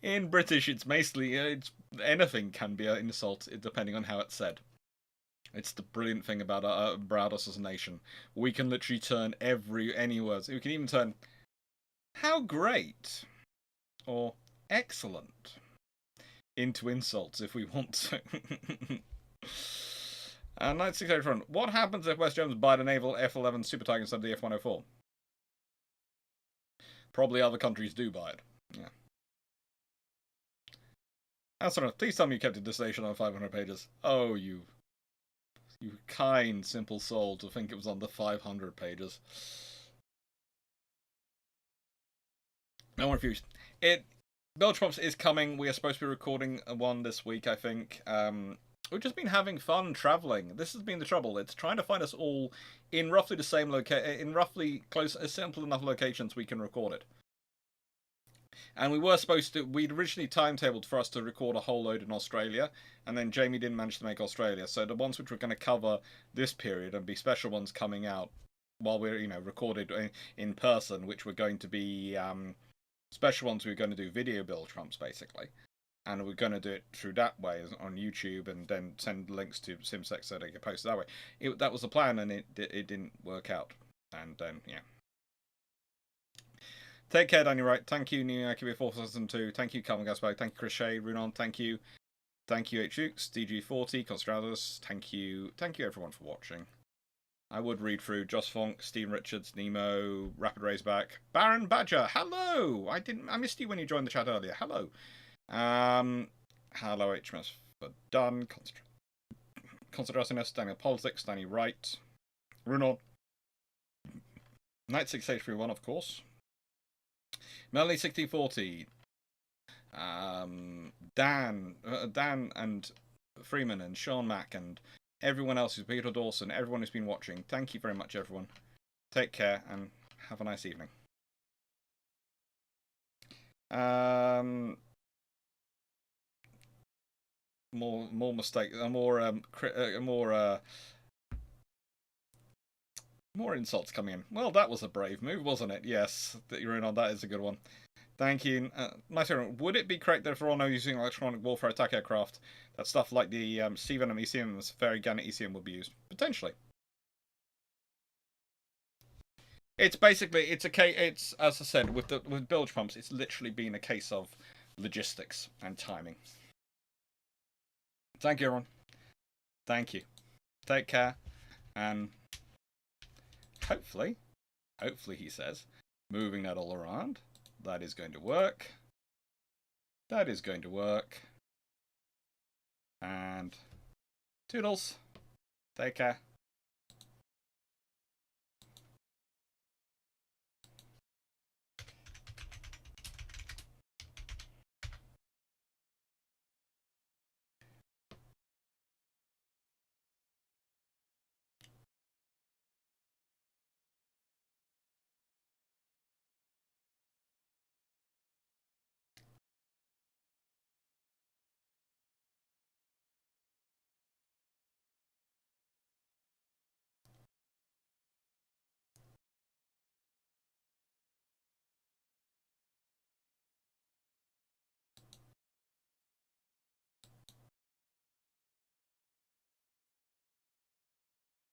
In British, it's basically anything can be an insult, depending on how it's said. It's the brilliant thing about us as a nation. We can literally turn any words. We can even turn "how great" or "excellent" into insults if we want to. And 968 front. What happens if West Germans buy the naval F-11 Super Tiger instead of the F-104? Probably other countries do buy it. Yeah. Astronaut, please tell me you kept your dissertation on 500 pages. Oh, you kind, simple soul to think it was under 500 pages. No one refused. Bilge Pumps is coming. We are supposed to be recording one this week, I think. We've just been having fun traveling. This has been the trouble. It's trying to find us all in roughly the same in roughly close, simple enough locations we can record it. And we'd originally timetabled for us to record a whole load in Australia, and then Jamie didn't manage to make Australia. So the ones which were going to cover this period and be special ones coming out while we're, recorded in person, which were going to be special ones we were going to do video bilge pumps, basically. and we're going to do it through that way on YouTube, and then send links to SimSec so they can post it that way. That was the plan, and it didn't work out. And then yeah. Take care, Daniel Wright. Thank you, New Akib 4002. Thank you, Calvin Gasbag. Thank you, Chris Shea, Runon. Thank you. Thank you, H. Hughes, DG40, Constratus. Thank you everyone for watching. I would read through Joss Fonk, Stephen Richards, Nemo, Rapid Raceback, Baron Badger. Hello. I missed you when you joined the chat earlier. Hello. Hello, HMS for done. Constratus, Daniel Politics, Danny Wright, Runon, Knight 6831, of course. Melanie 1640, Dan and Freeman and Sean Mack and everyone else who's Peter Dawson, everyone who's been watching. Thank you very much, everyone. Take care and have a nice evening. More mistakes, more insults coming in. Well, that was a brave move, wasn't it? Yes, that you're in on. That is a good one. Thank you. Nice one. Would it be correct that if we're all now using electronic warfare attack aircraft, that stuff like the C-Venom ECM, the very Gannet ECM would be used? Potentially. It's basically, it's as I said, with bilge pumps, it's literally been a case of logistics and timing. Thank you, everyone. Thank you. Take care. And hopefully, he says, moving that all around, that is going to work. That is going to work. And toodles. Take care.